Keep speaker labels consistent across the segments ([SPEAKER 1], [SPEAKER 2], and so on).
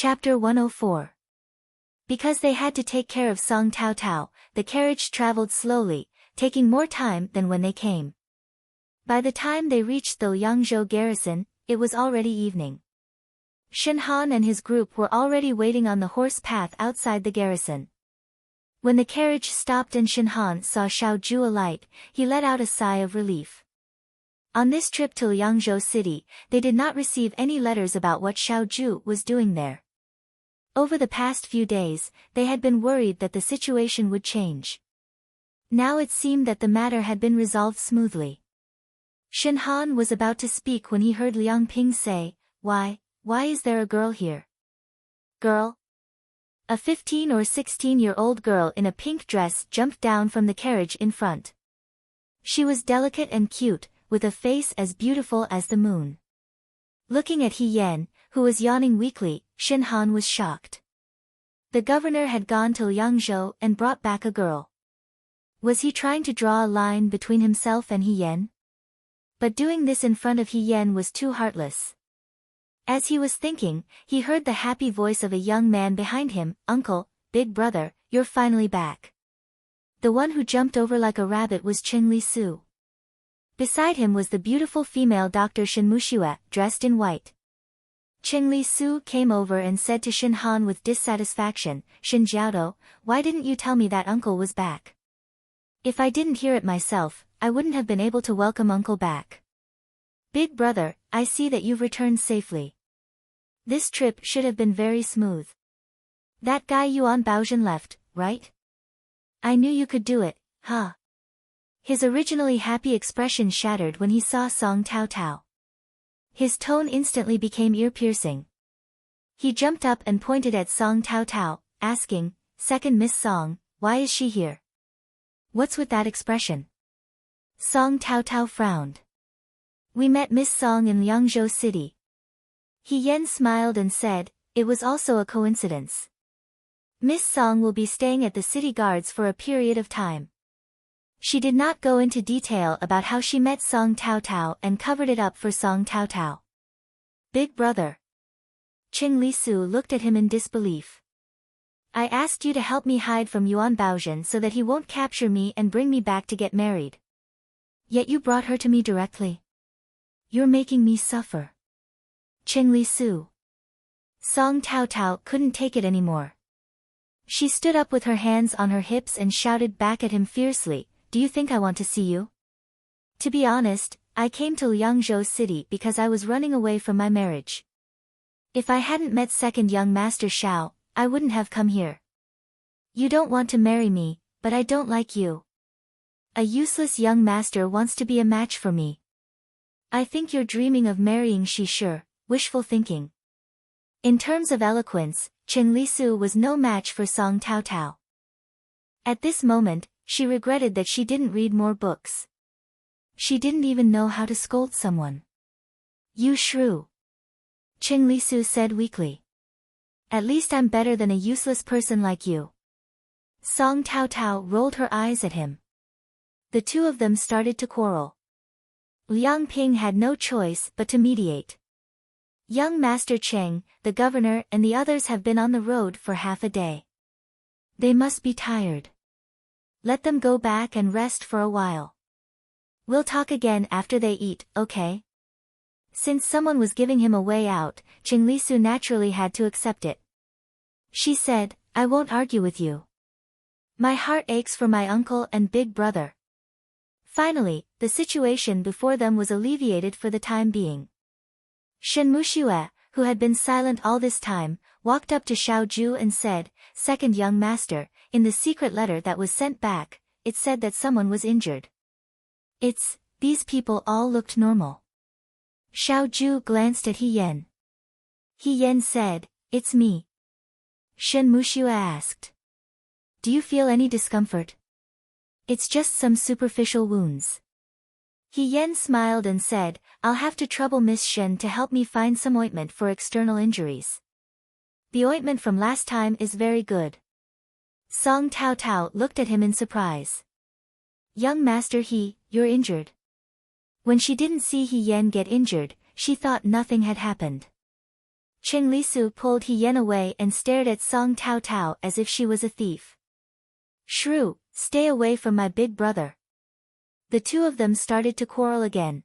[SPEAKER 1] Chapter 104. Because they had to take care of Song Tao Tao, the carriage traveled slowly, taking more time than when they came. By the time they reached the Liangzhou garrison, it was already evening. Shen Han and his group were already waiting on the horse path outside the garrison. When the carriage stopped and Shen Han saw Xiao Zhu alight, he let out a sigh of relief. On this trip to Liangzhou city, they did not receive any letters about what Xiao Zhu was doing there. Over the past few days, they had been worried that the situation would change. Now it seemed that the matter had been resolved smoothly. Shen Han was about to speak when he heard Liang Ping say, Why is there a girl here? Girl? A 15 or 16-year-old girl in a pink dress jumped down from the carriage in front. She was delicate and cute, with a face as beautiful as the moon. Looking at He Yan, who was yawning weakly, Shen Han was shocked. The governor had gone to Liangzhou and brought back a girl. Was he trying to draw a line between himself and He Yan? But doing this in front of He Yan was too heartless. As he was thinking, he heard the happy voice of a young man behind him, Uncle, big brother, you're finally back. The one who jumped over like a rabbit was Qing Li Su. Beside him was the beautiful female Dr. Shen Muxue, dressed in white. Qing Li Su came over and said to Shen Han with dissatisfaction, Shen Jiaodou, why didn't you tell me that uncle was back? If I didn't hear it myself, I wouldn't have been able to welcome uncle back. Big brother, I see that you've returned safely. This trip should have been very smooth. That guy Yuan Baozhen left, right? I knew you could do it, huh? His originally happy expression shattered when he saw Song Tao Tao. His tone instantly became ear-piercing. He jumped up and pointed at Song Tao Tao, asking, Second Miss Song, why is she here? What's with that expression? Song Tao Tao frowned. We met Miss Song in Liangzhou city. He Yan smiled and said, it was also a coincidence. Miss Song will be staying at the city guards for a period of time. She did not go into detail about how she met Song Tao Tao and covered it up for Song Tao Tao. Big brother. Qing Li Su looked at him in disbelief. I asked you to help me hide from Yuan Baozhen so that he won't capture me and bring me back to get married. Yet you brought her to me directly. You're making me suffer. Qing Li Su. Song Tao Tao couldn't take it anymore. She stood up with her hands on her hips and shouted back at him fiercely, Do you think I want to see you? To be honest, I came to Liangzhou city because I was running away from my marriage. If I hadn't met second young master Xiao, I wouldn't have come here. You don't want to marry me, but I don't like you. A useless young master wants to be a match for me. I think you're dreaming of marrying Shi Shi, wishful thinking. In terms of eloquence, Qing Li Su was no match for Song Tao Tao. At this moment, she regretted that she didn't read more books. She didn't even know how to scold someone. You shrew. Qing Li Su said weakly. At least I'm better than a useless person like you. Song Tao Tao rolled her eyes at him. The two of them started to quarrel. Liang Ping had no choice but to mediate. Young Master Cheng, the governor and the others have been on the road for half a day. They must be tired. Let them go back and rest for a while. We'll talk again after they eat, okay? Since someone was giving him a way out, Qing Li Su naturally had to accept it. She said, I won't argue with you. My heart aches for my uncle and big brother. Finally, the situation before them was alleviated for the time being. Shen Muxue, who had been silent all this time, walked up to Xiao Zhu and said, Second young master, in the secret letter that was sent back, it said that someone was injured. These people all looked normal. Xiao Zhu glanced at He Yan. He Yan said, It's me. Shen Muxue asked. Do you feel any discomfort? It's just some superficial wounds. He Yan smiled and said, I'll have to trouble Miss Shen to help me find some ointment for external injuries. The ointment from last time is very good. Song Tao Tao looked at him in surprise. Young Master you're injured. When she didn't see He Yan get injured, she thought nothing had happened. Qing Lisu pulled He Yan away and stared at Song Tao Tao as if she was a thief. Shrew, stay away from my big brother. The two of them started to quarrel again.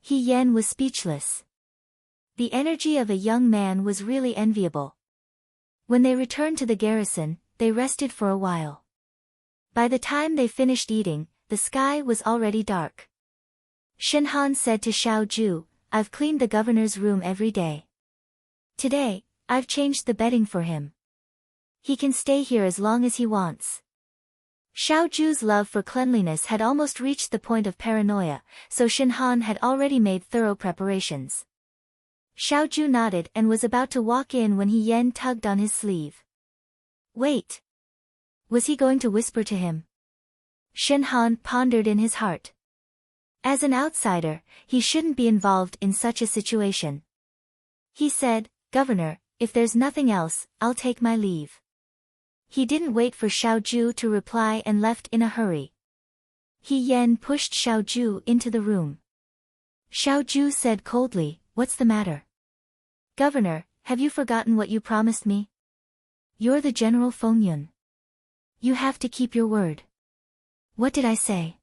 [SPEAKER 1] He Yan was speechless. The energy of a young man was really enviable. When they returned to the garrison, they rested for a while. By the time they finished eating, the sky was already dark. Shen Han said to Xiao Ju, I've cleaned the governor's room every day. Today, I've changed the bedding for him. He can stay here as long as he wants. Xiao Ju's love for cleanliness had almost reached the point of paranoia, so Shen Han had already made thorough preparations. Xiao Ju nodded and was about to walk in when He Yan tugged on his sleeve. Wait. Was he going to whisper to him? Shen Han pondered in his heart. As an outsider, he shouldn't be involved in such a situation. He said, Governor, if there's nothing else, I'll take my leave. He didn't wait for Xiao Ju to reply and left in a hurry. He Yan pushed Xiao Ju into the room. Xiao Ju said coldly, What's the matter? Governor, have you forgotten what you promised me? You're the General Feng Yun. You have to keep your word. What did I say?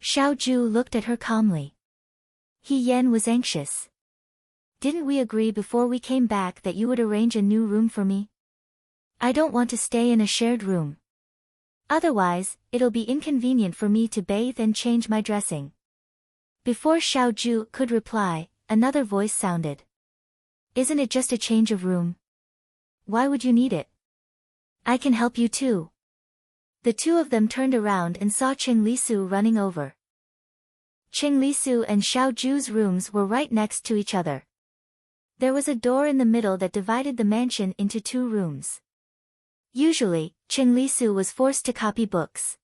[SPEAKER 1] Xiao Ju looked at her calmly. He Yan was anxious. Didn't we agree before we came back that you would arrange a new room for me? I don't want to stay in a shared room. Otherwise, it'll be inconvenient for me to bathe and change my dressing. Before Xiao Ju could reply, another voice sounded. Isn't it just a change of room? Why would you need it? I can help you too. The two of them turned around and saw Qing Lisu running over. Qing Lisu and Xiao Ju's rooms were right next to each other. There was a door in the middle that divided the mansion into two rooms. Usually, Qing Lisu was forced to copy books.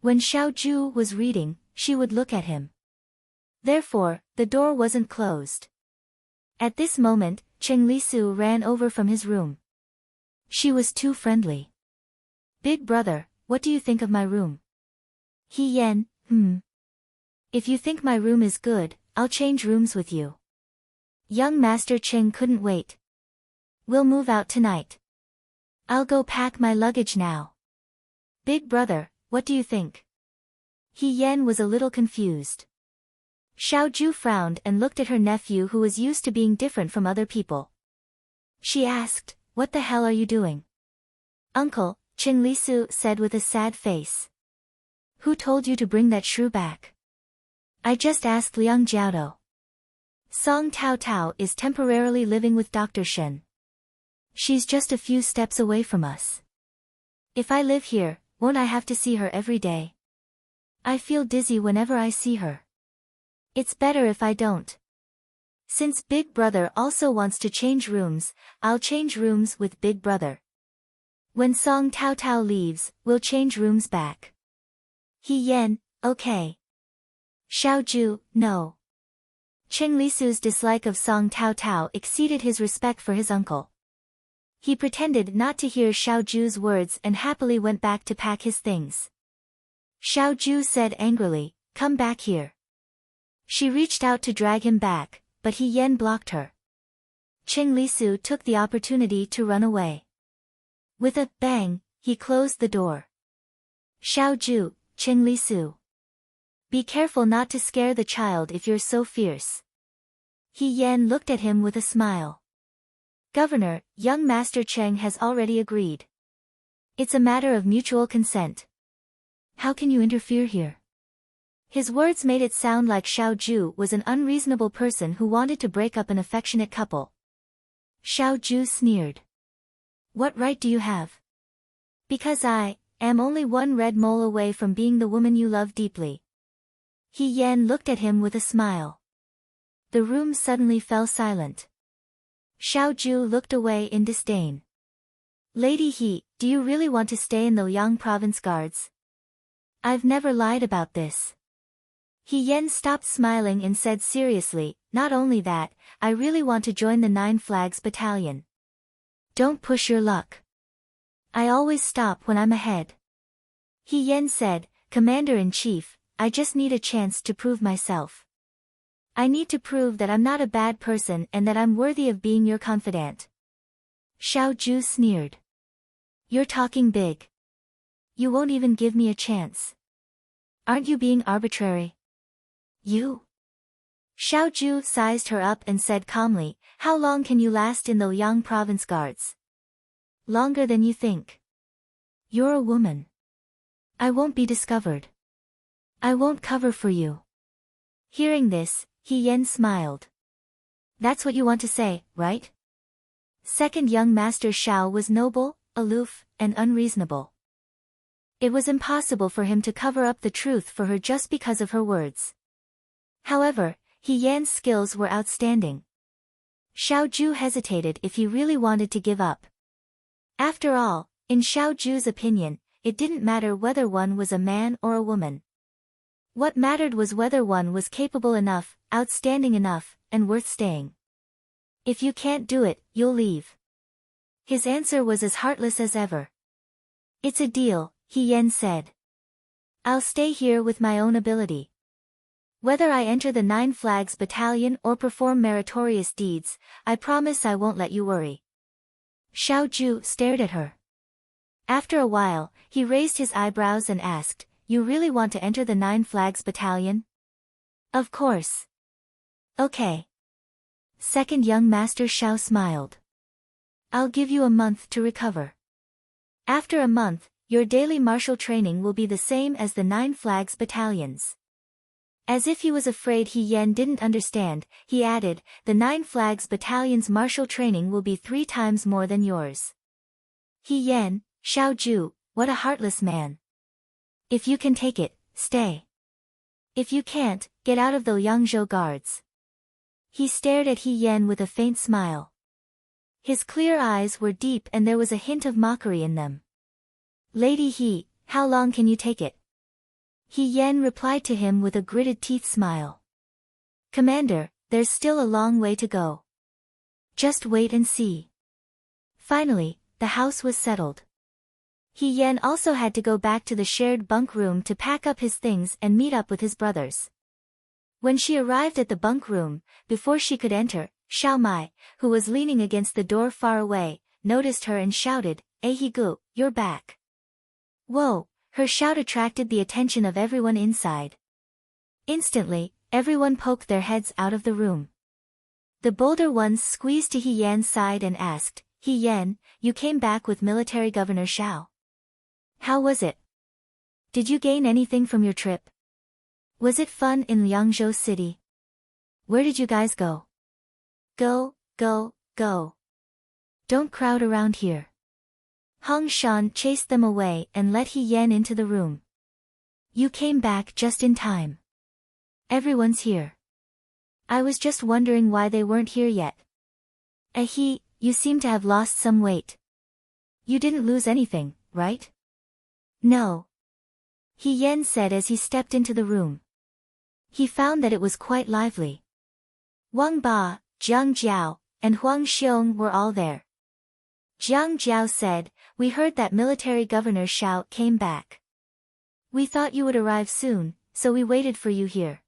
[SPEAKER 1] When Xiao Ju was reading, she would look at him. Therefore, the door wasn't closed. At this moment, Qing Lisu ran over from his room. She was too friendly. Big brother, what do you think of my room? He Yan, If you think my room is good, I'll change rooms with you. Young Master Qing couldn't wait. We'll move out tonight. I'll go pack my luggage now. Big brother, what do you think? He Yan was a little confused. Xiao Ju frowned and looked at her nephew who was used to being different from other people. She asked, What the hell are you doing? Uncle, Qing Lisu said with a sad face. Who told you to bring that shrew back? I just asked Liang Jiaodo. Song Tao Tao is temporarily living with Dr. Shen. She's just a few steps away from us. If I live here, won't I have to see her every day? I feel dizzy whenever I see her. It's better if I don't. Since Big Brother also wants to change rooms, I'll change rooms with Big Brother. When Song Tao Tao leaves, we'll change rooms back. He Yan, okay. Xiao Ju, no. Qing Lisu's dislike of Song Tao Tao exceeded his respect for his uncle. He pretended not to hear Xiao Ju's words and happily went back to pack his things. Xiao Ju said angrily, Come back here. She reached out to drag him back, but He Yan blocked her. Qing Lisu took the opportunity to run away. With a bang, he closed the door. Xiao Ju, Qing Lisu. Be careful not to scare the child if you're so fierce. He Yan looked at him with a smile. Governor, young Master Cheng has already agreed. It's a matter of mutual consent. How can you interfere here? His words made it sound like Xiao Ju was an unreasonable person who wanted to break up an affectionate couple. Xiao Ju sneered. What right do you have? Because I am only one red mole away from being the woman you love deeply. He Yan looked at him with a smile. The room suddenly fell silent. Xiao Ju looked away in disdain. Lady He, do you really want to stay in the Liang Province Guards? I've never lied about this. He Yan stopped smiling and said seriously, Not only that, I really want to join the Nine Flags Battalion. Don't push your luck. I always stop when I'm ahead. He Yan said, Commander-in-Chief, I just need a chance to prove myself. I need to prove that I'm not a bad person and that I'm worthy of being your confidant. Xiao Zhu sneered. You're talking big. You won't even give me a chance. Aren't you being arbitrary? You? Xiao Zhu sized her up and said calmly, how long can you last in the Liang province guards? Longer than you think. You're a woman. I won't be discovered. I won't cover for you. Hearing this, He Yan smiled. That's what you want to say, right? Second young master Xiao was noble, aloof, and unreasonable. It was impossible for him to cover up the truth for her just because of her words. However, He Yan's skills were outstanding. Xiao Zhu hesitated if he really wanted to give up. After all, in Xiao Zhu's opinion, it didn't matter whether one was a man or a woman. What mattered was whether one was capable enough, outstanding enough, and worth staying. If you can't do it, you'll leave. His answer was as heartless as ever. It's a deal, He Yan said. I'll stay here with my own ability. Whether I enter the 9 Flags Battalion or perform meritorious deeds, I promise I won't let you worry. Xiao Zhu stared at her. After a while, he raised his eyebrows and asked, you really want to enter the 9 Flags Battalion? Of course. Okay. Second young master Xiao smiled. I'll give you a month to recover. After a month, your daily martial training will be the same as the 9 Flags Battalions. As if he was afraid He Yan didn't understand, he added, the 9 Flags Battalion's martial training will be 3 times more than yours. He Yan, Xiao Zhu, what a heartless man. If you can take it, stay. If you can't, get out of the Liangzhou guards. He stared at He Yan with a faint smile. His clear eyes were deep and there was a hint of mockery in them. Lady He, how long can you take it? He Yan replied to him with a gritted teeth smile. Commander, there's still a long way to go. Just wait and see. Finally, the house was settled. He Yan also had to go back to the shared bunk room to pack up his things and meet up with his brothers. When she arrived at the bunk room, before she could enter, Xiao Mai, who was leaning against the door far away, noticed her and shouted, Gu, you're back. Whoa, her shout attracted the attention of everyone inside. Instantly, everyone poked their heads out of the room. The bolder ones squeezed to He Yan's side and asked, He Yan, you came back with Military Governor Xiao. How was it? Did you gain anything from your trip? Was it fun in Liangzhou City? Where did you guys go? Go. Don't crowd around here. Hong Shan chased them away and let He Yan into the room. You came back just in time. Everyone's here. I was just wondering why they weren't here yet. You seem to have lost some weight. You didn't lose anything, right? No. He Yan said as he stepped into the room. He found that it was quite lively. Wang Ba, Jiang Jiao, and Huang Xiong were all there. Jiang Jiao said, we heard that Military Governor Xiao came back. We thought you would arrive soon, so we waited for you here.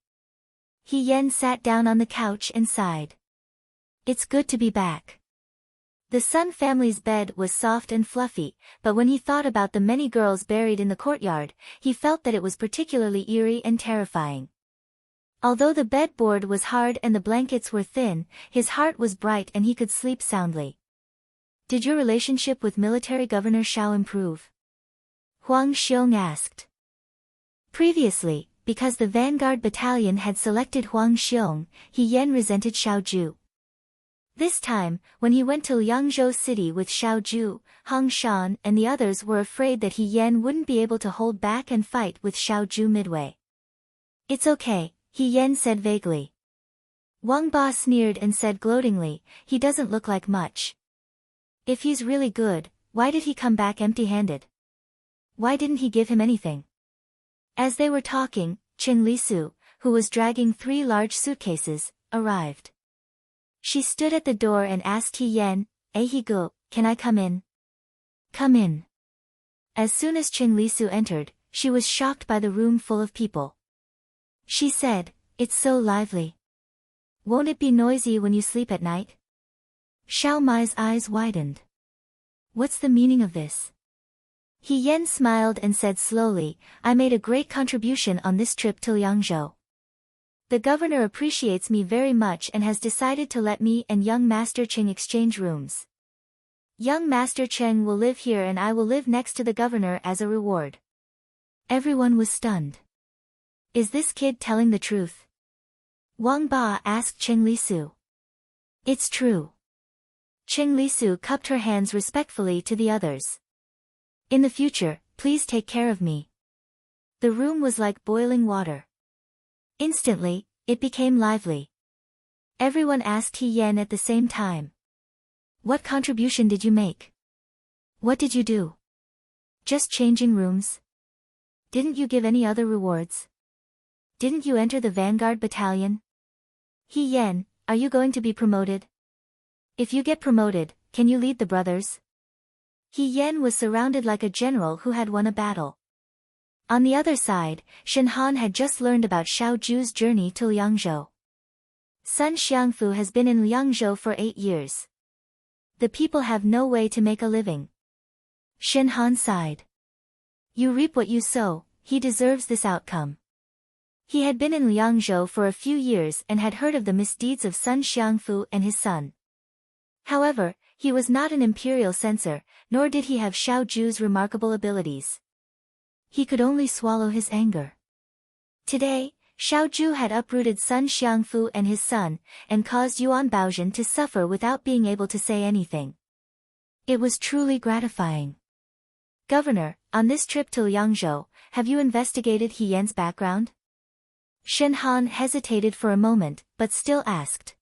[SPEAKER 1] He Yan sat down on the couch and sighed. It's good to be back. The Sun family's bed was soft and fluffy, but when he thought about the many girls buried in the courtyard, he felt that it was particularly eerie and terrifying. Although the bedboard was hard and the blankets were thin, his heart was bright and he could sleep soundly. Did your relationship with Military Governor Xiao improve? Huang Xiong asked. Previously, because the Vanguard Battalion had selected Huang Xiong, He Yan resented Xiao Zhu. This time, when he went to Liangzhou City with Xiao Zhu, Hong Shan and the others were afraid that He Yan wouldn't be able to hold back and fight with Xiao Zhu midway. It's okay, He Yan said vaguely. Wang Ba sneered and said gloatingly, he doesn't look like much. If he's really good, why did he come back empty-handed? Why didn't he give him anything? As they were talking, Qing Lisu, who was dragging 3 large suitcases, arrived. She stood at the door and asked He Yan, Gu, can I come in? Come in. As soon as Qing Lisu entered, she was shocked by the room full of people. She said, it's so lively. Won't it be noisy when you sleep at night? Xiao Mai's eyes widened. What's the meaning of this? He Yan smiled and said slowly, I made a great contribution on this trip to Liangzhou. The governor appreciates me very much and has decided to let me and young Master Cheng exchange rooms. Young Master Cheng will live here and I will live next to the governor as a reward. Everyone was stunned. Is this kid telling the truth? Wang Ba asked Cheng Lisu. It's true. Cheng Lisu cupped her hands respectfully to the others. In the future, please take care of me. The room was like boiling water. Instantly, it became lively. Everyone asked He Yan at the same time. What contribution did you make? What did you do? Just changing rooms? Didn't you give any other rewards? Didn't you enter the vanguard battalion? He Yan, are you going to be promoted? If you get promoted, can you lead the brothers? He Yan was surrounded like a general who had won a battle. On the other side, Shen Han had just learned about Xiao Zhu's journey to Liangzhou. Sun Xiangfu has been in Liangzhou for 8 years. The people have no way to make a living. Shen Han sighed. You reap what you sow, he deserves this outcome. He had been in Liangzhou for a few years and had heard of the misdeeds of Sun Xiangfu and his son. However, he was not an imperial censor, nor did he have Xiao Zhu's remarkable abilities. He could only swallow his anger. Today, Xiao Zhu had uprooted Sun Xiangfu and his son, and caused Yuan Baozhen to suffer without being able to say anything. It was truly gratifying. Governor, on this trip to Liangzhou, have you investigated He Yan's background? Shen Han hesitated for a moment, but still asked.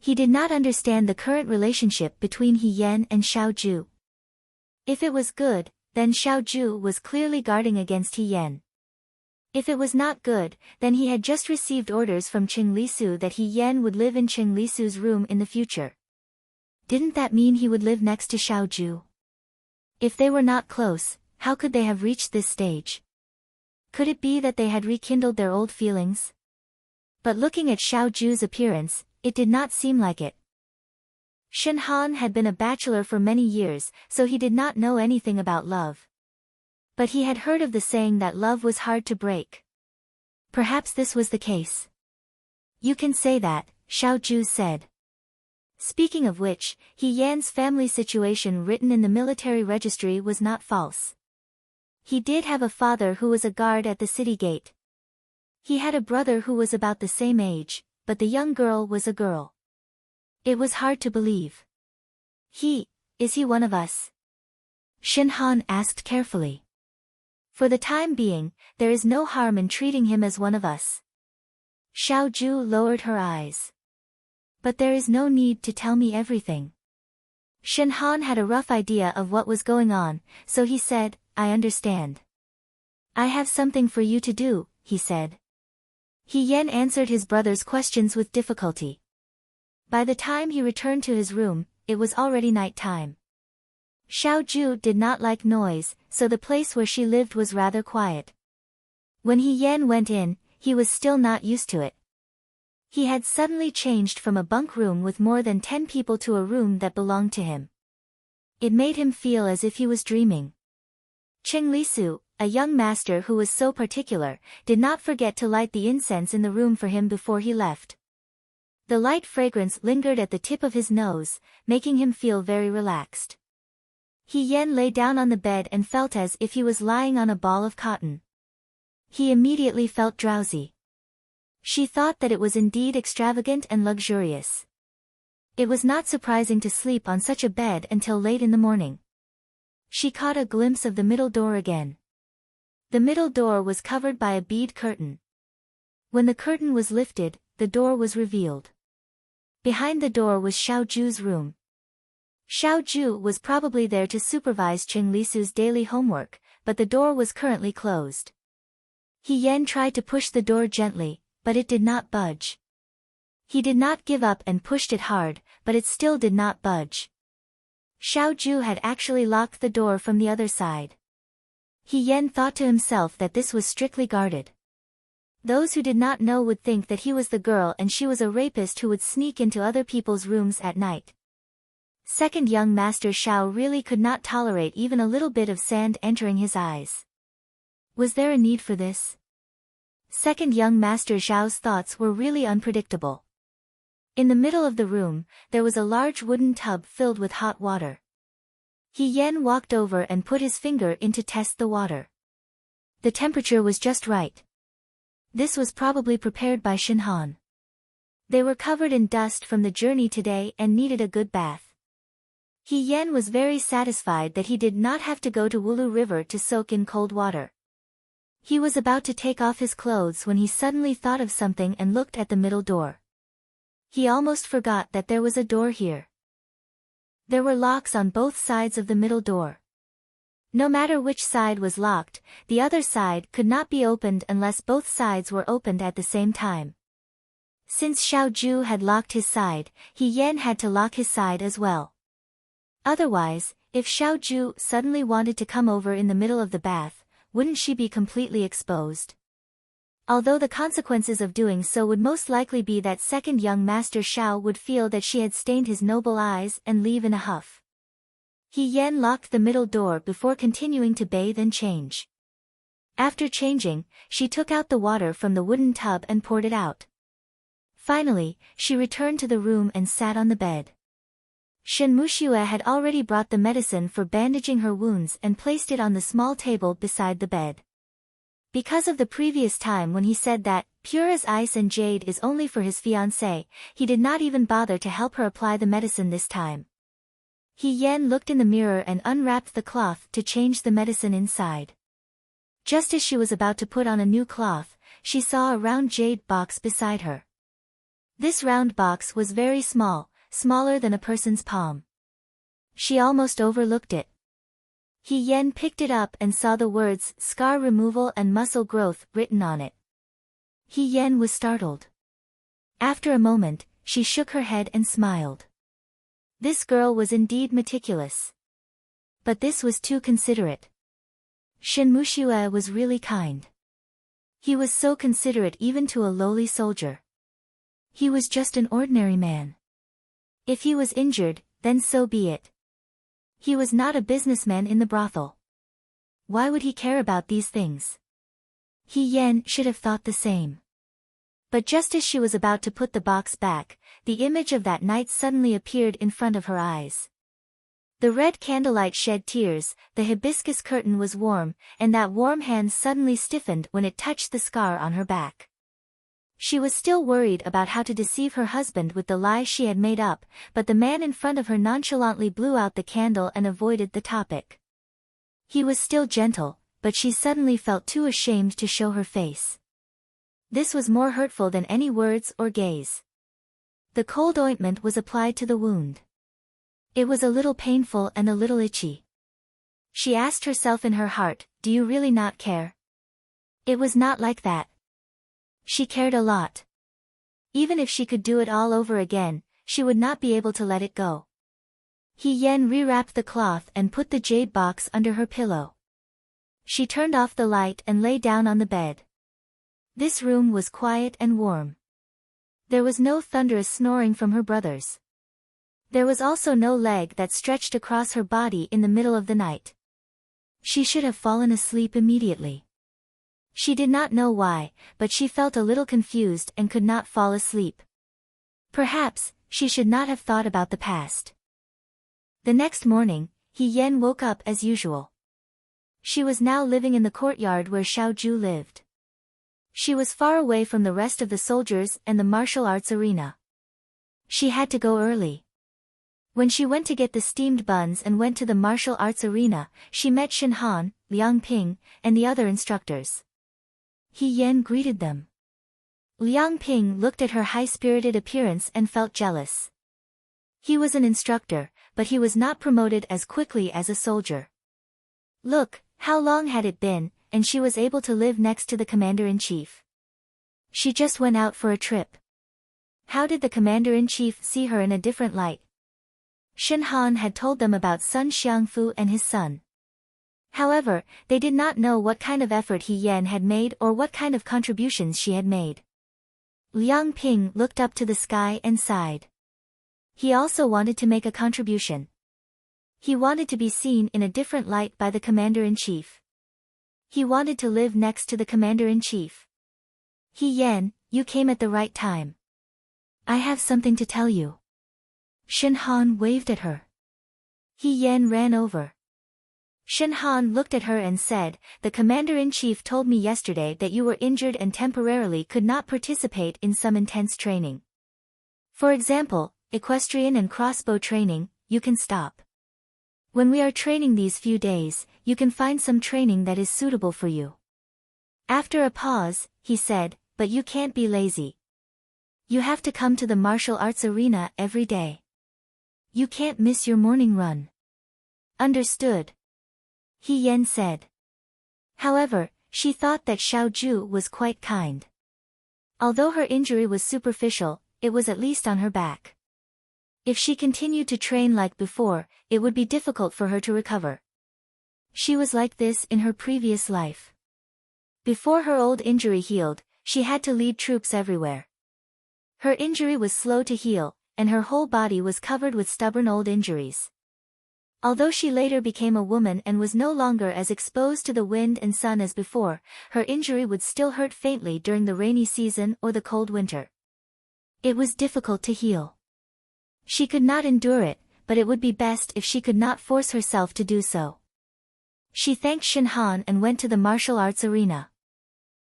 [SPEAKER 1] He did not understand the current relationship between He Yan and Xiao Zhu. If it was good, then Xiao Zhu was clearly guarding against He Yan. If it was not good, then he had just received orders from Cheng Lisu that He Yan would live in Cheng Lisu's room in the future. Didn't that mean he would live next to Xiao Zhu? If they were not close, how could they have reached this stage? Could it be that they had rekindled their old feelings? But looking at Xiao Zhu's appearance, it did not seem like it. Shen Han had been a bachelor for many years, so he did not know anything about love. But he had heard of the saying that love was hard to break. Perhaps this was the case. You can say that, Xiao Zhu said. Speaking of which, He Yan's family situation written in the military registry was not false. He did have a father who was a guard at the city gate. He had a brother who was about the same age, but the young girl was a girl. It was hard to believe. Is he one of us? Shen Han asked carefully. For the time being, there is no harm in treating him as one of us. Xiao Zhu lowered her eyes. But there is no need to tell me everything. Shen Han had a rough idea of what was going on, so he said, I understand. I have something for you to do, he said. He Yan answered his brother's questions with difficulty. By the time he returned to his room, it was already night time. Xiao Zhu did not like noise, so the place where she lived was rather quiet. When He Yan went in, he was still not used to it. He had suddenly changed from a bunk room with more than 10 people to a room that belonged to him. It made him feel as if he was dreaming. Cheng Lisu, a young master who was so particular, did not forget to light the incense in the room for him before he left. The light fragrance lingered at the tip of his nose, making him feel very relaxed. He Yan lay down on the bed and felt as if he was lying on a ball of cotton. He immediately felt drowsy. She thought that it was indeed extravagant and luxurious. It was not surprising to sleep on such a bed until late in the morning. She caught a glimpse of the middle door again. The middle door was covered by a bead curtain. When the curtain was lifted, the door was revealed. Behind the door was Xiao Zhu's room. Xiao Zhu was probably there to supervise Cheng Lisu's daily homework, but the door was currently closed. He Yan tried to push the door gently, but it did not budge. He did not give up and pushed it hard, but it still did not budge. Xiao Zhu had actually locked the door from the other side. He Yan thought to himself that this was strictly guarded. Those who did not know would think that he was the girl and she was a rapist who would sneak into other people's rooms at night. Second young Master Shao really could not tolerate even a little bit of sand entering his eyes. Was there a need for this? Second young Master Zhao's thoughts were really unpredictable. In the middle of the room, there was a large wooden tub filled with hot water. He Yen walked over and put his finger in to test the water. The temperature was just right. This was probably prepared by Shen Han. They were covered in dust from the journey today and needed a good bath. He Yen was very satisfied that he did not have to go to Wulu River to soak in cold water. He was about to take off his clothes when he suddenly thought of something and looked at the middle door. He almost forgot that there was a door here. There were locks on both sides of the middle door. No matter which side was locked, the other side could not be opened unless both sides were opened at the same time. Since Xiao Ju had locked his side, He Yen had to lock his side as well. Otherwise, if Xiao Ju suddenly wanted to come over in the middle of the bath, wouldn't she be completely exposed? Although the consequences of doing so would most likely be that second young Master Shao would feel that she had stained his noble eyes and leave in a huff. He Yen locked the middle door before continuing to bathe and change. After changing, she took out the water from the wooden tub and poured it out. Finally, she returned to the room and sat on the bed. Shen Muxue had already brought the medicine for bandaging her wounds and placed it on the small table beside the bed. Because of the previous time when he said that, pure as ice and jade is only for his fiancée, he did not even bother to help her apply the medicine this time. He Yen looked in the mirror and unwrapped the cloth to change the medicine inside. Just as she was about to put on a new cloth, she saw a round jade box beside her. This round box was very small, smaller than a person's palm. She almost overlooked it. He Yen picked it up and saw the words "scar removal and muscle growth" written on it. He Yen was startled. After a moment, she shook her head and smiled. This girl was indeed meticulous. But this was too considerate. Shen Muxue was really kind. He was so considerate even to a lowly soldier. He was just an ordinary man. If he was injured, then so be it. He was not a businessman in the brothel. Why would he care about these things? He Yen should have thought the same. But just as she was about to put the box back, the image of that night suddenly appeared in front of her eyes. The red candlelight shed tears, the hibiscus curtain was warm, and that warm hand suddenly stiffened when it touched the scar on her back. She was still worried about how to deceive her husband with the lie she had made up, but the man in front of her nonchalantly blew out the candle and avoided the topic. He was still gentle, but she suddenly felt too ashamed to show her face. This was more hurtful than any words or gaze. The cold ointment was applied to the wound. It was a little painful and a little itchy. She asked herself in her heart, "Do you really not care?" It was not like that. She cared a lot. Even if she could do it all over again, she would not be able to let it go. He Yen rewrapped the cloth and put the jade box under her pillow. She turned off the light and lay down on the bed. This room was quiet and warm. There was no thunderous snoring from her brothers. There was also no leg that stretched across her body in the middle of the night. She should have fallen asleep immediately. She did not know why, but she felt a little confused and could not fall asleep. Perhaps, she should not have thought about the past. The next morning, He Yen woke up as usual. She was now living in the courtyard where Xiao Ju lived. She was far away from the rest of the soldiers and the martial arts arena. She had to go early. When she went to get the steamed buns and went to the martial arts arena, she met Shen Han, Liang Ping, and the other instructors. He Yen greeted them. Liang Ping looked at her high-spirited appearance and felt jealous. He was an instructor, but he was not promoted as quickly as a soldier. Look, how long had it been, and she was able to live next to the commander-in-chief. She just went out for a trip. How did the commander-in-chief see her in a different light? Shen Han had told them about Sun Xiangfu and his son. However, they did not know what kind of effort He Yan had made or what kind of contributions she had made. Liang Ping looked up to the sky and sighed. He also wanted to make a contribution. He wanted to be seen in a different light by the commander-in-chief. He wanted to live next to the commander-in-chief. He Yan, you came at the right time. I have something to tell you. Shen Han waved at her. He Yan ran over. Shen Han looked at her and said, the commander-in-chief told me yesterday that you were injured and temporarily could not participate in some intense training. For example, equestrian and crossbow training, you can stop. When we are training these few days, you can find some training that is suitable for you. After a pause, he said, but you can't be lazy. You have to come to the martial arts arena every day. You can't miss your morning run. Understood. He Yan said. However, she thought that Xiao Ju was quite kind. Although her injury was superficial, it was at least on her back. If she continued to train like before, it would be difficult for her to recover. She was like this in her previous life. Before her old injury healed, she had to lead troops everywhere. Her injury was slow to heal, and her whole body was covered with stubborn old injuries. Although she later became a woman and was no longer as exposed to the wind and sun as before, her injury would still hurt faintly during the rainy season or the cold winter. It was difficult to heal. She could not endure it, but it would be best if she could not force herself to do so. She thanked Shen Han and went to the martial arts arena.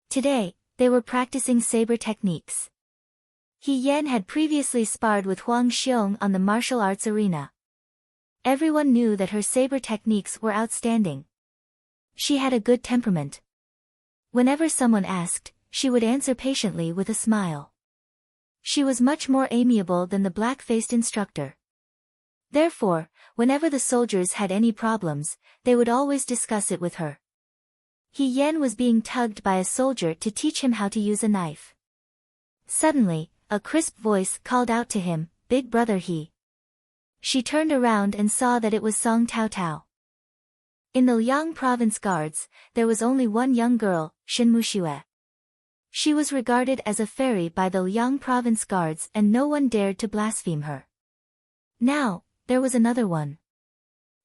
[SPEAKER 1] Today, they were practicing saber techniques. He Yan had previously sparred with Huang Xiong on the martial arts arena. Everyone knew that her saber techniques were outstanding. She had a good temperament. Whenever someone asked, she would answer patiently with a smile. She was much more amiable than the black-faced instructor. Therefore, whenever the soldiers had any problems, they would always discuss it with her. He Yan was being tugged by a soldier to teach him how to use a knife. Suddenly, a crisp voice called out to him, "Big brother He." She turned around and saw that it was Song Tao Tao. In the Liang province guards, there was only one young girl, Shin Muxue. She was regarded as a fairy by the Liang province guards and no one dared to blaspheme her. Now, there was another one.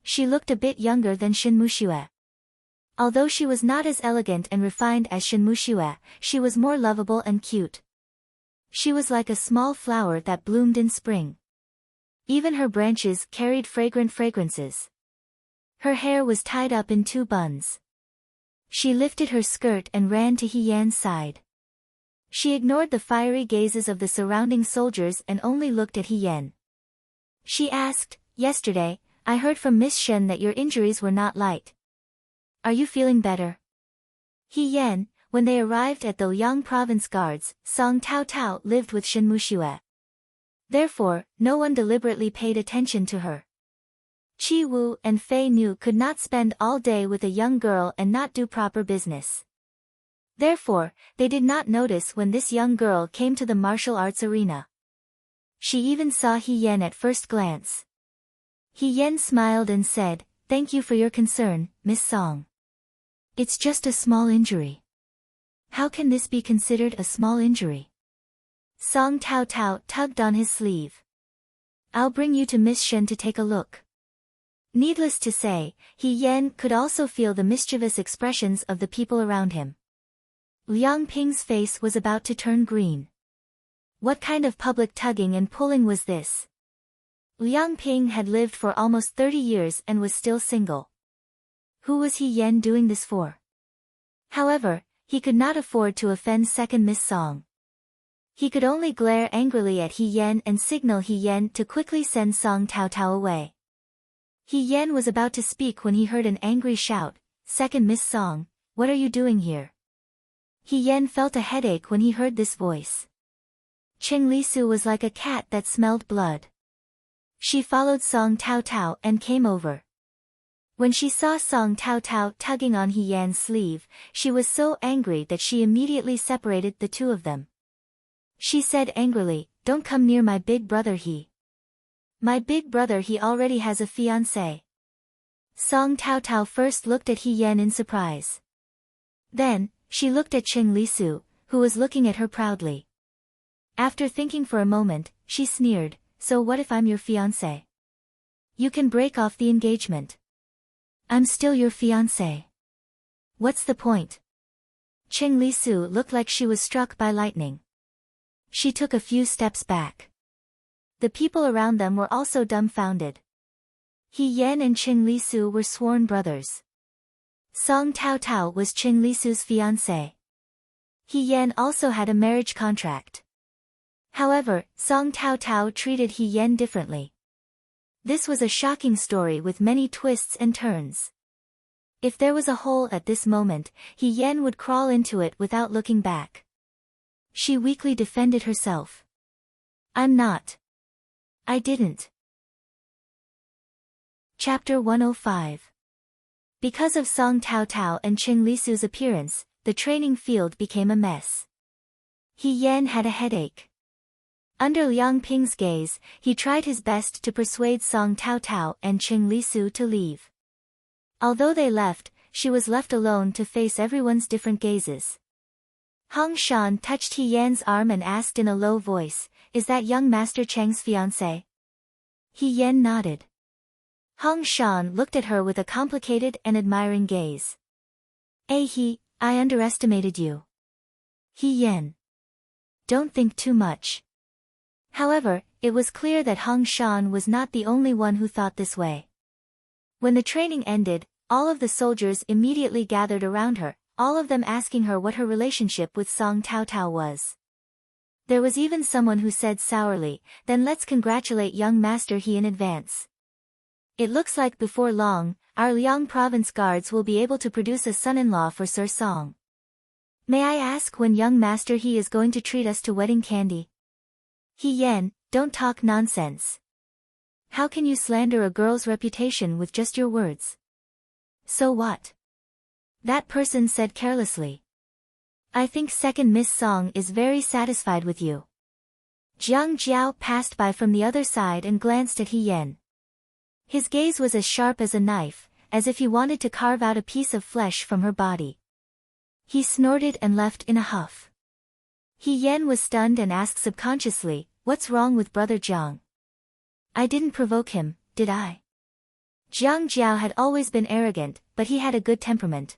[SPEAKER 1] She looked a bit younger than Shin Muxue. Although she was not as elegant and refined as Shin Muxue, she was more lovable and cute. She was like a small flower that bloomed in spring. Even her branches carried fragrant fragrances. Her hair was tied up in 2 buns. She lifted her skirt and ran to He Yan's side. She ignored the fiery gazes of the surrounding soldiers and only looked at He Yan. She asked, "Yesterday, I heard from Miss Shen that your injuries were not light. Are you feeling better?" He Yan, when they arrived at the Liang province guards, Song Tao Tao lived with Shin Muxue. Therefore, no one deliberately paid attention to her. Qi Wu and Fei Nu could not spend all day with a young girl and not do proper business. Therefore, they did not notice when this young girl came to the martial arts arena. She even saw He Yan at first glance. He Yan smiled and said, "Thank you for your concern, Miss Song. It's just a small injury." "How can this be considered a small injury?" Song Tao Tao tugged on his sleeve. "I'll bring you to Miss Shen to take a look." Needless to say, He Yan could also feel the mischievous expressions of the people around him. Liang Ping's face was about to turn green. What kind of public tugging and pulling was this? Liang Ping had lived for almost 30 years and was still single. Who was He Yan doing this for? However, he could not afford to offend second Miss Song. He could only glare angrily at He Yan and signal He Yan to quickly send Song Tao Tao away. He Yan was about to speak when he heard an angry shout, "Second Miss Song, what are you doing here?" He Yan felt a headache when he heard this voice. Cheng Lisu was like a cat that smelled blood. She followed Song Tao Tao and came over. When she saw Song Tao Tao tugging on He Yan's sleeve, she was so angry that she immediately separated the two of them. She said angrily, "Don't come near my big brother He. My big brother He already has a fiancé." Song Taotao first looked at He Yan in surprise. Then, she looked at Qing Lisu, who was looking at her proudly. After thinking for a moment, she sneered, "So what if I'm your fiancé? You can break off the engagement. I'm still your fiancé. What's the point?" Qing Lisu looked like she was struck by lightning. She took a few steps back. The people around them were also dumbfounded. He Yan and Qing Lisu were sworn brothers. Song Taotao was Qing Lisu's fiancé. He Yan also had a marriage contract. However, Song Taotao treated He Yan differently. This was a shocking story with many twists and turns. If there was a hole at this moment, He Yan would crawl into it without looking back. She weakly defended herself. "I'm not. I didn't." Chapter 105. Because of Song Taotao and Qing Lisu's appearance, the training field became a mess. He Yan had a headache. Under Liang Ping's gaze, he tried his best to persuade Song Taotao and Qing Lisu to leave. Although they left, she was left alone to face everyone's different gazes. Hong Shan touched He Yan's arm and asked in a low voice, "Is that young Master Cheng's fiancé?" He Yan nodded. Hong Shan looked at her with a complicated and admiring gaze. I underestimated you. He Yan. Don't think too much." However, it was clear that Hong Shan was not the only one who thought this way. When the training ended, all of the soldiers immediately gathered around her, all of them asking her what her relationship with Song Taotao was. There was even someone who said sourly, "Then let's congratulate young Master He in advance. It looks like before long, our Liang province guards will be able to produce a son-in-law for Sir Song. May I ask when young Master He is going to treat us to wedding candy?" "He Yan, don't talk nonsense. How can you slander a girl's reputation with just your words?" "So what?" that person said carelessly. "I think second Miss Song is very satisfied with you." Jiang Jiao passed by from the other side and glanced at He Yan. His gaze was as sharp as a knife, as if he wanted to carve out a piece of flesh from her body. He snorted and left in a huff. He Yan was stunned and asked subconsciously, "What's wrong with Brother Jiang? I didn't provoke him, did I?" Jiang Jiao had always been arrogant, but he had a good temperament.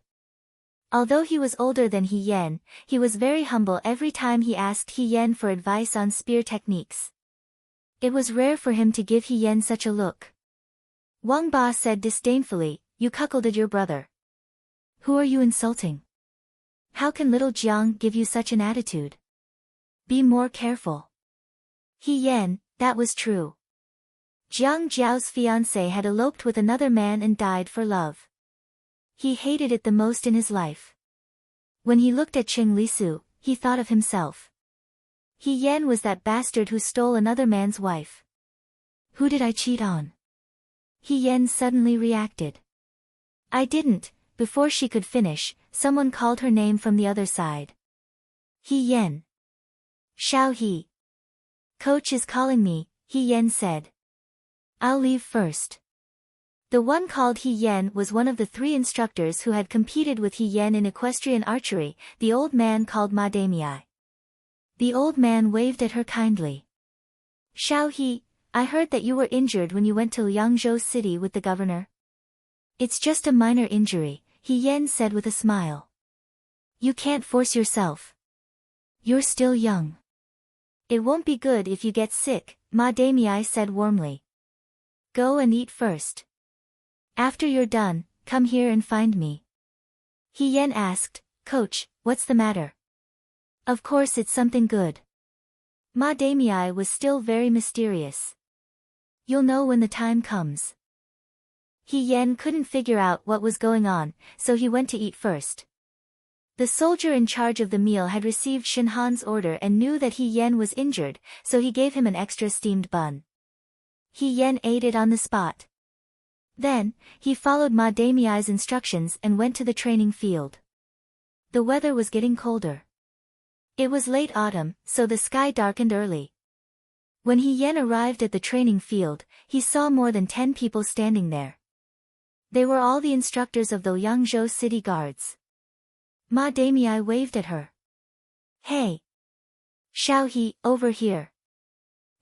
[SPEAKER 1] Although he was older than He Yan, he was very humble every time he asked He Yan for advice on spear techniques. It was rare for him to give He Yan such a look. Wang Ba said disdainfully, "You cuckolded your brother. Who are you insulting? How can little Jiang give you such an attitude? Be more careful." He Yan, that was true. Jiang Jiao's fiancé had eloped with another man and died for love. He hated it the most in his life. When he looked at Qing Lisu, he thought of himself. He Yan was that bastard who stole another man's wife. "Who did I cheat on?" He Yan suddenly reacted. "I didn't." Before she could finish, someone called her name from the other side. "He Yan." "Xiao He." "Coach is calling me," He Yan said. "I'll leave first." The one called He Yan was one of the 3 instructors who had competed with He Yan in equestrian archery, the old man called Ma Damei. The old man waved at her kindly. "Xiao He, I heard that you were injured when you went to Liangzhou City with the governor." "It's just a minor injury," He Yan said with a smile. "You can't force yourself. You're still young. It won't be good if you get sick," Ma Damei said warmly. "Go and eat first. After you're done, come here and find me." He Yan asked, "Coach, what's the matter?" "Of course it's something good." Ma Damei was still very mysterious. "You'll know when the time comes." He Yan couldn't figure out what was going on, so he went to eat first. The soldier in charge of the meal had received Shin Han's order and knew that He Yan was injured, so he gave him an extra steamed bun. He Yan ate it on the spot. Then, he followed Ma Damei's instructions and went to the training field. The weather was getting colder. It was late autumn, so the sky darkened early. When He Yan arrived at the training field, he saw more than 10 people standing there. They were all the instructors of the Yangzhou city guards. Ma Damei waved at her. Hey! Xiaohe, over here.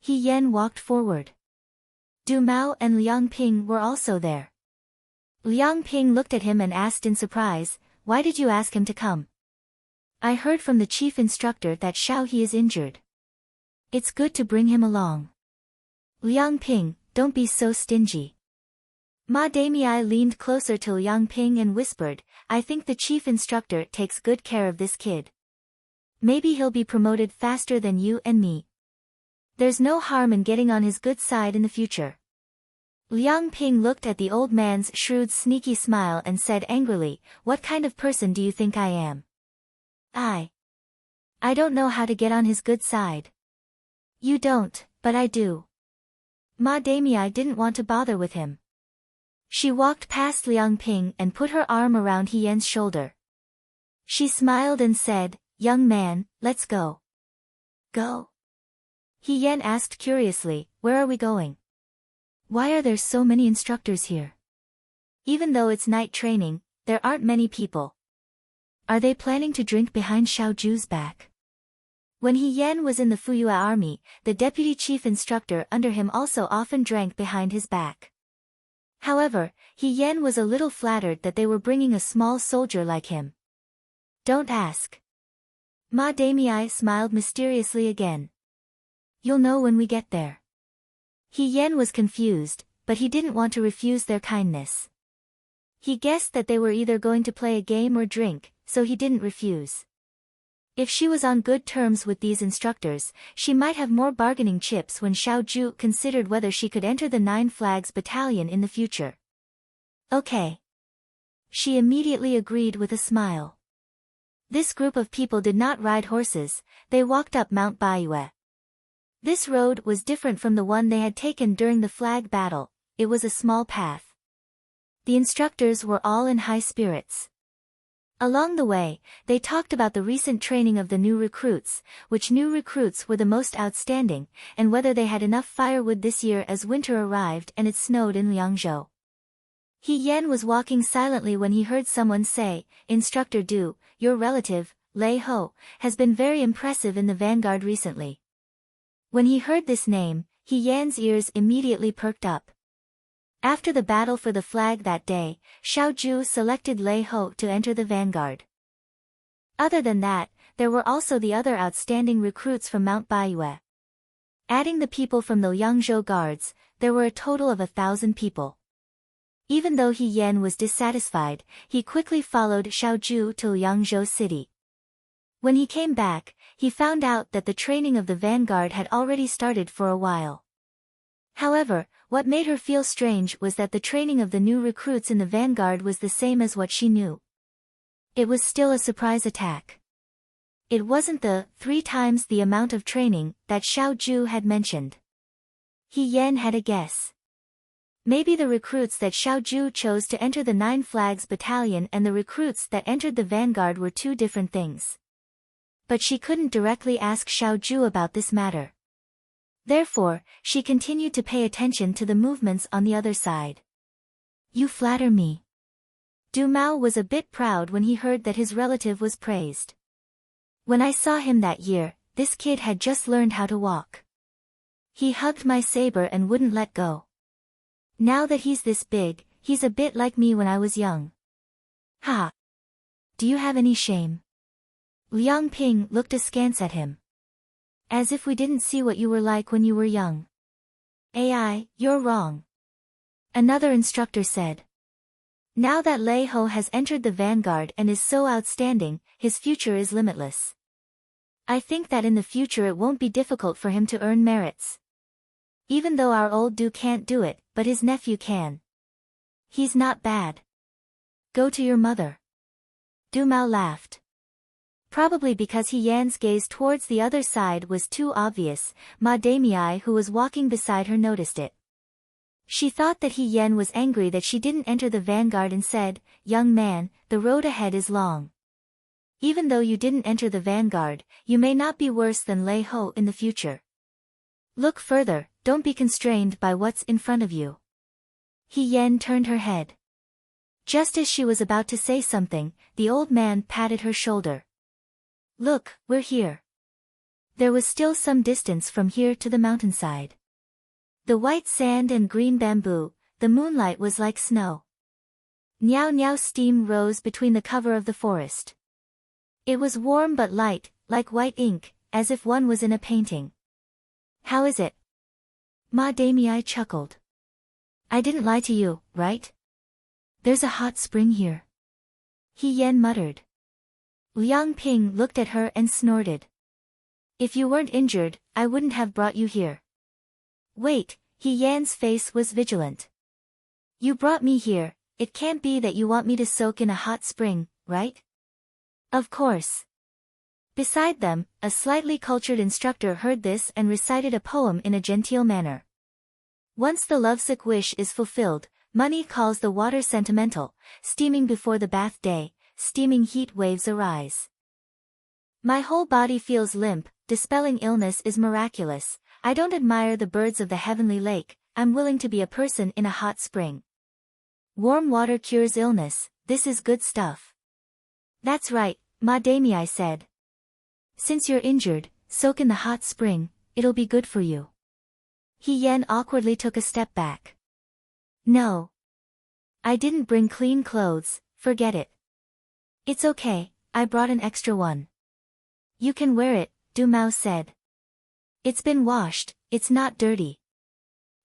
[SPEAKER 1] He Yan walked forward. Du Mao and Liang Ping were also there. Liang Ping looked at him and asked in surprise, "Why did you ask him to come?" "I heard from the chief instructor that Xiaohe is injured. It's good to bring him along." "Liang Ping, don't be so stingy." Ma Damei leaned closer to Liang Ping and whispered, "I think the chief instructor takes good care of this kid. Maybe he'll be promoted faster than you and me. There's no harm in getting on his good side in the future." Liang Ping looked at the old man's shrewd sneaky smile and said angrily, "What kind of person do you think I am? I don't know how to get on his good side." "You don't, but I do." Ma Damei didn't want to bother with him. She walked past Liang Ping and put her arm around He Yan's shoulder. She smiled and said, "Young man, let's go." "Go?" He Yan asked curiously, "Where are we going? Why are there so many instructors here? Even though it's night training, there aren't many people. Are they planning to drink behind Xiao Zhu's back?" When He Yan was in the Fuyue army, the deputy chief instructor under him also often drank behind his back. However, He Yan was a little flattered that they were bringing a small soldier like him. "Don't ask." Ma Damei smiled mysteriously again. "You'll know when we get there." He Yan was confused, but he didn't want to refuse their kindness. He guessed that they were either going to play a game or drink, so he didn't refuse. If she was on good terms with these instructors, she might have more bargaining chips when Xiao Zhu considered whether she could enter the Nine Flags Battalion in the future. "Okay." She immediately agreed with a smile. This group of people did not ride horses, they walked up Mount Baiyue. This road was different from the one they had taken during the flag battle, it was a small path. The instructors were all in high spirits. Along the way, they talked about the recent training of the new recruits, which new recruits were the most outstanding, and whether they had enough firewood this year as winter arrived and it snowed in Liangzhou. He Yan was walking silently when he heard someone say, "Instructor Du, your relative, Lei Ho, has been very impressive in the vanguard recently." When he heard this name, He Yan's ears immediately perked up. After the battle for the flag that day, Xiao Zhu selected Lei Ho to enter the vanguard. Other than that, there were also the other outstanding recruits from Mount Baiyue. Adding the people from the Yangzhou guards, there were a total of 1,000 people. Even though He Yan was dissatisfied, he quickly followed Xiao Zhu to Yangzhou city. When he came back, he found out that the training of the vanguard had already started for a while. However, what made her feel strange was that the training of the new recruits in the vanguard was the same as what she knew. It was still a surprise attack. It wasn't the 3 times the amount of training that Xiao Zhu had mentioned. He Yan had a guess. Maybe the recruits that Xiao Zhu chose to enter the Nine Flags Battalion and the recruits that entered the vanguard were 2 different things. But she couldn't directly ask Xiao Zhu about this matter. Therefore, she continued to pay attention to the movements on the other side. "You flatter me." Du Mao was a bit proud when he heard that his relative was praised. "When I saw him that year, this kid had just learned how to walk. He hugged my saber and wouldn't let go. Now that he's this big, he's a bit like me when I was young." "Ha! Do you have any shame?" Liang Ping looked askance at him. "As if we didn't see what you were like when you were young." "Ai, you're wrong." Another instructor said. "Now that Lei Ho has entered the vanguard and is so outstanding, his future is limitless. I think that in the future it won't be difficult for him to earn merits. Even though our old Du can't do it, but his nephew can. He's not bad. Go to your mother." Du Mao laughed. Probably because He Yan's gaze towards the other side was too obvious, Ma Damei who was walking beside her noticed it. She thought that He Yan was angry that she didn't enter the vanguard and said, "Young man, the road ahead is long. Even though you didn't enter the vanguard, you may not be worse than Lei Ho in the future. Look further, don't be constrained by what's in front of you." He Yan turned her head. Just as she was about to say something, the old man patted her shoulder. Look, we're here. There was still some distance from here to the mountainside. The white sand and green bamboo, the moonlight was like snow. Niao niao steam rose between the cover of the forest. It was warm but light, like white ink, as if one was in a painting. How is it? Ma Damei chuckled. I didn't lie to you, right? There's a hot spring here. He Yan muttered. Liang Ping looked at her and snorted. If you weren't injured, I wouldn't have brought you here. Wait, He Yan's face was vigilant. You brought me here, it can't be that you want me to soak in a hot spring, right? Of course. Beside them, a slightly cultured instructor heard this and recited a poem in a genteel manner. Once the lovesick wish is fulfilled, money calls the water sentimental, steaming before the bath day, steaming heat waves arise. My whole body feels limp, dispelling illness is miraculous, I don't admire the birds of the heavenly lake, I'm willing to be a person in a hot spring. Warm water cures illness, this is good stuff. That's right, Ma Damei said. Since you're injured, soak in the hot spring, it'll be good for you. He Yan awkwardly took a step back. No. I didn't bring clean clothes, forget it. It's okay, I brought an extra one. You can wear it, Du Mao said. It's been washed, it's not dirty.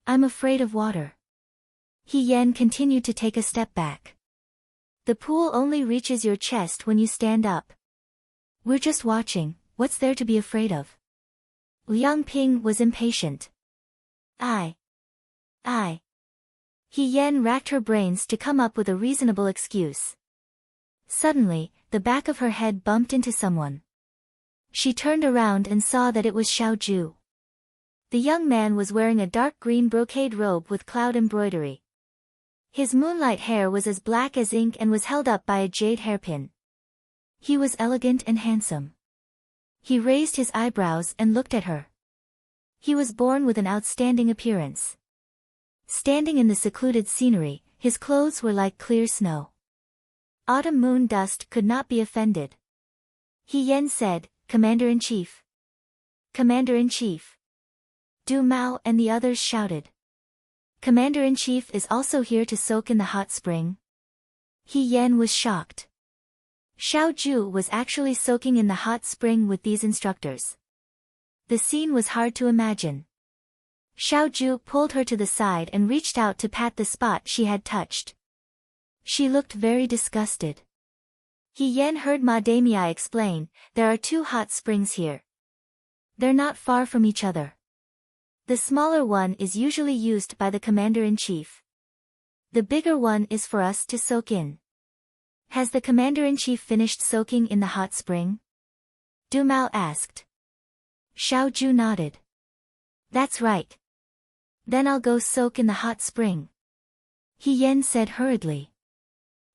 [SPEAKER 1] I'm afraid of water. He Yan continued to take a step back. The pool only reaches your chest when you stand up. We're just watching, what's there to be afraid of? Liang Ping was impatient. I. He Yan racked her brains to come up with a reasonable excuse. Suddenly, the back of her head bumped into someone. She turned around and saw that it was Xiao Ju. The young man was wearing a dark green brocade robe with cloud embroidery. His moonlight hair was as black as ink and was held up by a jade hairpin. He was elegant and handsome. He raised his eyebrows and looked at her. He was born with an outstanding appearance. Standing in the secluded scenery, his clothes were like clear snow. Autumn moon dust could not be offended. He Yan said, Commander-in-Chief. Commander-in-Chief. Du Mao and the others shouted. Commander-in-Chief is also here to soak in the hot spring. He Yan was shocked. Xiao Ju was actually soaking in the hot spring with these instructors. The scene was hard to imagine. Xiao Ju pulled her to the side and reached out to pat the spot she had touched. She looked very disgusted. He Yan heard Ma Damei explain, there are 2 hot springs here. They're not far from each other. The smaller one is usually used by the Commander-in-Chief. The bigger one is for us to soak in. Has the Commander-in-Chief finished soaking in the hot spring? Du Mao asked. Xiao Ju nodded. That's right. Then I'll go soak in the hot spring. He Yan said hurriedly.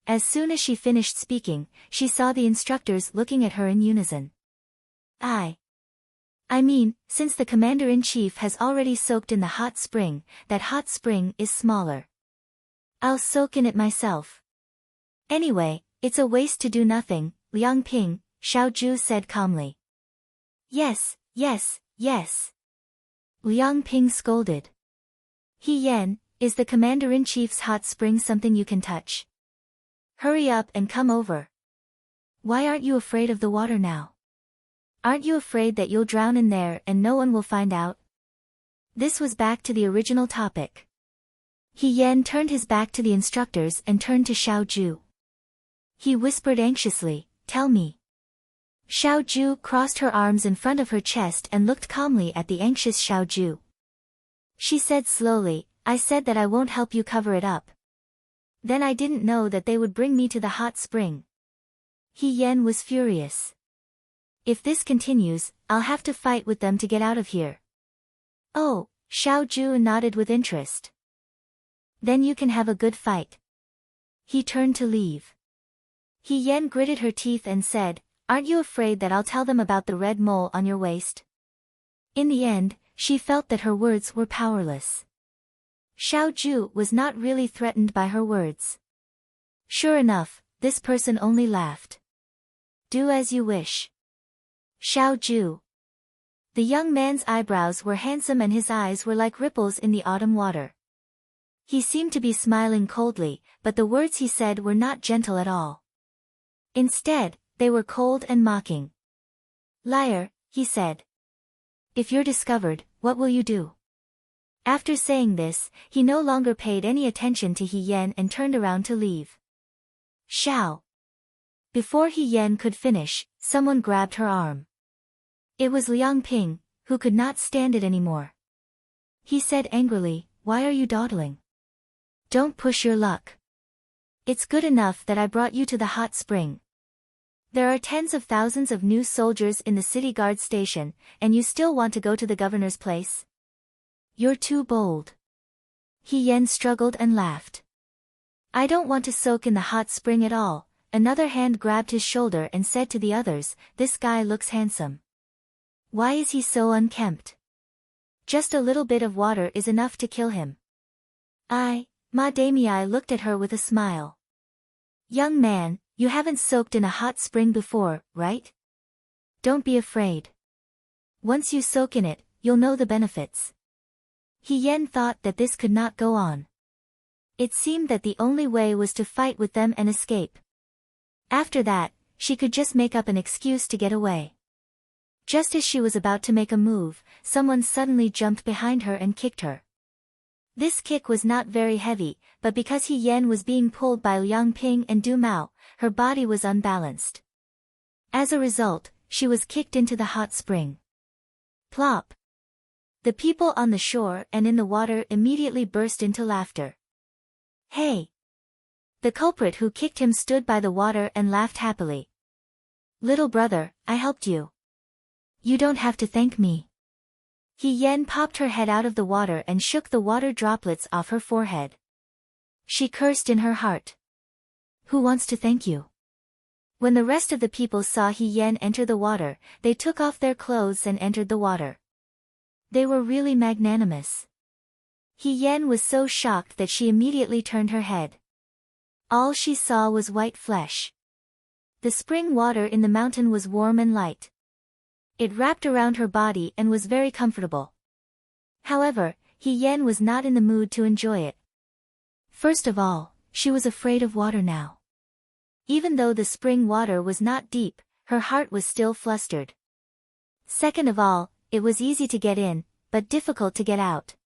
[SPEAKER 1] As soon as she finished speaking, she saw the instructors looking at her in unison. I mean, since the Commander-in-Chief has already soaked in the hot spring, that hot spring is smaller. I'll soak in it myself. Anyway, it's a waste to do nothing, Liang Ping, Xiao Ju said calmly. Yes. Liang Ping scolded. He Yan, is the Commander-in-Chief's hot spring something you can touch? Hurry up and come over. Why aren't you afraid of the water now? Aren't you afraid that you'll drown in there and no one will find out? This was back to the original topic. He Yan turned his back to the instructors and turned to Xiao Ju. He whispered anxiously, tell me. Xiao Ju crossed her arms in front of her chest and looked calmly at the anxious Xiao Ju. She said slowly, I said that I won't help you cover it up. Then I didn't know that they would bring me to the hot spring. He Yan was furious. If this continues, I'll have to fight with them to get out of here. Oh, Xiao Ju nodded with interest. Then you can have a good fight. He turned to leave. He Yan gritted her teeth and said, aren't you afraid that I'll tell them about the red mole on your waist? In the end, she felt that her words were powerless. Xiao Ju was not really threatened by her words. Sure enough, this person only laughed. Do as you wish. Xiao Ju. The young man's eyebrows were handsome and his eyes were like ripples in the autumn water. He seemed to be smiling coldly, but the words he said were not gentle at all. Instead, they were cold and mocking. Liar, he said. If you're discovered, what will you do? After saying this, he no longer paid any attention to He Yan and turned around to leave. Xiao. Before He Yan could finish, someone grabbed her arm. It was Liang Ping, who could not stand it anymore. He said angrily, "Why are you dawdling? Don't push your luck. It's good enough that I brought you to the hot spring. There are tens of thousands of new soldiers in the city guard station, and you still want to go to the governor's place? You're too bold." He Yan struggled and laughed. "I don't want to soak in the hot spring at all." Another hand grabbed his shoulder and said to the others, "This guy looks handsome. Why is he so unkempt? Just a little bit of water is enough to kill him." Ma Damii looked at her with a smile. "Young man, you haven't soaked in a hot spring before, right? Don't be afraid. Once you soak in it, you'll know the benefits." He Yan thought that this could not go on. It seemed that the only way was to fight with them and escape. After that, she could just make up an excuse to get away. Just as she was about to make a move, someone suddenly jumped behind her and kicked her. This kick was not very heavy, but because He Yan was being pulled by Liang Ping and Du Mao, her body was unbalanced. As a result, she was kicked into the hot spring. Plop! The people on the shore and in the water immediately burst into laughter. "Hey!" The culprit who kicked him stood by the water and laughed happily. "Little brother, I helped you. You don't have to thank me." He Yan popped her head out of the water and shook the water droplets off her forehead. She cursed in her heart. "Who wants to thank you?" When the rest of the people saw He Yan enter the water, they took off their clothes and entered the water. They were really magnanimous. He Yan was so shocked that she immediately turned her head. All she saw was white flesh. The spring water in the mountain was warm and light. It wrapped around her body and was very comfortable. However, He Yan was not in the mood to enjoy it. First of all, she was afraid of water now. Even though the spring water was not deep, her heart was still flustered. Second of all, it was easy to get in, but difficult to get out.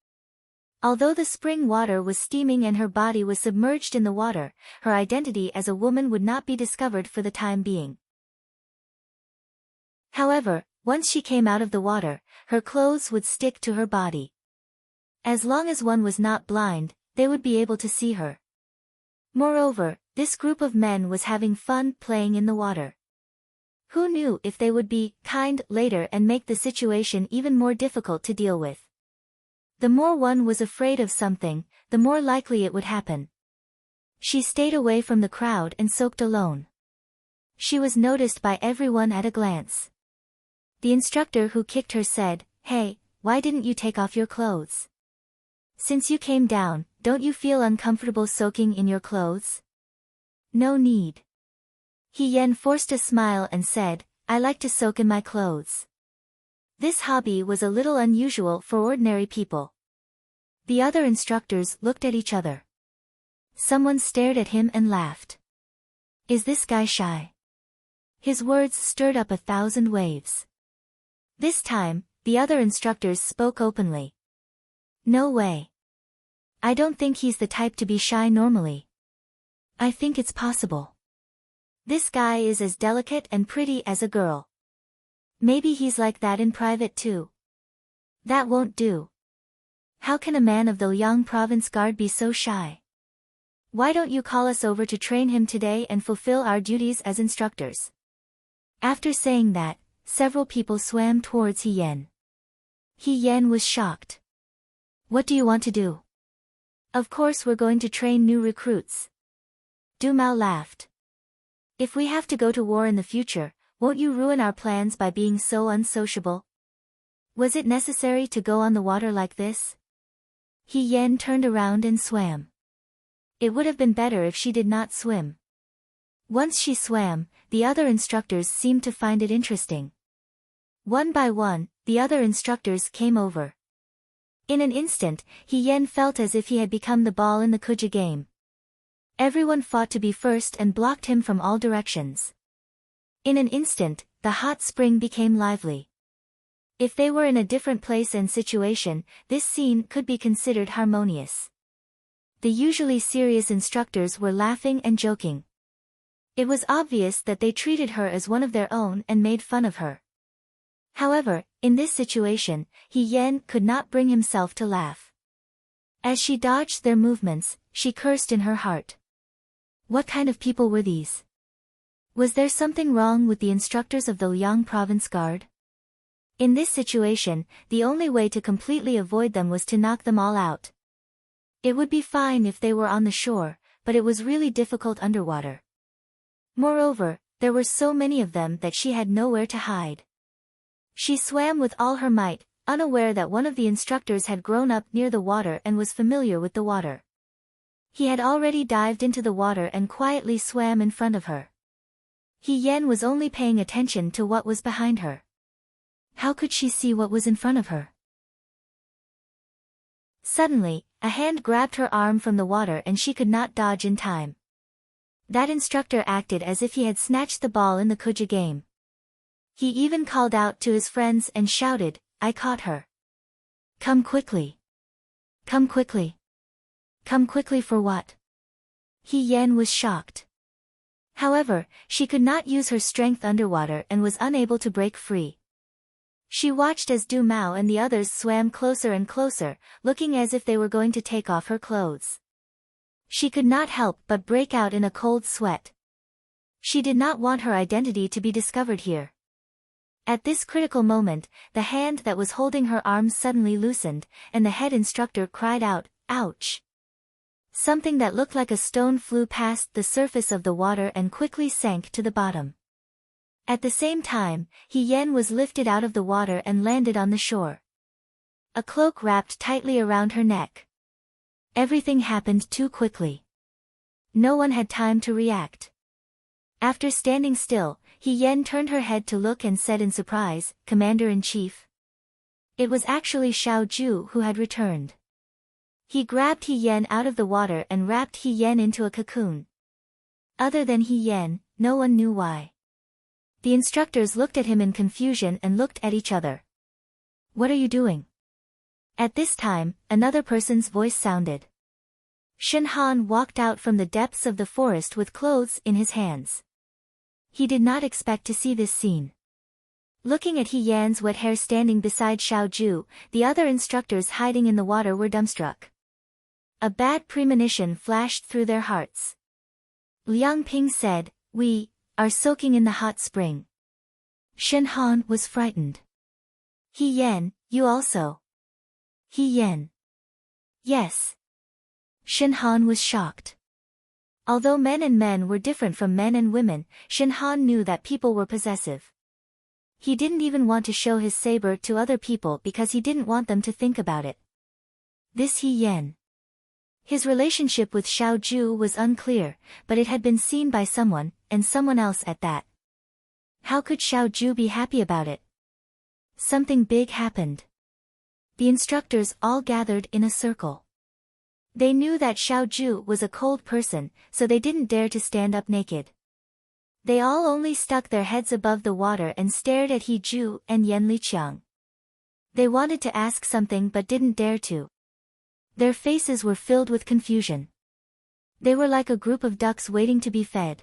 [SPEAKER 1] Although the spring water was steaming and her body was submerged in the water, her identity as a woman would not be discovered for the time being. However, once she came out of the water, her clothes would stick to her body. As long as one was not blind, they would be able to see her. Moreover, this group of men was having fun playing in the water. Who knew if they would be kind later and make the situation even more difficult to deal with? The more one was afraid of something, the more likely it would happen. She stayed away from the crowd and soaked alone. She was noticed by everyone at a glance. The instructor who kicked her said, "Hey, why didn't you take off your clothes? Since you came down, don't you feel uncomfortable soaking in your clothes?" "No need." He Yan forced a smile and said, "I like to soak in my clothes." This hobby was a little unusual for ordinary people. The other instructors looked at each other. Someone stared at him and laughed. "Is this guy shy?" His words stirred up 1,000 waves. This time, the other instructors spoke openly. "No way. I don't think he's the type to be shy normally. I think it's possible. This guy is as delicate and pretty as a girl. Maybe he's like that in private too." "That won't do. How can a man of the Liang province guard be so shy? Why don't you call us over to train him today and fulfill our duties as instructors?" After saying that, several people swam towards He Yan. He Yan was shocked. "What do you want to do?" "Of course we're going to train new recruits." Du Mao laughed. "If we have to go to war in the future, won't you ruin our plans by being so unsociable? Was it necessary to go on the water like this?" He Yan turned around and swam. It would have been better if she did not swim. Once she swam, the other instructors seemed to find it interesting. One by one, the other instructors came over. In an instant, Hien felt as if he had become the ball in the Kuja game. Everyone fought to be first and blocked him from all directions. In an instant, the hot spring became lively. If they were in a different place and situation, this scene could be considered harmonious. The usually serious instructors were laughing and joking. It was obvious that they treated her as one of their own and made fun of her. However, in this situation, Hien could not bring himself to laugh. As she dodged their movements, she cursed in her heart. What kind of people were these? Was there something wrong with the instructors of the Liang Province Guard? In this situation, the only way to completely avoid them was to knock them all out. It would be fine if they were on the shore, but it was really difficult underwater. Moreover, there were so many of them that she had nowhere to hide. She swam with all her might, unaware that one of the instructors had grown up near the water and was familiar with the water. He had already dived into the water and quietly swam in front of her. Hien was only paying attention to what was behind her. How could she see what was in front of her? Suddenly, a hand grabbed her arm from the water and she could not dodge in time. That instructor acted as if he had snatched the ball in the Kuja game. He even called out to his friends and shouted, "I caught her. Come quickly. Come quickly. Come quickly for what?" Hien was shocked. However, she could not use her strength underwater and was unable to break free. She watched as Du Mao and the others swam closer and closer, looking as if they were going to take off her clothes. She could not help but break out in a cold sweat. She did not want her identity to be discovered here. At this critical moment, the hand that was holding her arms suddenly loosened, and the head instructor cried out, "Ouch!" Something that looked like a stone flew past the surface of the water and quickly sank to the bottom. At the same time, Hien was lifted out of the water and landed on the shore. A cloak wrapped tightly around her neck. Everything happened too quickly. No one had time to react. After standing still, Hien turned her head to look and said in surprise, "Commander-in-Chief." It was actually Xiao Ju who had returned. He grabbed Hien out of the water and wrapped Hien into a cocoon. Other than Hien, no one knew why. The instructors looked at him in confusion and looked at each other. "What are you doing?" At this time, another person's voice sounded. Shen Han walked out from the depths of the forest with clothes in his hands. He did not expect to see this scene. Looking at Hien's wet hair standing beside Xiao Ju, the other instructors hiding in the water were dumbstruck. A bad premonition flashed through their hearts. Liang Ping said, "We are soaking in the hot spring." Shen Han was frightened. "Hien, you also?" "Hien." "Yes." Shen Han was shocked. Although men and men were different from men and women, Shen Han knew that people were possessive. He didn't even want to show his saber to other people because he didn't want them to think about it. This Hien. His relationship with Xiao Ju was unclear, but it had been seen by someone, and someone else at that. How could Xiao Ju be happy about it? Something big happened. The instructors all gathered in a circle. They knew that Xiao Ju was a cold person, so they didn't dare to stand up naked. They all only stuck their heads above the water and stared at He Ju and Yan Liqiang. They wanted to ask something but didn't dare to. Their faces were filled with confusion. They were like a group of ducks waiting to be fed.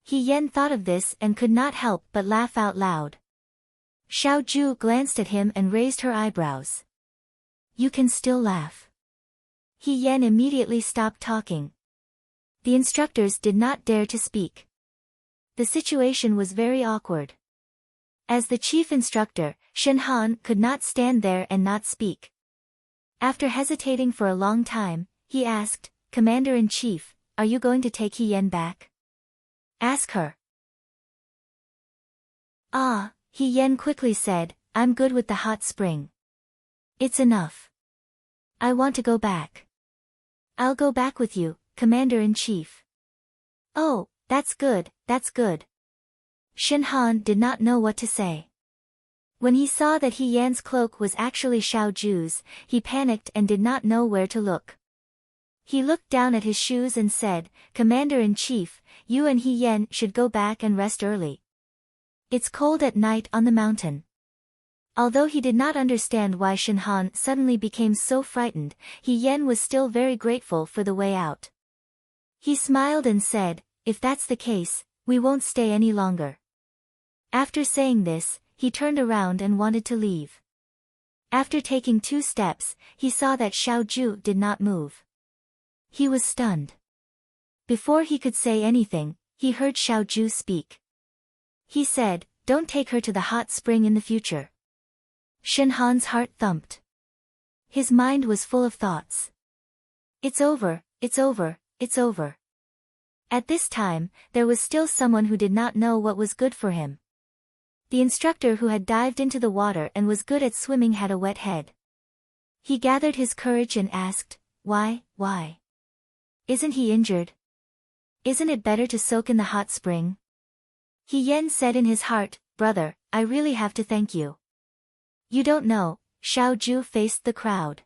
[SPEAKER 1] Hien thought of this and could not help but laugh out loud. Xiao Ju glanced at him and raised her eyebrows. "You can still laugh." Hien immediately stopped talking. The instructors did not dare to speak. The situation was very awkward. As the chief instructor, Shen Han could not stand there and not speak. After hesitating for a long time, he asked, "Commander-in-Chief, are you going to take Hien back?" "Ask her." "Ah," Hien quickly said, "I'm good with the hot spring. It's enough. I want to go back." "I'll go back with you, Commander-in-Chief. Oh, that's good, that's good. Shin Han did not know what to say. When he saw that He Yan's cloak was actually Xiao Ju's, he panicked and did not know where to look. He looked down at his shoes and said, Commander-in-Chief, you and He Yan should go back and rest early. It's cold at night on the mountain. Although he did not understand why Shin Han suddenly became so frightened, He Yan was still very grateful for the way out. He smiled and said, if that's the case, we won't stay any longer. After saying this, he turned around and wanted to leave. After taking 2 steps, he saw that Xiao Ju did not move. He was stunned. Before he could say anything, he heard Xiao Ju speak. He said, don't take her to the hot spring in the future. Shin Han's heart thumped. His mind was full of thoughts. It's over, it's over, it's over. At this time, there was still someone who did not know what was good for him. The instructor who had dived into the water and was good at swimming had a wet head. He gathered his courage and asked, why? Isn't he injured? Isn't it better to soak in the hot spring? He Yan said in his heart, brother, I really have to thank you. You don't know, Xiao Ju faced the crowd.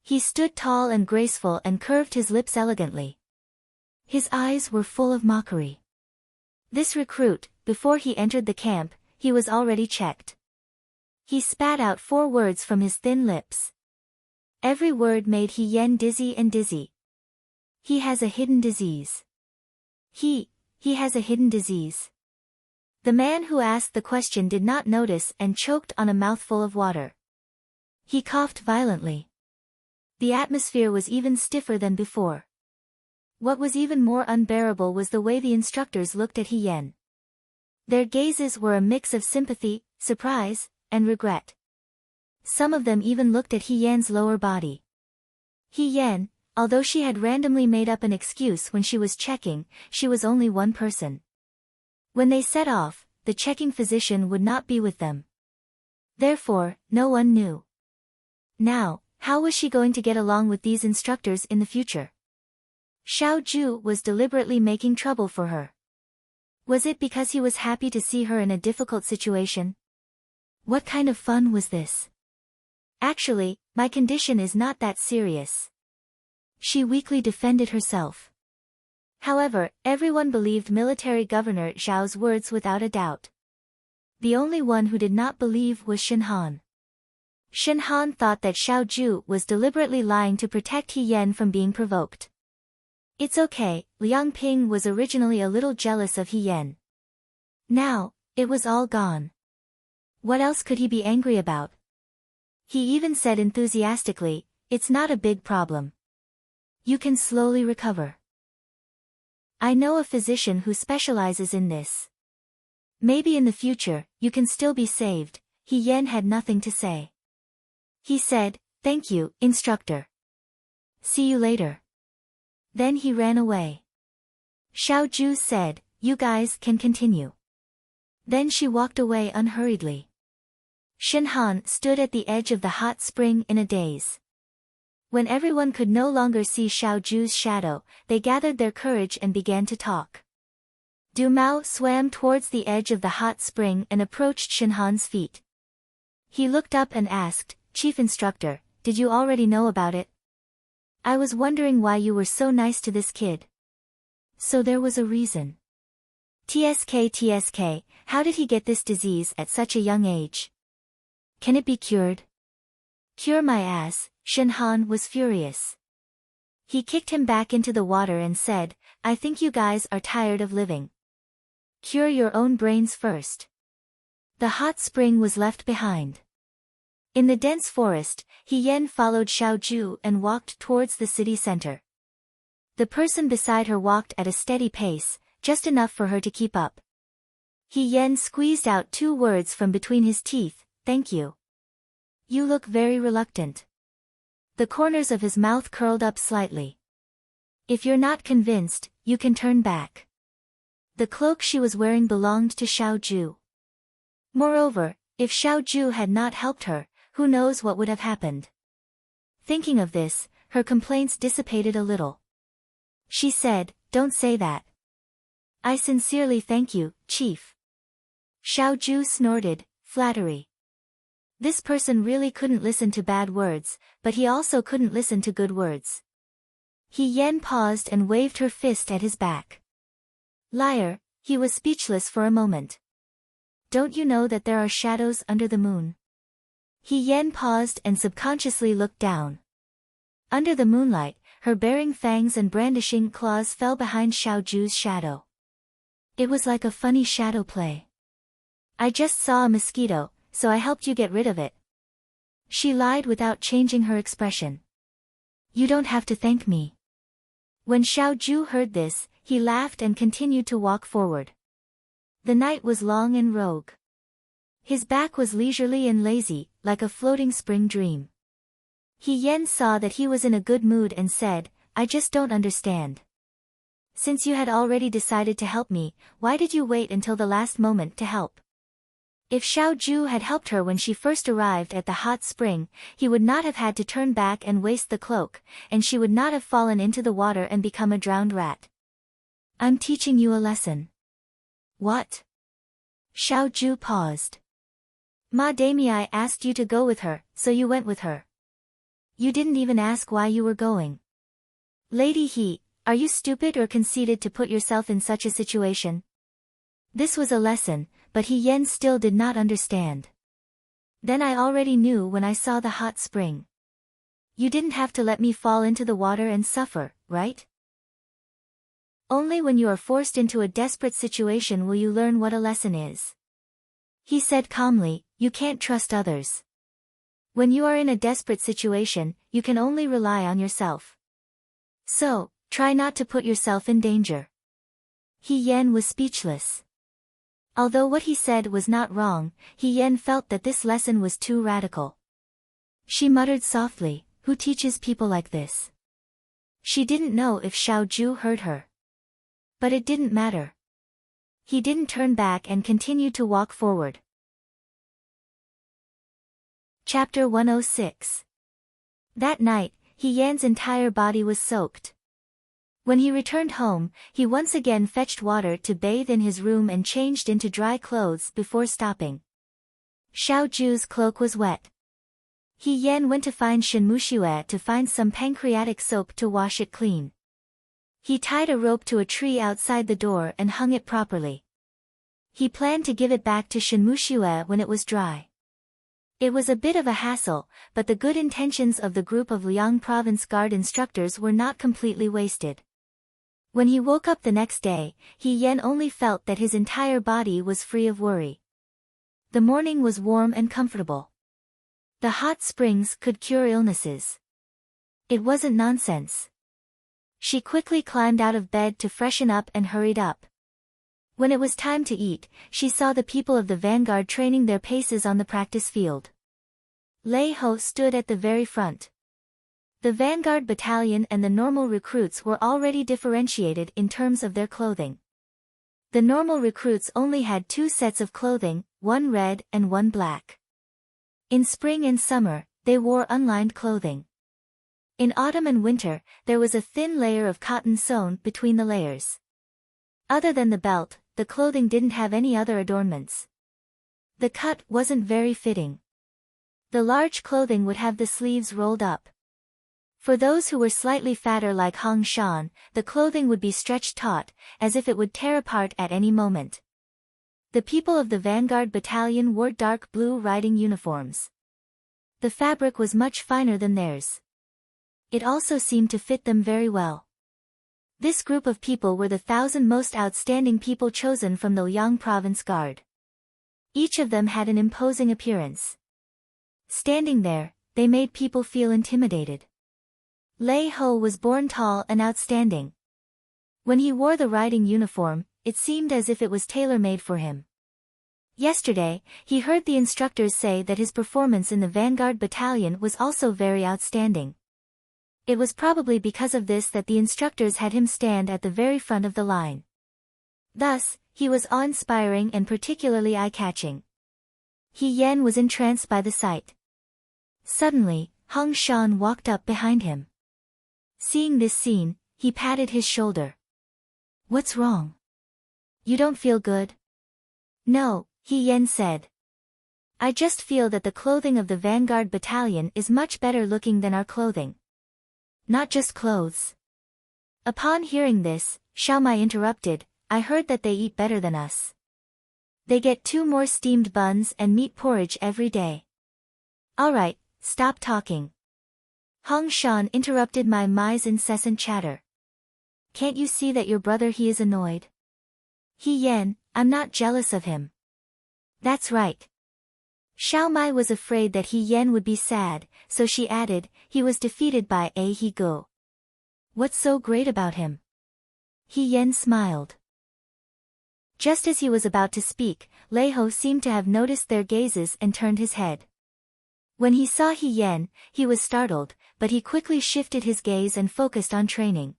[SPEAKER 1] He stood tall and graceful and curved his lips elegantly. His eyes were full of mockery. This recruit, before he entered the camp, he was already checked. He spat out 4 words from his thin lips. Every word made He Yan dizzy and dizzy. He has a hidden disease. He has a hidden disease. The man who asked the question did not notice and choked on a mouthful of water. He coughed violently. The atmosphere was even stiffer than before. What was even more unbearable was the way the instructors looked at He Yan. Their gazes were a mix of sympathy, surprise, and regret. Some of them even looked at He Yan's lower body. He Yan, although she had randomly made up an excuse when she was checking, she was only one person. When they set off, the checking physician would not be with them. Therefore, no one knew. Now, how was she going to get along with these instructors in the future? Xiao Ju was deliberately making trouble for her. Was it because he was happy to see her in a difficult situation? What kind of fun was this? Actually, my condition is not that serious. She weakly defended herself. However, everyone believed Military Governor Zhao's words without a doubt. The only one who did not believe was Shin Han. Shin Han thought that Xiao Ju was deliberately lying to protect He Yan from being provoked. It's okay, Liang Ping was originally a little jealous of He Yan. Now, it was all gone. What else could he be angry about? He even said enthusiastically, it's not a big problem. You can slowly recover. I know a physician who specializes in this. Maybe in the future, you can still be saved. He Yan had nothing to say. He said, thank you, instructor. See you later. Then he ran away. Xiao Ju said, you guys can continue. Then she walked away unhurriedly. Shin Han stood at the edge of the hot spring in a daze. When everyone could no longer see Xiao Ju's shadow, they gathered their courage and began to talk. Du Mao swam towards the edge of the hot spring and approached Shin Han's feet. He looked up and asked, Chief Instructor, did you already know about it? I was wondering why you were so nice to this kid. So there was a reason. TSK, how did he get this disease at such a young age? Can it be cured? Cure my ass, Shin Han was furious. He kicked him back into the water and said, I think you guys are tired of living. Cure your own brains first. The hot spring was left behind. In the dense forest, He Yan followed Xiao Ju and walked towards the city center. The person beside her walked at a steady pace, just enough for her to keep up. He Yan squeezed out 2 words from between his teeth, thank you. You look very reluctant. The corners of his mouth curled up slightly. If you're not convinced, you can turn back. The cloak she was wearing belonged to Xiao Ju. Moreover, if Xiao Ju had not helped her, who knows what would have happened. Thinking of this, her complaints dissipated a little. She said, "Don't say that." "I sincerely thank you, Chief." Xiaoju snorted, flattery. This person really couldn't listen to bad words, but he also couldn't listen to good words. He Yen paused and waved her fist at his back. Liar, he was speechless for a moment. "Don't you know that there are shadows under the moon?" He Yen paused and subconsciously looked down. Under the moonlight, her baring fangs and brandishing claws fell behind Xiaoju's shadow. It was like a funny shadow play. "I just saw a mosquito, so I helped you get rid of it." She lied without changing her expression. "You don't have to thank me." When Xiaoju heard this, he laughed and continued to walk forward. The night was long and rogue. His back was leisurely and lazy, like a floating spring dream. He Yen saw that he was in a good mood and said, "I just don't understand. Since you had already decided to help me, why did you wait until the last moment to help?" If Xiaoju had helped her when she first arrived at the hot spring, he would not have had to turn back and waste the cloak, and she would not have fallen into the water and become a drowned rat. "I'm teaching you a lesson." "What?" Xiaoju paused. "Ma Damei asked you to go with her, so you went with her. You didn't even ask why you were going. Lady He, are you stupid or conceited to put yourself in such a situation?" This was a lesson, but He Yen still did not understand. "Then I already knew when I saw the hot spring. You didn't have to let me fall into the water and suffer, right? Only when you are forced into a desperate situation will you learn what a lesson is." He said calmly, "You can't trust others. When you are in a desperate situation, you can only rely on yourself. So, try not to put yourself in danger." He Yen was speechless. Although what he said was not wrong, He Yen felt that this lesson was too radical. She muttered softly, "Who teaches people like this?" She didn't know if Xiaoju heard her. But it didn't matter. He didn't turn back and continued to walk forward. Chapter 106. That night, He Yan's entire body was soaked. When he returned home, he once again fetched water to bathe in his room and changed into dry clothes before stopping. Xiaoju's cloak was wet. He Yan went to find Shenmuxue to find some pancreatic soap to wash it clean. He tied a rope to a tree outside the door and hung it properly. He planned to give it back to Shenmuxue when it was dry. It was a bit of a hassle, but the good intentions of the group of Liang Province Guard instructors were not completely wasted. When he woke up the next day, He Yen only felt that his entire body was free of worry. The morning was warm and comfortable. The hot springs could cure illnesses. It wasn't nonsense. She quickly climbed out of bed to freshen up and hurried up. When it was time to eat, she saw the people of the vanguard training their paces on the practice field. Lei Ho stood at the very front. The vanguard battalion and the normal recruits were already differentiated in terms of their clothing. The normal recruits only had 2 sets of clothing, one red and one black. In spring and summer, they wore unlined clothing. In autumn and winter, there was a thin layer of cotton sewn between the layers. Other than the belt, the clothing didn't have any other adornments. The cut wasn't very fitting. The large clothing would have the sleeves rolled up. For those who were slightly fatter like Hong Shan, the clothing would be stretched taut, as if it would tear apart at any moment. The people of the vanguard battalion wore dark blue riding uniforms. The fabric was much finer than theirs. It also seemed to fit them very well. This group of people were the 1,000 most outstanding people chosen from the Liang Province Guard. Each of them had an imposing appearance. Standing there, they made people feel intimidated. Lei Ho was born tall and outstanding. When he wore the riding uniform, it seemed as if it was tailor-made for him. Yesterday, he heard the instructors say that his performance in the vanguard battalion was also very outstanding. It was probably because of this that the instructors had him stand at the very front of the line. Thus, he was awe-inspiring and particularly eye-catching. He Yen was entranced by the sight. Suddenly, Hong Shan walked up behind him. Seeing this scene, he patted his shoulder. What's wrong? You don't feel good? No, He Yen said. I just feel that the clothing of the Vanguard Battalion is much better looking than our clothing. Not just clothes. Upon hearing this, Xiao Mai interrupted, I heard that they eat better than us. They get 2 more steamed buns and meat porridge every day. Alright, stop talking. Hong Shan interrupted Mai's incessant chatter. Can't you see that your brother he is annoyed? He Yen, I'm not jealous of him. That's right. Xiao Mai was afraid that He Yen would be sad, so she added, he was defeated by A He Go. What's so great about him? He Yen smiled. Just as he was about to speak, Lei Ho seemed to have noticed their gazes and turned his head. When he saw He Yen, he was startled, but he quickly shifted his gaze and focused on training.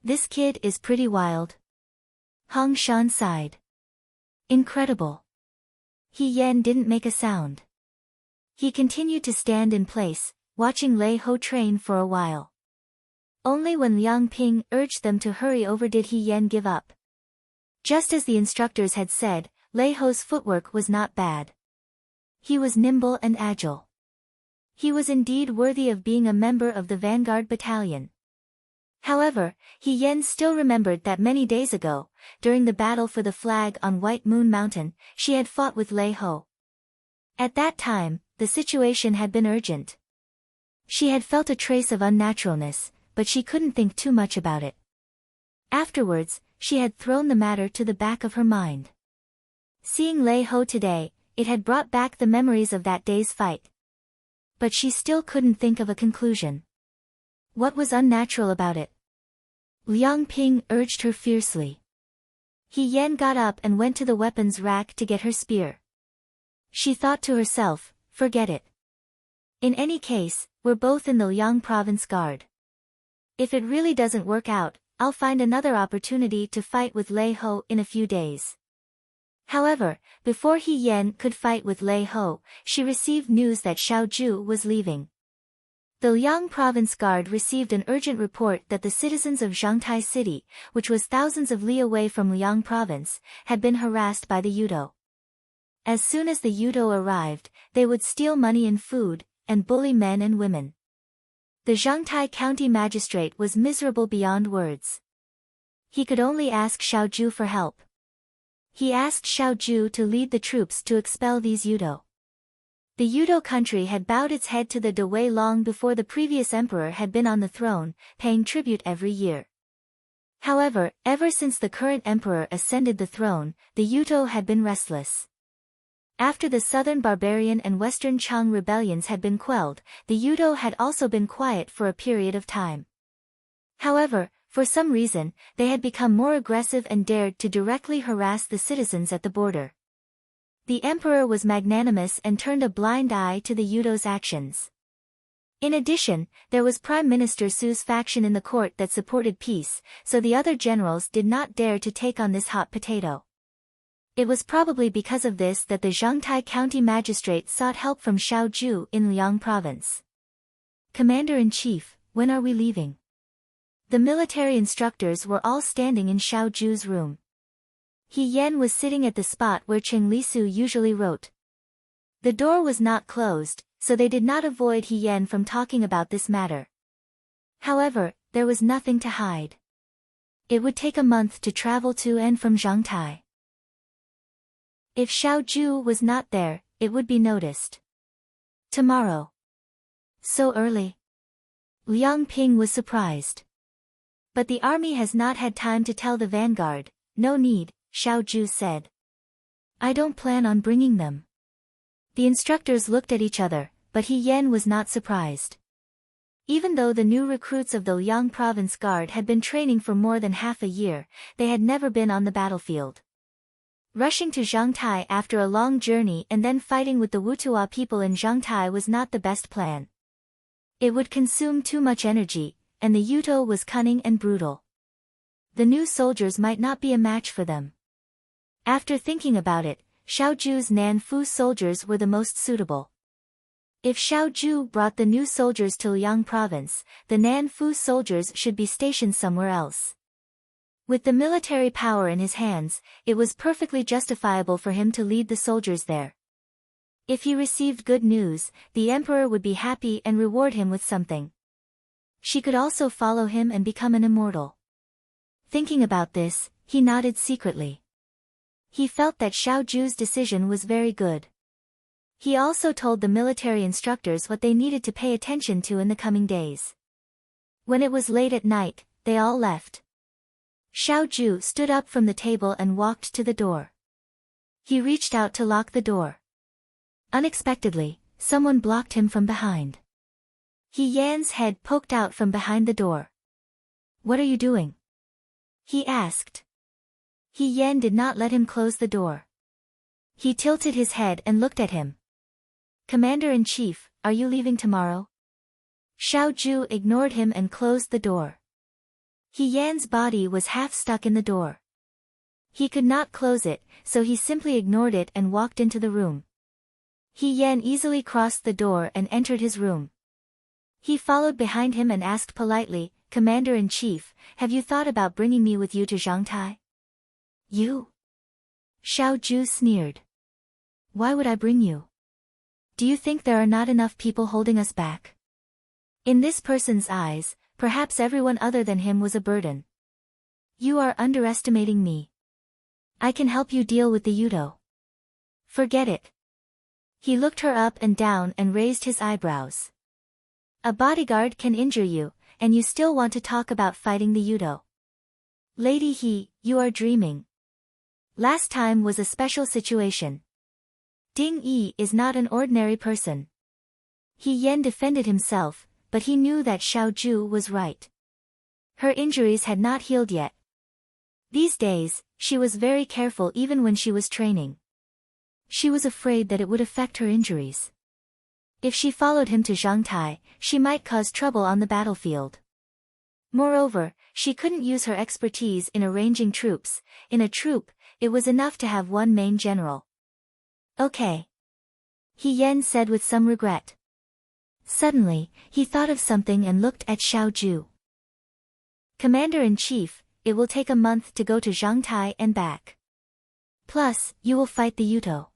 [SPEAKER 1] This kid is pretty wild. Hong Shan sighed. Incredible. He Yen didn't make a sound. He continued to stand in place, watching Lei Ho train for a while. Only when Liang Ping urged them to hurry over did He Yen give up. Just as the instructors had said, Lei Ho's footwork was not bad. He was nimble and agile. He was indeed worthy of being a member of the Vanguard Battalion. However, He Yen still remembered that many days ago, during the battle for the flag on White Moon Mountain, she had fought with Lei Ho. At that time, the situation had been urgent. She had felt a trace of unnaturalness, but she couldn't think too much about it. Afterwards, she had thrown the matter to the back of her mind. Seeing Lei Ho today, it had brought back the memories of that day's fight. But she still couldn't think of a conclusion. What was unnatural about it? Liang Ping urged her fiercely. He Yen got up and went to the weapons rack to get her spear. She thought to herself, forget it. In any case, we're both in the Liang Province Guard. If it really doesn't work out, I'll find another opportunity to fight with Lei Ho in a few days. However, before He Yen could fight with Lei Ho, she received news that Xiao Ju was leaving. The Liang Province Guard received an urgent report that the citizens of Zhangtai City, which was thousands of li away from Liang Province, had been harassed by the Yudo. As soon as the Yudo arrived, they would steal money and food, and bully men and women. The Zhangtai County magistrate was miserable beyond words. He could only ask Xiao Ju for help. He asked Xiao Ju to lead the troops to expel these Yudo. The Yudo country had bowed its head to the Dewei long before the previous emperor had been on the throne, paying tribute every year. However, ever since the current emperor ascended the throne, the Yudo had been restless. After the southern barbarian and western Chang rebellions had been quelled, the Yudo had also been quiet for a period of time. However, for some reason, they had become more aggressive and dared to directly harass the citizens at the border. The emperor was magnanimous and turned a blind eye to the Yudo's actions. In addition, there was Prime Minister Su's faction in the court that supported peace, so the other generals did not dare to take on this hot potato. It was probably because of this that the Zhangtai County magistrate sought help from Xiao Ju in Liang Province. Commander-in-Chief, when are we leaving? The military instructors were all standing in Xiao Ju's room. He Yen was sitting at the spot where Cheng Lisu usually wrote. The door was not closed, so they did not avoid He Yen from talking about this matter. However, there was nothing to hide. It would take a month to travel to and from Zhangtai. If Xiao Ju was not there, it would be noticed. Tomorrow. So early? Liang Ping was surprised. But the army has not had time to tell the vanguard. No need, Xiao Ju said. I don't plan on bringing them. The instructors looked at each other, but He Yen was not surprised. Even though the new recruits of the Liang Province Guard had been training for more than half a year, they had never been on the battlefield. Rushing to Zhangtai after a long journey and then fighting with the Wutua people in Zhangtai was not the best plan. It would consume too much energy, and the Yudo was cunning and brutal. The new soldiers might not be a match for them. After thinking about it, Xiao Ju's Nanfu soldiers were the most suitable. If Xiao Zhu brought the new soldiers to Liang province, the Nanfu soldiers should be stationed somewhere else. With the military power in his hands, it was perfectly justifiable for him to lead the soldiers there. If he received good news, the emperor would be happy and reward him with something. She could also follow him and become an immortal. Thinking about this, he nodded secretly. He felt that Xiao Zhu's decision was very good. He also told the military instructors what they needed to pay attention to in the coming days. When it was late at night, they all left. Xiao Zhu stood up from the table and walked to the door. He reached out to lock the door. Unexpectedly, someone blocked him from behind. He Yan's head poked out from behind the door. "What are you doing?" he asked. He Yan did not let him close the door. He tilted his head and looked at him. "Commander-in-Chief, are you leaving tomorrow?" Xiao Zhu ignored him and closed the door. He Yan's body was half stuck in the door. He could not close it, so he simply ignored it and walked into the room. He Yan easily crossed the door and entered his room. He followed behind him and asked politely, "Commander-in-Chief, have you thought about bringing me with you to Zhangtai?" "You?" Xiao Zhu sneered. "Why would I bring you? Do you think there are not enough people holding us back?" In this person's eyes, perhaps everyone other than him was a burden. "You are underestimating me. I can help you deal with the Yudo." "Forget it." He looked her up and down and raised his eyebrows. "A bodyguard can injure you, and you still want to talk about fighting the Yudo. Lady He, you are dreaming. Last time was a special situation. Ding Yi is not an ordinary person." He Yan defended himself, but he knew that Xiao Zhu was right. Her injuries had not healed yet. These days, she was very careful even when she was training. She was afraid that it would affect her injuries. If she followed him to Zhangtai, she might cause trouble on the battlefield. Moreover, she couldn't use her expertise in arranging troops. In a troop, it was enough to have one main general. "Okay," He Yan said with some regret. Suddenly, he thought of something and looked at Xiao Zhu. "Commander-in-Chief, it will take a month to go to Zhangtai and back. Plus, you will fight the Yudo.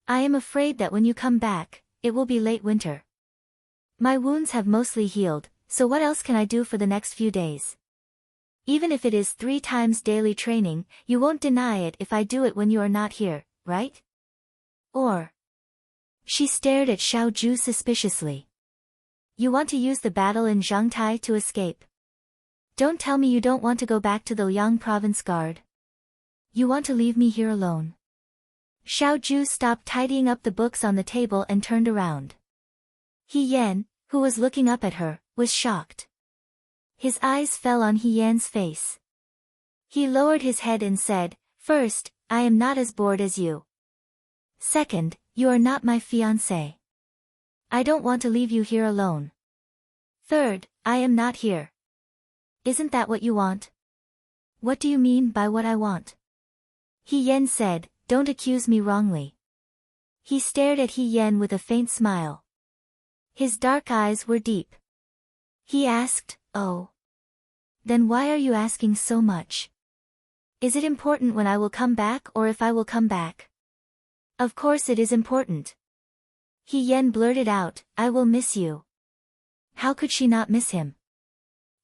[SPEAKER 1] I am afraid that when you come back, it will be late winter. My wounds have mostly healed, so what else can I do for the next few days? Even if it is 3 times daily training, you won't deny it if I do it when you are not here, right? Or..." She stared at Xiao Zhu suspiciously. "You want to use the battle in Zhangtai to escape? Don't tell me you don't want to go back to the Liang province guard. You want to leave me here alone?" Xiao Zhu stopped tidying up the books on the table and turned around. He Yan, who was looking up at her, was shocked. His eyes fell on He Yan's face. He lowered his head and said, "First, I am not as bored as you. Second, you are not my fiancé. I don't want to leave you here alone. Third, I am not here. Isn't that what you want?" "What do you mean by what I want?" He Yan said, "Don't accuse me wrongly." He stared at He Yan with a faint smile. His dark eyes were deep. He asked, "Oh. Then why are you asking so much? Is it important when I will come back or if I will come back?" "Of course it is important." He Yan blurted out, "I will miss you." How could she not miss him?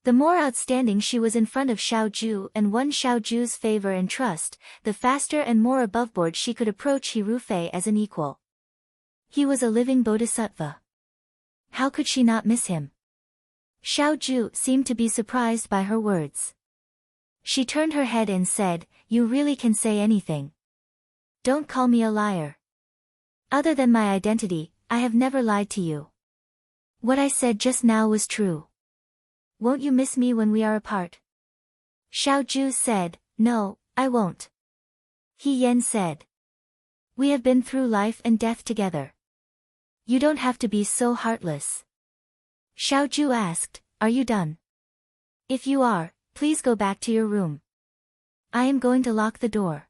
[SPEAKER 1] The more outstanding she was in front of Xiao Zhu and won Xiao Zhu's favor and trust, the faster and more aboveboard she could approach He Rufei as an equal. He was a living bodhisattva. How could she not miss him? Xiao Zhu seemed to be surprised by her words. She turned her head and said, "You really can say anything. Don't call me a liar. Other than my identity, I have never lied to you. What I said just now was true. Won't you miss me when we are apart?" Xiao Zhu said, "No, I won't." He Yan said, "We have been through life and death together. You don't have to be so heartless." Xiao Zhu asked, "Are you done? If you are, please go back to your room. I am going to lock the door."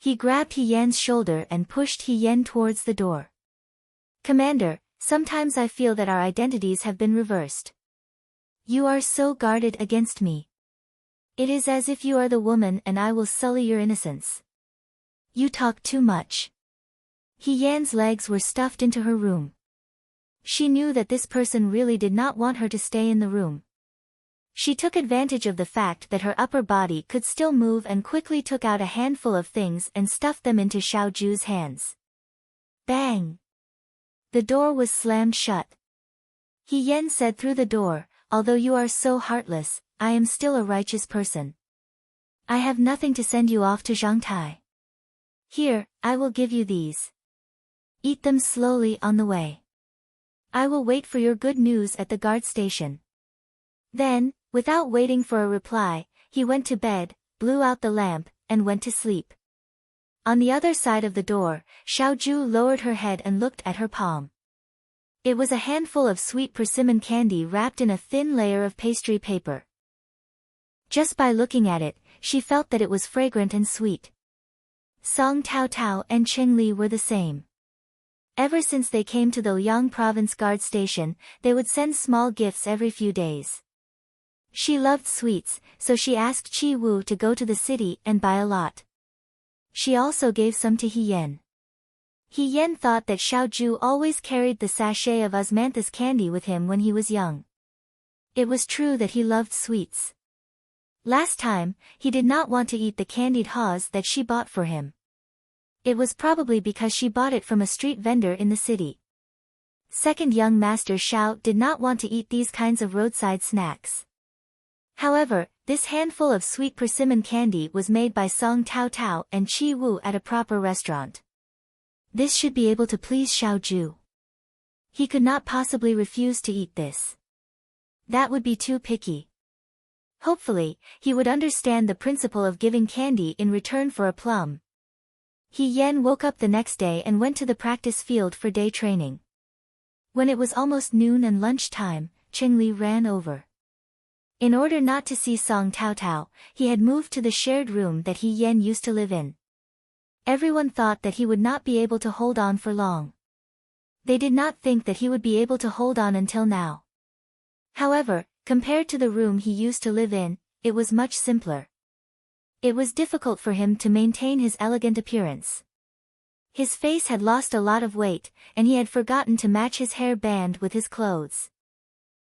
[SPEAKER 1] He grabbed He Yan's shoulder and pushed He Yan towards the door. "Commander, Sometimes I feel that our identities have been reversed. You are so guarded against me. It is as if you are the woman and I will sully your innocence. You talk too much. He Yan's legs were stuffed into her room. She knew that this person really did not want her to stay in the room. She took advantage of the fact that her upper body could still move and quickly took out a handful of things and stuffed them into Xiaoju's hands. Bang! The door was slammed shut. He Yan said through the door, although you are so heartless, I am still a righteous person. I have nothing to send you off to Zhangtai. Here, I will give you these. Eat them slowly on the way. I will wait for your good news at the guard station. Then, without waiting for a reply, he went to bed, blew out the lamp, and went to sleep. On the other side of the door, Xiaoju lowered her head and looked at her palm. It was a handful of sweet persimmon candy wrapped in a thin layer of pastry paper. Just by looking at it, she felt that it was fragrant and sweet. Song Tao Tao and Cheng Li were the same. Ever since they came to the Liang province guard station, they would send small gifts every few days. She loved sweets, so she asked Qi Wu to go to the city and buy a lot. She also gave some to He Yan. He Yan thought that Xiaoju always carried the sachet of osmanthus candy with him when he was young. It was true that he loved sweets. Last time, he did not want to eat the candied haws that she bought for him. It was probably because she bought it from a street vendor in the city. Second young master Xiao did not want to eat these kinds of roadside snacks. However, this handful of sweet persimmon candy was made by Song Tao Tao and Qi Wu at a proper restaurant. This should be able to please Xiaoju. He could not possibly refuse to eat this. That would be too picky. Hopefully, he would understand the principle of giving candy in return for a plum. He Yan woke up the next day and went to the practice field for day training. When it was almost noon and lunchtime, Cheng Li ran over. In order not to see Song Tao Tao, he had moved to the shared room that He Yan used to live in. Everyone thought that he would not be able to hold on for long. They did not think that he would be able to hold on until now. However, compared to the room he used to live in, it was much simpler. It was difficult for him to maintain his elegant appearance. His face had lost a lot of weight, and he had forgotten to match his hair band with his clothes.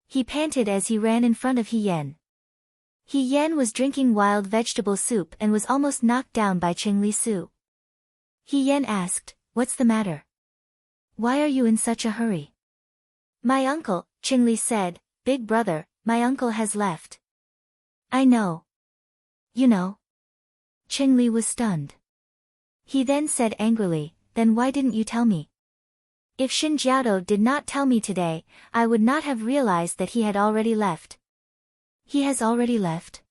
[SPEAKER 1] He panted as he ran in front of He Yan. He Yan was drinking wild vegetable soup and was almost knocked down by Cheng Li Su. He Yan asked, "What's the matter? Why are you in such a hurry?" "My uncle," Cheng Li said, "Big brother, my uncle has left." "I know. You know." Cheng Li was stunned. He then said angrily, "Then why didn't you tell me? If Xin Jiaodo did not tell me today, I would not have realized that he had already left." "He has already left?"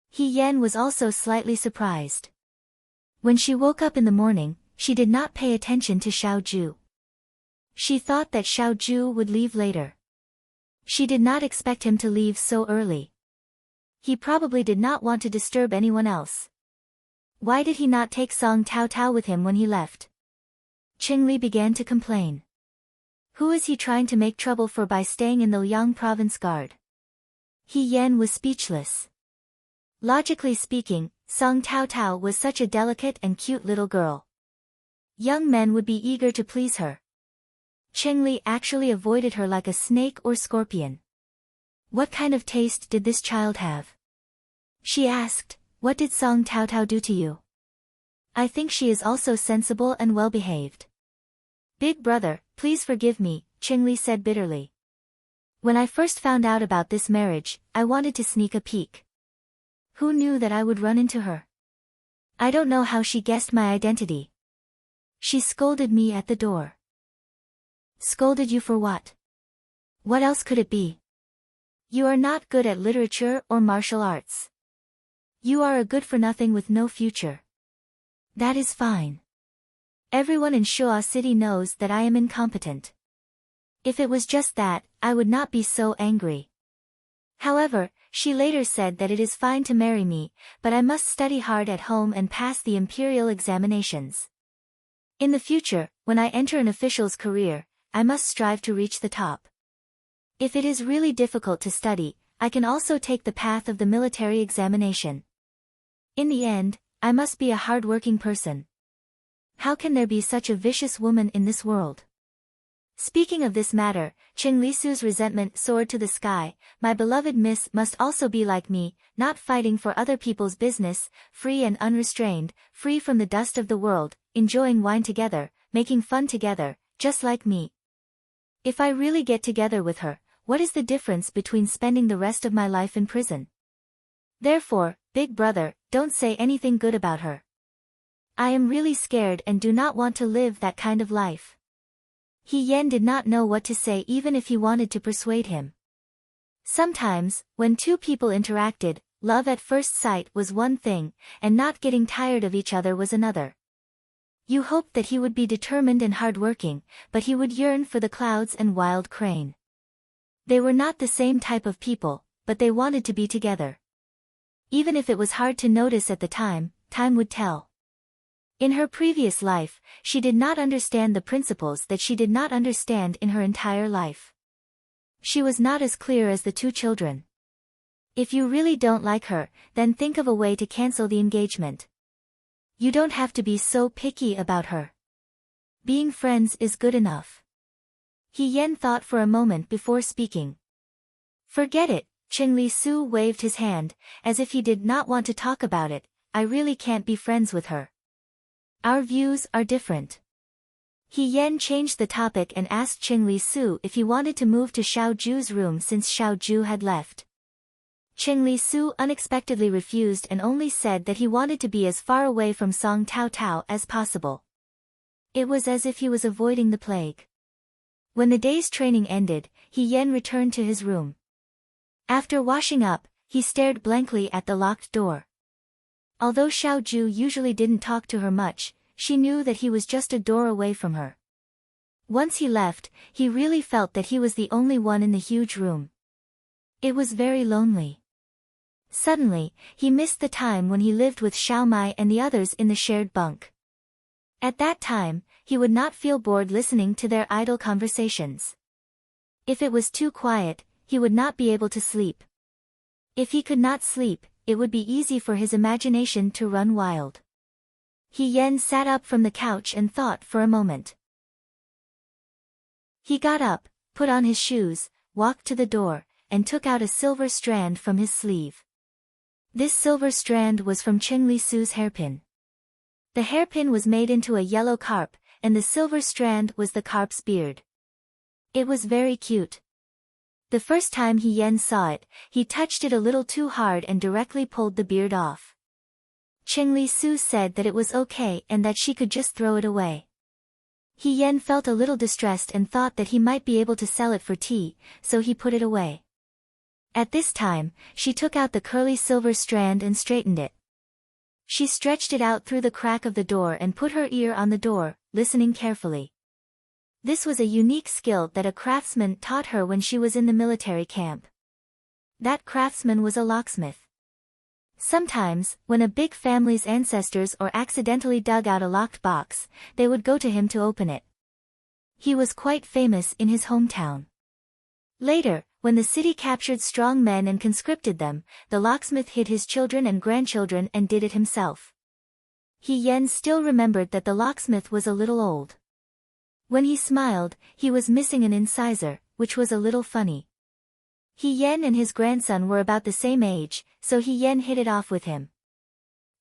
[SPEAKER 1] He Yan was also slightly surprised. When she woke up in the morning, she did not pay attention to Xiaoju. She thought that Xiaoju would leave later. She did not expect him to leave so early. He probably did not want to disturb anyone else. Why did he not take Song Tao Tao with him when he left? Cheng Li began to complain. Who is he trying to make trouble for by staying in the Liang province guard? He Yan was speechless. Logically speaking, Song Tao Tao was such a delicate and cute little girl. Young men would be eager to please her. Cheng Li actually avoided her like a snake or scorpion. What kind of taste did this child have? She asked, "What did Song Tao Tao do to you?" "I think she is also sensible and well-behaved." "Big brother, please forgive me," Cheng Li said bitterly. "When I first found out about this marriage, I wanted to sneak a peek. Who knew that I would run into her? I don't know how she guessed my identity. She scolded me at the door." "Scolded you for what? What else could it be? You are not good at literature or martial arts. You are a good-for-nothing with no future." "That is fine. Everyone in Shua City knows that I am incompetent. If it was just that, I would not be so angry. However, she later said that it is fine to marry me, but I must study hard at home and pass the imperial examinations. In the future, when I enter an official's career, I must strive to reach the top. If it is really difficult to study, I can also take the path of the military examination. In the end, I must be a hard-working person. How can there be such a vicious woman in this world? Speaking of this matter, Qing Lisu's resentment soared to the sky. My beloved miss must also be like me, not fighting for other people's business, free and unrestrained, free from the dust of the world, enjoying wine together, making fun together, just like me. If I really get together with her, what is the difference between spending the rest of my life in prison? Therefore, big brother, don't say anything good about her. I am really scared and do not want to live that kind of life. He Yan did not know what to say even if he wanted to persuade him. Sometimes, when two people interacted, love at first sight was one thing, and not getting tired of each other was another. You hoped that he would be determined and hardworking, but he would yearn for the clouds and wild crane. They were not the same type of people, but they wanted to be together. Even if it was hard to notice at the time, time would tell. In her previous life, she did not understand the principles that she did not understand in her entire life. She was not as clear as the two children. If you really don't like her, then think of a way to cancel the engagement. You don't have to be so picky about her. Being friends is good enough. He Yan thought for a moment before speaking. Forget it, Qing Lisu waved his hand, as if he did not want to talk about it. I really can't be friends with her. Our views are different. He Yan changed the topic and asked Qing Lisu if he wanted to move to Xiao Ju's room since Xiao Ju had left. Qing Lisu unexpectedly refused and only said that he wanted to be as far away from Song Tao Tao as possible. It was as if he was avoiding the plague. When the day's training ended, He Yan returned to his room. After washing up, he stared blankly at the locked door. Although Xiao Ju usually didn't talk to her much, she knew that he was just a door away from her. Once he left, he really felt that he was the only one in the huge room. It was very lonely. Suddenly, he missed the time when he lived with Xiao Mai and the others in the shared bunk. At that time, he would not feel bored listening to their idle conversations. If it was too quiet, he would not be able to sleep. If he could not sleep, it would be easy for his imagination to run wild. He Yan sat up from the couch and thought for a moment. He got up, put on his shoes, walked to the door, and took out a silver strand from his sleeve. This silver strand was from Qing Lisu's hairpin. The hairpin was made into a yellow carp, and the silver strand was the carp's beard. It was very cute. The first time He Yan saw it, he touched it a little too hard and directly pulled the beard off. Qing Lisu said that it was okay and that she could just throw it away. He Yan felt a little distressed and thought that he might be able to sell it for tea, so he put it away. At this time, she took out the curly silver strand and straightened it. She stretched it out through the crack of the door and put her ear on the door, listening carefully. This was a unique skill that a craftsman taught her when she was in the military camp. That craftsman was a locksmith. Sometimes, when a big family's ancestors or accidentally dug out a locked box, they would go to him to open it. He was quite famous in his hometown. Later, when the city captured strong men and conscripted them, the locksmith hid his children and grandchildren and did it himself. He Yan still remembered that the locksmith was a little old. When he smiled, he was missing an incisor, which was a little funny. He Yan and his grandson were about the same age, so He Yan hit it off with him.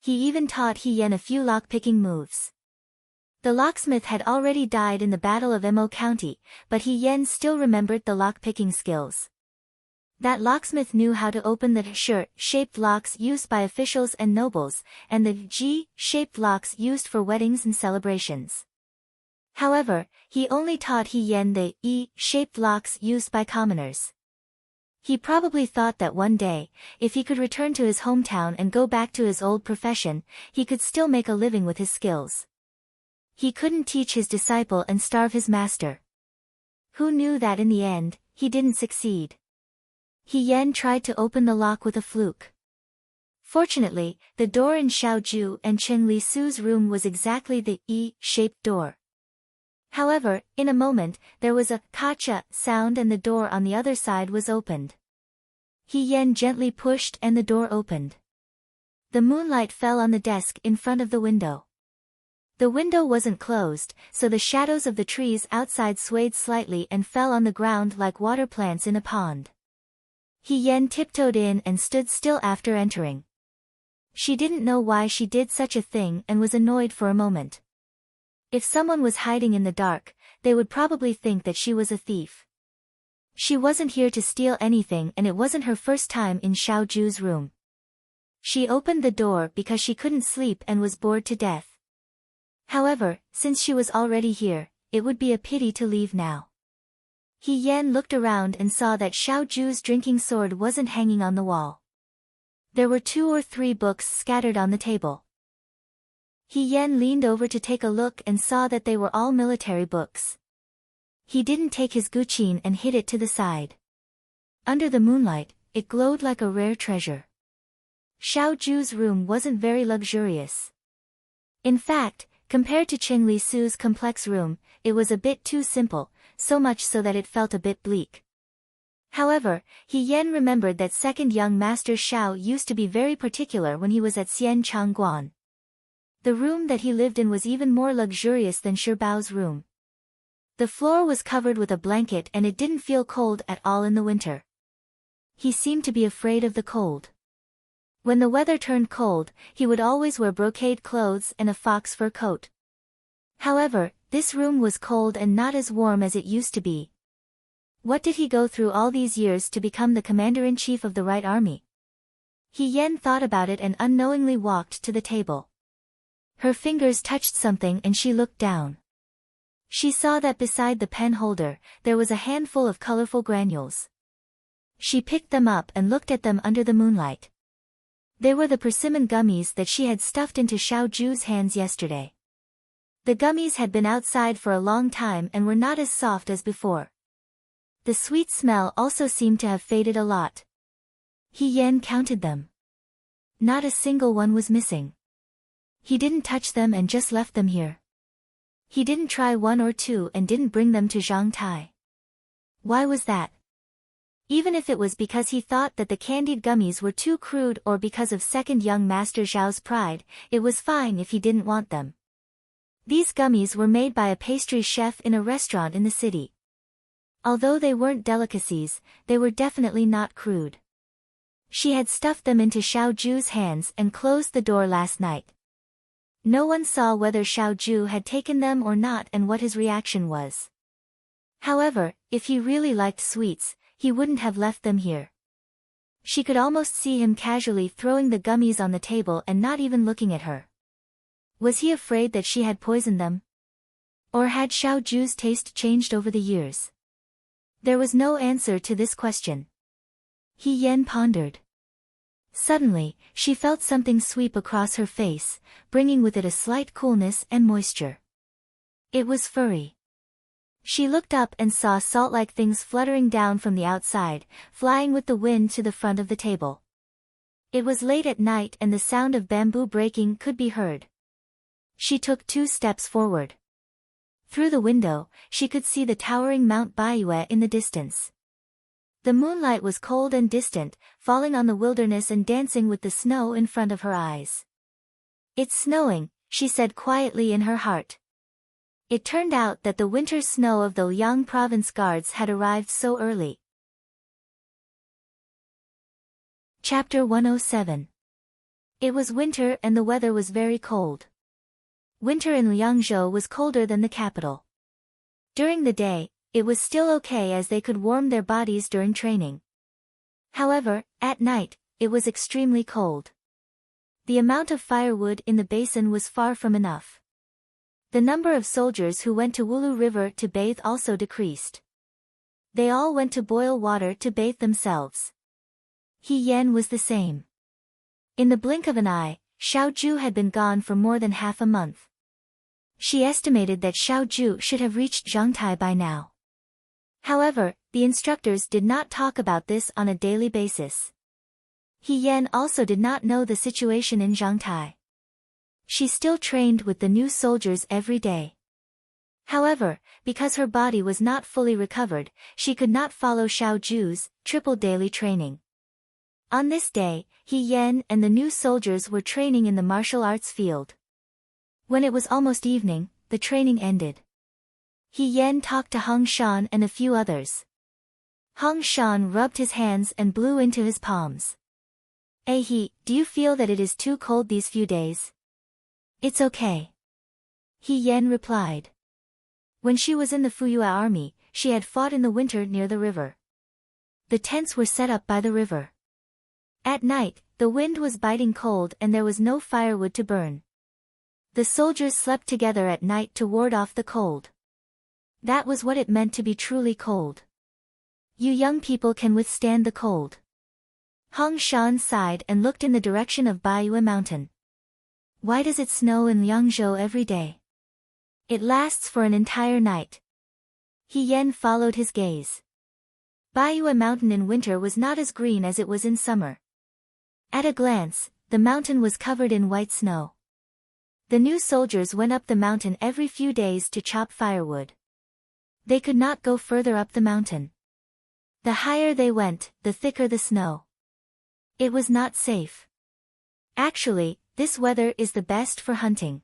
[SPEAKER 1] He even taught He Yan a few lock-picking moves. The locksmith had already died in the Battle of Mo County, but He Yan still remembered the lock-picking skills. That locksmith knew how to open the sh-shaped locks used by officials and nobles, and the G-shaped locks used for weddings and celebrations. However, he only taught He Yan the E-shaped locks used by commoners. He probably thought that one day, if he could return to his hometown and go back to his old profession, he could still make a living with his skills. He couldn't teach his disciple and starve his master. Who knew that in the end, he didn't succeed? He Yan tried to open the lock with a fluke. Fortunately, the door in Xiao Ju and Qing Lisu's room was exactly the E-shaped door. However, in a moment, there was a "kacha" sound and the door on the other side was opened. He Yen gently pushed and the door opened. The moonlight fell on the desk in front of the window. The window wasn't closed, so the shadows of the trees outside swayed slightly and fell on the ground like water plants in a pond. He Yen tiptoed in and stood still after entering. She didn't know why she did such a thing and was annoyed for a moment. If someone was hiding in the dark, they would probably think that she was a thief. She wasn't here to steal anything and it wasn't her first time in Xiao Ju's room. She opened the door because she couldn't sleep and was bored to death. However, since she was already here, it would be a pity to leave now. He Yen looked around and saw that Xiao Ju's drinking sword wasn't hanging on the wall. There were 2 or 3 books scattered on the table. He Yen leaned over to take a look and saw that they were all military books. He didn't take his guqin and hid it to the side. Under the moonlight, it glowed like a rare treasure. Xiao Ju's room wasn't very luxurious. In fact, compared to Qing Li Su's complex room, it was a bit too simple, so much so that it felt a bit bleak. However, He Yen remembered that second young master Xiao used to be very particular when he was at Xian Changguan. The room that he lived in was even more luxurious than Shi Bao's room. The floor was covered with a blanket and it didn't feel cold at all in the winter. He seemed to be afraid of the cold. When the weather turned cold, he would always wear brocade clothes and a fox fur coat. However, this room was cold and not as warm as it used to be. What did he go through all these years to become the commander-in-chief of the right army? He Yen thought about it and unknowingly walked to the table. Her fingers touched something and she looked down. She saw that beside the pen holder, there was a handful of colorful granules. She picked them up and looked at them under the moonlight. They were the persimmon gummies that she had stuffed into Xiao Ju's hands yesterday. The gummies had been outside for a long time and were not as soft as before. The sweet smell also seemed to have faded a lot. He Yen counted them. Not a single one was missing. He didn't touch them and just left them here. He didn't try 1 or 2 and didn't bring them to Zhang Tai. Why was that? Even if it was because he thought that the candied gummies were too crude or because of second young master Zhao's pride, it was fine if he didn't want them. These gummies were made by a pastry chef in a restaurant in the city. Although they weren't delicacies, they were definitely not crude. She had stuffed them into Xiao Ju's hands and closed the door last night. No one saw whether Xiao Ju had taken them or not and what his reaction was. However, if he really liked sweets, he wouldn't have left them here. She could almost see him casually throwing the gummies on the table and not even looking at her. Was he afraid that she had poisoned them? Or had Xiao Ju's taste changed over the years? There was no answer to this question. He Yen pondered. Suddenly, she felt something sweep across her face, bringing with it a slight coolness and moisture. It was furry. She looked up and saw salt-like things fluttering down from the outside, flying with the wind to the front of the table. It was late at night and the sound of bamboo breaking could be heard. She took 2 steps forward. Through the window, she could see the towering Mount Baiyue in the distance. The moonlight was cold and distant, falling on the wilderness and dancing with the snow in front of her eyes. "It's snowing," she said quietly in her heart. It turned out that the winter snow of the Liang province guards had arrived so early. Chapter 107. It was winter and the weather was very cold. Winter in Liangzhou was colder than the capital. During the day, it was still okay as they could warm their bodies during training. However, at night, it was extremely cold. The amount of firewood in the basin was far from enough. The number of soldiers who went to Wulu River to bathe also decreased. They all went to boil water to bathe themselves. He Yen was the same. In the blink of an eye, Xiao Ju had been gone for more than half a month. She estimated that Xiao Ju should have reached Zhangtai by now. However, the instructors did not talk about this on a daily basis. He Yen also did not know the situation in Zhangtai. She still trained with the new soldiers every day. However, because her body was not fully recovered, she could not follow Xiao Ju's triple daily training. On this day, He Yan and the new soldiers were training in the martial arts field. When it was almost evening, the training ended. He Yan talked to Hong Shan and a few others. Hong Shan rubbed his hands and blew into his palms. He, do you feel that it is too cold these few days? It's okay. He Yan replied. When she was in the Fuyue army, she had fought in the winter near the river. The tents were set up by the river. At night, the wind was biting cold and there was no firewood to burn. The soldiers slept together at night to ward off the cold. That was what it meant to be truly cold. You young people can withstand the cold. Hong Shan sighed and looked in the direction of Baiyue Mountain. Why does it snow in Liangzhou every day? It lasts for an entire night. He Yan followed his gaze. Baiyue Mountain in winter was not as green as it was in summer. At a glance, the mountain was covered in white snow. The new soldiers went up the mountain every few days to chop firewood. They could not go further up the mountain. The higher they went, the thicker the snow. It was not safe. Actually, this weather is the best for hunting.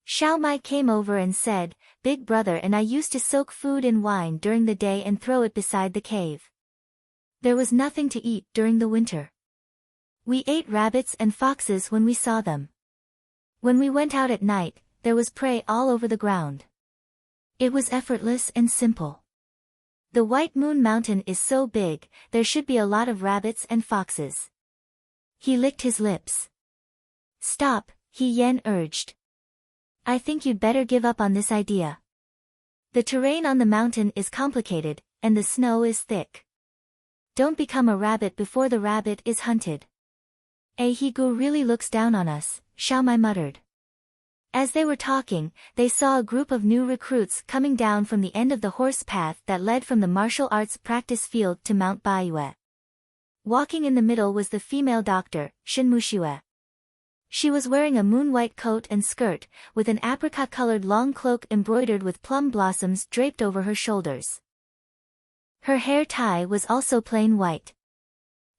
[SPEAKER 1] Xiao Mai came over and said, Big brother and I used to soak food in wine during the day and throw it beside the cave. There was nothing to eat during the winter. We ate rabbits and foxes when we saw them. When we went out at night, there was prey all over the ground. It was effortless and simple. The White Moon Mountain is so big, there should be a lot of rabbits and foxes. He licked his lips. Stop, He Yan urged. I think you'd better give up on this idea. The terrain on the mountain is complicated, and the snow is thick. Don't become a rabbit before the rabbit is hunted. He Gu really looks down on us, Xiao Mai muttered. As they were talking, they saw a group of new recruits coming down from the end of the horse path that led from the martial arts practice field to Mount Baiyue. Walking in the middle was the female doctor, Shin Mushue. She was wearing a moon-white coat and skirt, with an apricot-colored long cloak embroidered with plum blossoms draped over her shoulders. Her hair tie was also plain white.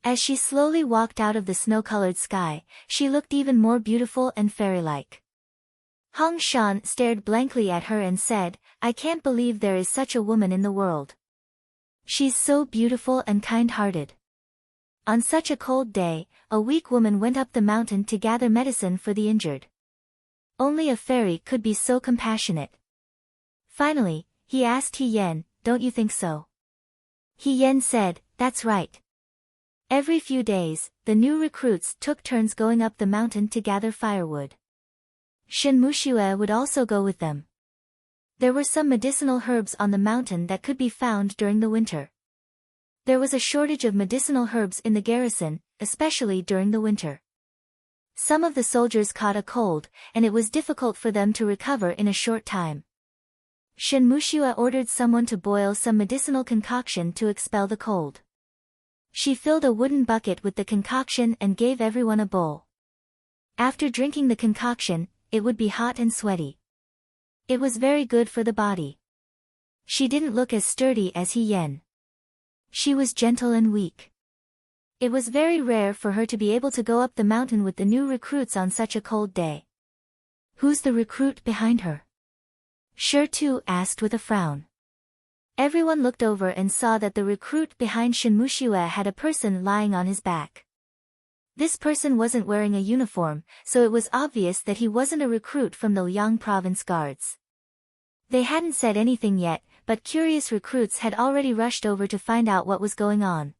[SPEAKER 1] As she slowly walked out of the snow-colored sky, she looked even more beautiful and fairy-like. Hong Shan stared blankly at her and said, I can't believe there is such a woman in the world. She's so beautiful and kind-hearted. On such a cold day, a weak woman went up the mountain to gather medicine for the injured. Only a fairy could be so compassionate. Finally, he asked He Yan, don't you think so? He Yan said, that's right. Every few days, the new recruits took turns going up the mountain to gather firewood. Shin Mushue would also go with them. There were some medicinal herbs on the mountain that could be found during the winter. There was a shortage of medicinal herbs in the garrison, especially during the winter. Some of the soldiers caught a cold, and it was difficult for them to recover in a short time. Shin Mushue ordered someone to boil some medicinal concoction to expel the cold. She filled a wooden bucket with the concoction and gave everyone a bowl. After drinking the concoction, it would be hot and sweaty. It was very good for the body. She didn't look as sturdy as He Yan. She was gentle and weak. It was very rare for her to be able to go up the mountain with the new recruits on such a cold day. Who's the recruit behind her? Shi Tu asked with a frown. Everyone looked over and saw that the recruit behind Shin Mushue had a person lying on his back. This person wasn't wearing a uniform, so it was obvious that he wasn't a recruit from the Liang Province Guards. They hadn't said anything yet, but curious recruits had already rushed over to find out what was going on.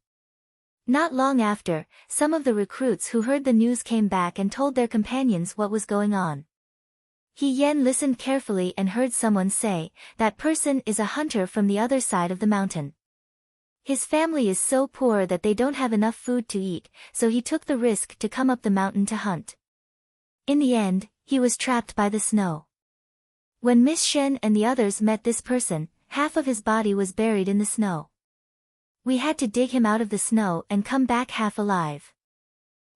[SPEAKER 1] Not long after, some of the recruits who heard the news came back and told their companions what was going on. He Yan listened carefully and heard someone say, that person is a hunter from the other side of the mountain. His family is so poor that they don't have enough food to eat, so he took the risk to come up the mountain to hunt. In the end, he was trapped by the snow. When Miss Shen and the others met this person, half of his body was buried in the snow. We had to dig him out of the snow and come back half alive.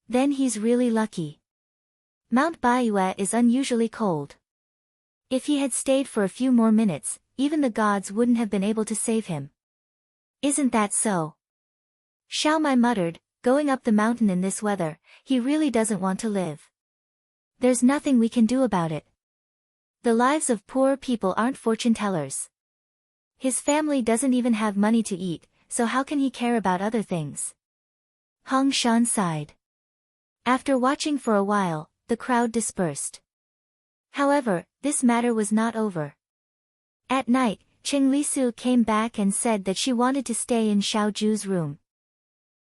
[SPEAKER 1] Then he's really lucky. Mount Baiyue is unusually cold. If he had stayed for a few more minutes, even the gods wouldn't have been able to save him. Isn't that so? Xiaomai muttered, going up the mountain in this weather, he really doesn't want to live. There's nothing we can do about it. The lives of poor people aren't fortune-tellers. His family doesn't even have money to eat, so how can he care about other things? Hong Shan sighed. After watching for a while, the crowd dispersed. However, this matter was not over. At night, Qing Lisu came back and said that she wanted to stay in Xiao Ju's room.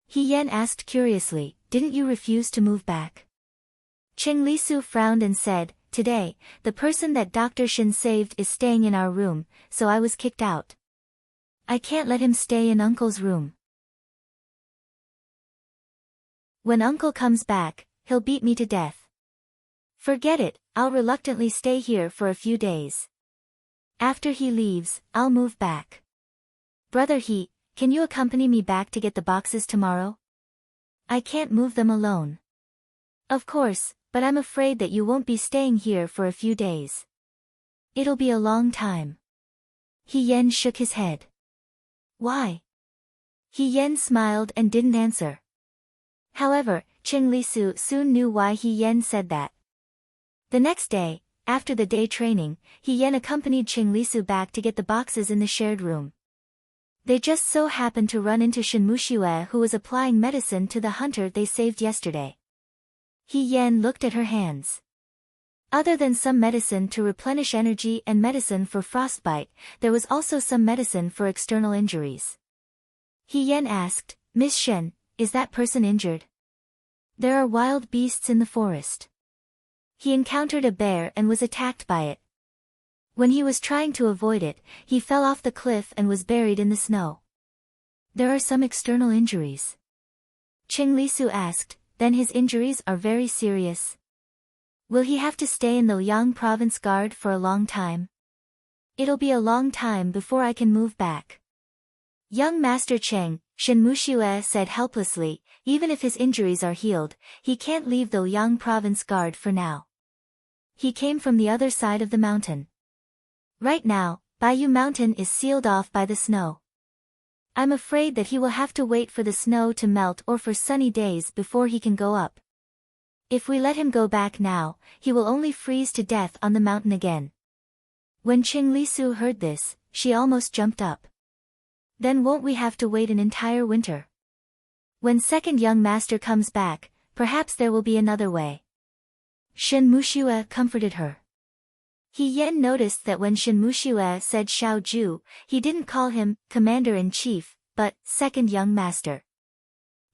[SPEAKER 1] He Yan asked curiously, didn't you refuse to move back? Qing Lisu frowned and said, today, the person that Dr. Shin saved is staying in our room, so I was kicked out. I can't let him stay in Uncle's room. When Uncle comes back, he'll beat me to death. Forget it, I'll reluctantly stay here for a few days. After he leaves, I'll move back. Brother He, can you accompany me back to get the boxes tomorrow? I can't move them alone. Of course, but I'm afraid that you won't be staying here for a few days. It'll be a long time. He Yan shook his head. Why? He Yan smiled and didn't answer. However, Qing Lisu soon knew why He Yan said that. The next day, after the day training, He Yan accompanied Qing Lisu back to get the boxes in the shared room. They just so happened to run into Shen Muxue, who was applying medicine to the hunter they saved yesterday. He Yan looked at her hands. Other than some medicine to replenish energy and medicine for frostbite, there was also some medicine for external injuries. He Yan asked, Miss Shen, is that person injured? There are wild beasts in the forest. He encountered a bear and was attacked by it. When he was trying to avoid it, he fell off the cliff and was buried in the snow. There are some external injuries. Qing Lisu asked, then his injuries are very serious. Will he have to stay in the Liang province guard for a long time? It'll be a long time before I can move back. Young Master Cheng, Shen Muxue said helplessly, even if his injuries are healed, he can't leave the Liang province guard for now. He came from the other side of the mountain. Right now, Baiyu Mountain is sealed off by the snow. I'm afraid that he will have to wait for the snow to melt or for sunny days before he can go up. If we let him go back now, he will only freeze to death on the mountain again. When Qing Lisu heard this, she almost jumped up. Then won't we have to wait an entire winter? When second young master comes back, perhaps there will be another way. Shen Muxue comforted her. He Yan noticed that when Shen Muxue said Xiao Ju, he didn't call him commander-in-chief, but second young master.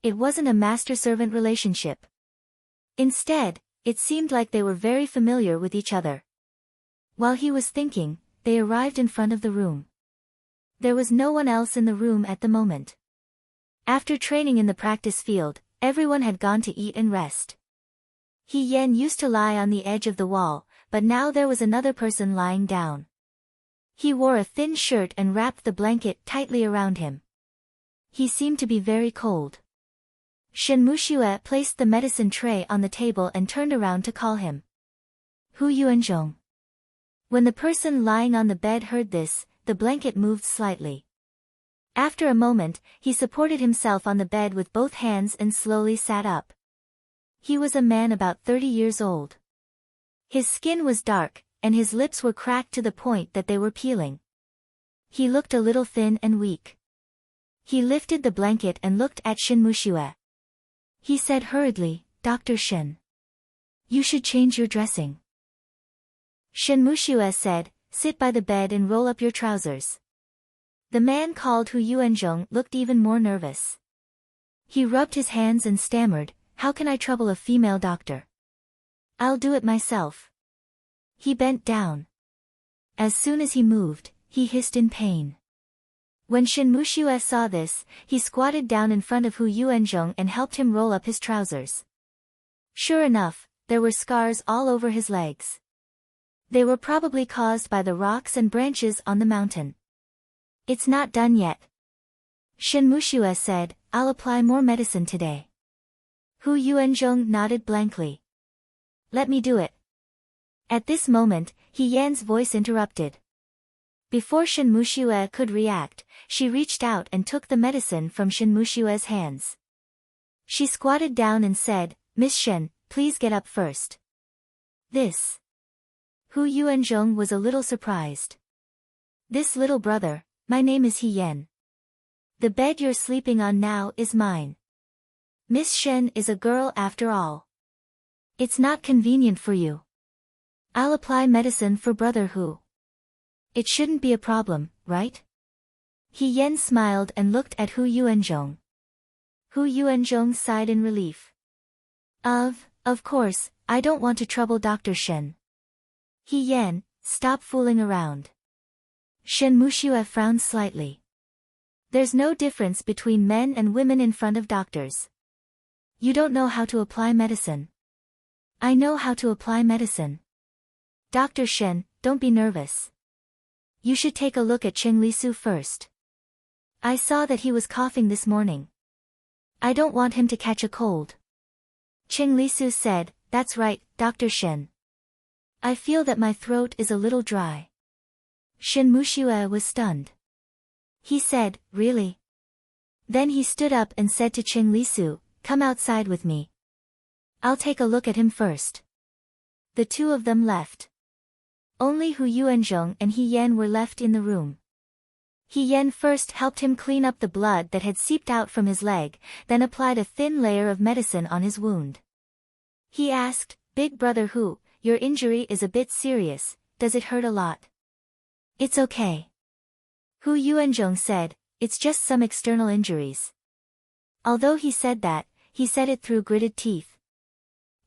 [SPEAKER 1] It wasn't a master-servant relationship. Instead, it seemed like they were very familiar with each other. While he was thinking, they arrived in front of the room. There was no one else in the room at the moment. After training in the practice field, everyone had gone to eat and rest. He Yan used to lie on the edge of the wall, but now there was another person lying down. He wore a thin shirt and wrapped the blanket tightly around him. He seemed to be very cold. Shen Muxue placed the medicine tray on the table and turned around to call him. Hu Yuanzhong. When the person lying on the bed heard this, the blanket moved slightly. After a moment, he supported himself on the bed with both hands and slowly sat up. He was a man about 30 years old. His skin was dark, and his lips were cracked to the point that they were peeling. He looked a little thin and weak. He lifted the blanket and looked at Shen Muxue. He said hurriedly, Dr. Shen. You should change your dressing. Shen Muxue said, sit by the bed and roll up your trousers. The man called Hu Yuanzhong looked even more nervous. He rubbed his hands and stammered, how can I trouble a female doctor? I'll do it myself. He bent down. As soon as he moved, he hissed in pain. When Shen Muxue saw this, he squatted down in front of Hu Yuanzhong and helped him roll up his trousers. Sure enough, there were scars all over his legs. They were probably caused by the rocks and branches on the mountain. It's not done yet. Shen Muxue said, I'll apply more medicine today. Hu Yuanzhong nodded blankly. Let me do it. At this moment, He Yan's voice interrupted. Before Shen Muxue could react, she reached out and took the medicine from Shen Muxue's hands. She squatted down and said, "Miss Shen, please get up first." This. Hu Yuanzhong was a little surprised. "This little brother, my name is He Yan. The bed you're sleeping on now is mine. Miss Shen is a girl after all. It's not convenient for you. I'll apply medicine for brother Hu. It shouldn't be a problem, right?" He Yan smiled and looked at Hu Yuanzhong. Hu Yuanzhong sighed in relief. Of course, I don't want to trouble Dr. Shen." He Yan, stop fooling around. Shen Muxue frowned slightly. "There's no difference between men and women in front of doctors. You don't know how to apply medicine." "I know how to apply medicine. Dr. Shen, don't be nervous. You should take a look at Cheng Lisu first. I saw that he was coughing this morning. I don't want him to catch a cold." Cheng Lisu said, "That's right, Dr. Shen. I feel that my throat is a little dry." Shen Muxue was stunned. He said, "Really?" Then he stood up and said to Cheng Lisu, "Come outside with me. I'll take a look at him first." The two of them left. Only Hu Yuanzhong and He Yan were left in the room. He Yan first helped him clean up the blood that had seeped out from his leg, then applied a thin layer of medicine on his wound. He asked, "Big brother Hu, your injury is a bit serious, does it hurt a lot?" "It's okay." Hu Yuanzhong said, "It's just some external injuries." Although he said that, he said it through gritted teeth.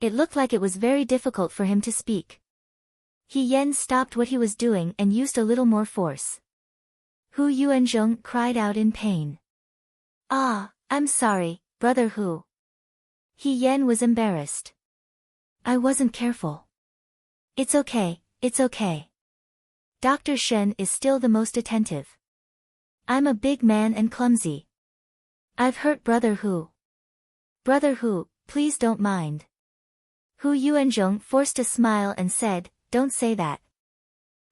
[SPEAKER 1] It looked like it was very difficult for him to speak. He Yan stopped what he was doing and used a little more force. Hu Yuanzhong cried out in pain. "Ah, I'm sorry, brother Hu." He Yan was embarrassed. "I wasn't careful." It's okay, it's okay. Dr. Shen is still the most attentive. I'm a big man and clumsy. I've hurt brother Hu. Brother Hu, please don't mind." Hu Yuanzhong forced a smile and said, "Don't say that."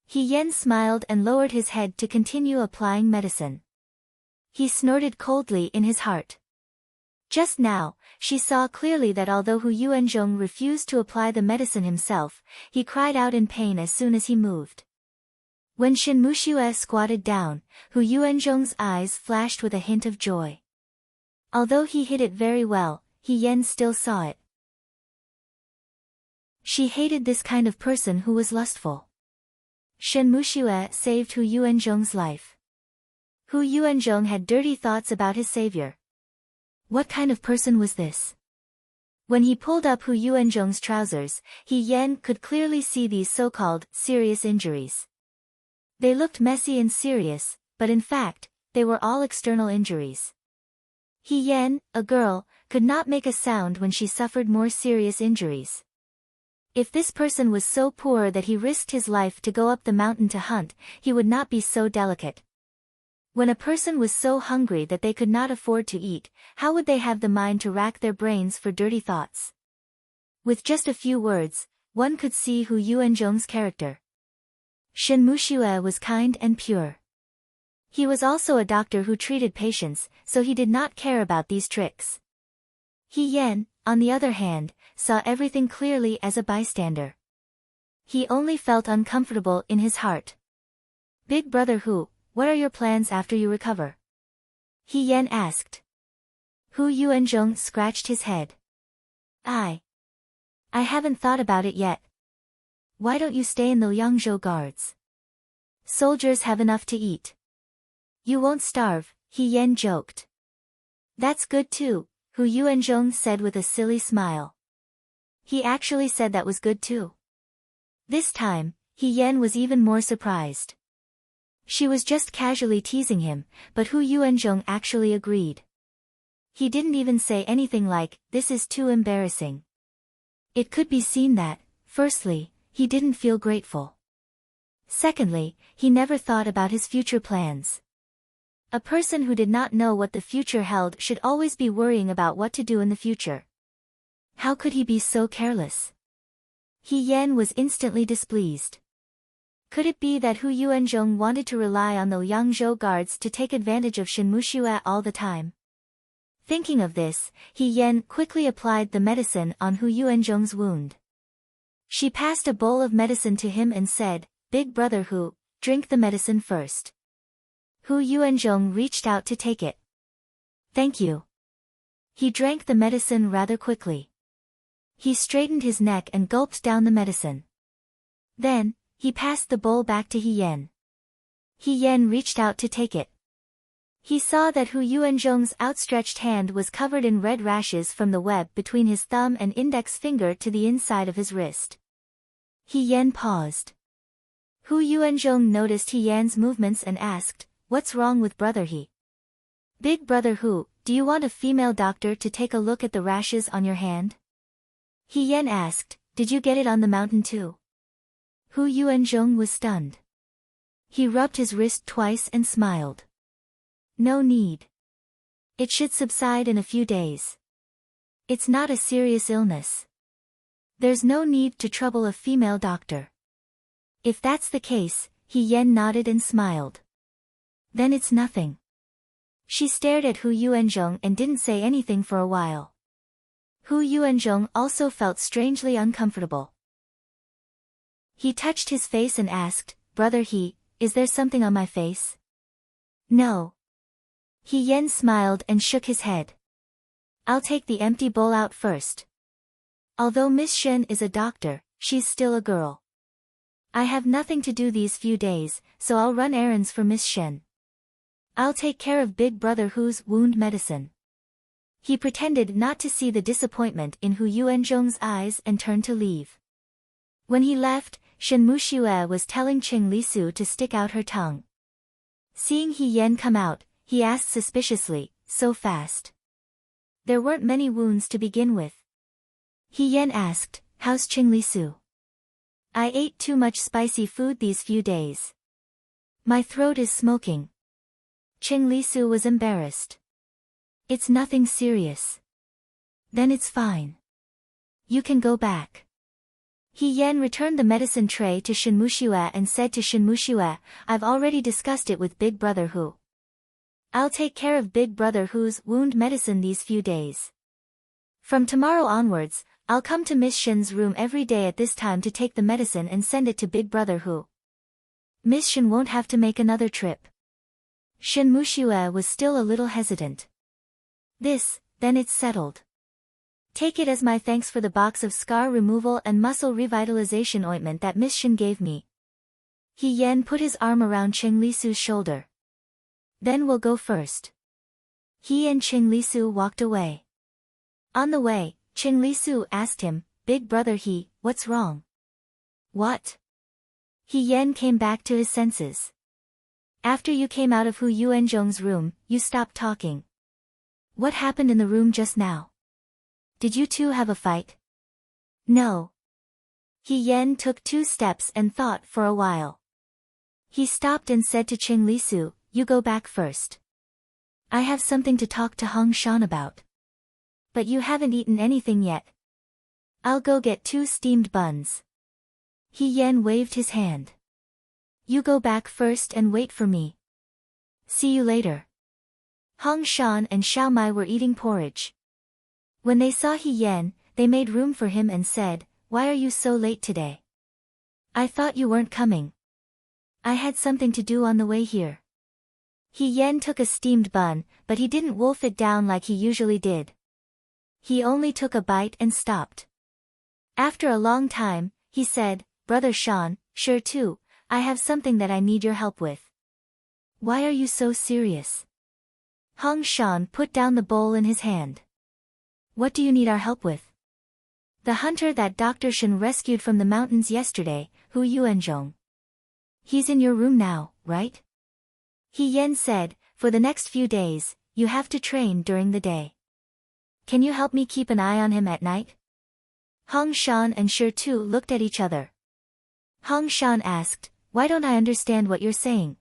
[SPEAKER 1] He Yan smiled and lowered his head to continue applying medicine. He snorted coldly in his heart. Just now, she saw clearly that although Hu Yuanzhong refused to apply the medicine himself, he cried out in pain as soon as he moved. When Shen Muxue squatted down, Hu Yuanzhong's eyes flashed with a hint of joy. Although he hid it very well, He Yan still saw it. She hated this kind of person who was lustful. Shen Muxue saved Hu Yuanzhong's life. Hu Yuanzhong had dirty thoughts about his savior. What kind of person was this? When he pulled up Hu Yuanzhong's trousers, He Yan could clearly see these so-called serious injuries. They looked messy and serious, but in fact, they were all external injuries. He Yan, a girl, could not make a sound when she suffered more serious injuries. If this person was so poor that he risked his life to go up the mountain to hunt, he would not be so delicate. When a person was so hungry that they could not afford to eat, how would they have the mind to rack their brains for dirty thoughts? With just a few words, one could see Hu Yuanzhong's character. Shen Muxue was kind and pure. He was also a doctor who treated patients, so he did not care about these tricks. He Yan, on the other hand, saw everything clearly as a bystander. He only felt uncomfortable in his heart. "Big brother Hu, what are your plans after you recover?" He Yan asked. Hu Yuanzhong scratched his head. I haven't thought about it yet. Why don't you stay in the Yangzhou Guards? Soldiers have enough to eat. You won't starve, He Yan joked. That's good too, Hu Yuanzhong said with a silly smile. He actually said that was good too. This time, He Yan was even more surprised. She was just casually teasing him, but Hu Yuanzhong actually agreed. He didn't even say anything like, "This is too embarrassing." It could be seen that, firstly, he didn't feel grateful. Secondly, he never thought about his future plans. A person who did not know what the future held should always be worrying about what to do in the future. How could he be so careless? He Yan was instantly displeased. Could it be that Hu Yuanzhong wanted to rely on the Yangzhou guards to take advantage of Shen Muxue all the time? Thinking of this, He Yan quickly applied the medicine on Hu Yuanzhong's wound. She passed a bowl of medicine to him and said, "Big brother Hu, drink the medicine first." Hu Yuanzhong reached out to take it. "Thank you." He drank the medicine rather quickly. He straightened his neck and gulped down the medicine. Then, he passed the bowl back to He Yan. He Yan reached out to take it. He saw that Hu Yuanzhong's outstretched hand was covered in red rashes from the web between his thumb and index finger to the inside of his wrist. He Yan paused. Hu Yuanzhong noticed He Yan's movements and asked, "What's wrong with brother He?" "Big brother Hu, do you want a female doctor to take a look at the rashes on your hand?" He Yan asked, "Did you get it on the mountain too?" Hu Yuanzhong was stunned. He rubbed his wrist twice and smiled. "No need. It should subside in a few days. It's not a serious illness. There's no need to trouble a female doctor." "If that's the case," He Yan nodded and smiled. "Then it's nothing." She stared at Hu Yuanzhong and didn't say anything for a while. Hu Yuanzhong also felt strangely uncomfortable. He touched his face and asked, "Brother He, is there something on my face?" "No." He Yan smiled and shook his head. "I'll take the empty bowl out first. Although Miss Shen is a doctor, she's still a girl. I have nothing to do these few days, so I'll run errands for Miss Shen. I'll take care of Big Brother Hu's wound medicine." He pretended not to see the disappointment in Hu Yuanzhong's eyes and turned to leave. When he left, Shen Muxue was telling Qing Lisu to stick out her tongue. Seeing He Yan come out, he asked suspiciously, "So fast? There weren't many wounds to begin with." He Yan asked, "How's Qing Lisu?" "I ate too much spicy food these few days. My throat is smoking." Qing Lisu was embarrassed. "It's nothing serious." "Then it's fine. You can go back." He Yan returned the medicine tray to Shen Muxue and said to Shen Muxue, "I've already discussed it with Big Brother Hu. I'll take care of Big Brother Hu's wound medicine these few days. From tomorrow onwards, I'll come to Miss Shen's room every day at this time to take the medicine and send it to Big Brother Hu. Miss Shen won't have to make another trip." Shen Muxue was still a little hesitant. Then it's settled. Take it as my thanks for the box of scar removal and muscle revitalization ointment that Miss Shen gave me. He Yan put his arm around Qing Lisu's shoulder. "Then we'll go first." He and Qing Lisu walked away. On the way, Qing Lisu asked him, "Big brother He, what's wrong?" "What?" He Yan came back to his senses. "After you came out of Hu Yuanzhong's room, you stopped talking. What happened in the room just now? Did you two have a fight?" "No." He Yan took 2 steps and thought for a while. He stopped and said to Qing Lisu, "You go back first. I have something to talk to Hong Shan about. But you haven't eaten anything yet. I'll go get 2 steamed buns." He Yan waved his hand. "You go back first and wait for me. See you later." Hong Shan and Xiao Mai were eating porridge. When they saw He Yan, they made room for him and said, "Why are you so late today? I thought you weren't coming." "I had something to do on the way here." He Yan took a steamed bun, but he didn't wolf it down like he usually did. He only took a bite and stopped. After a long time, he said, "Brother Shan, sure too, I have something that I need your help with." "Why are you so serious?" Hong Shan put down the bowl in his hand. "What do you need our help with?" "The hunter that Dr. Shen rescued from the mountains yesterday, Hu Yuanzhong. He's in your room now, right?" He Yan said, "For the next few days, you have to train during the day. Can you help me keep an eye on him at night?" Hong Shan and Shi Tu looked at each other. Hong Shan asked, "Why don't I understand what you're saying?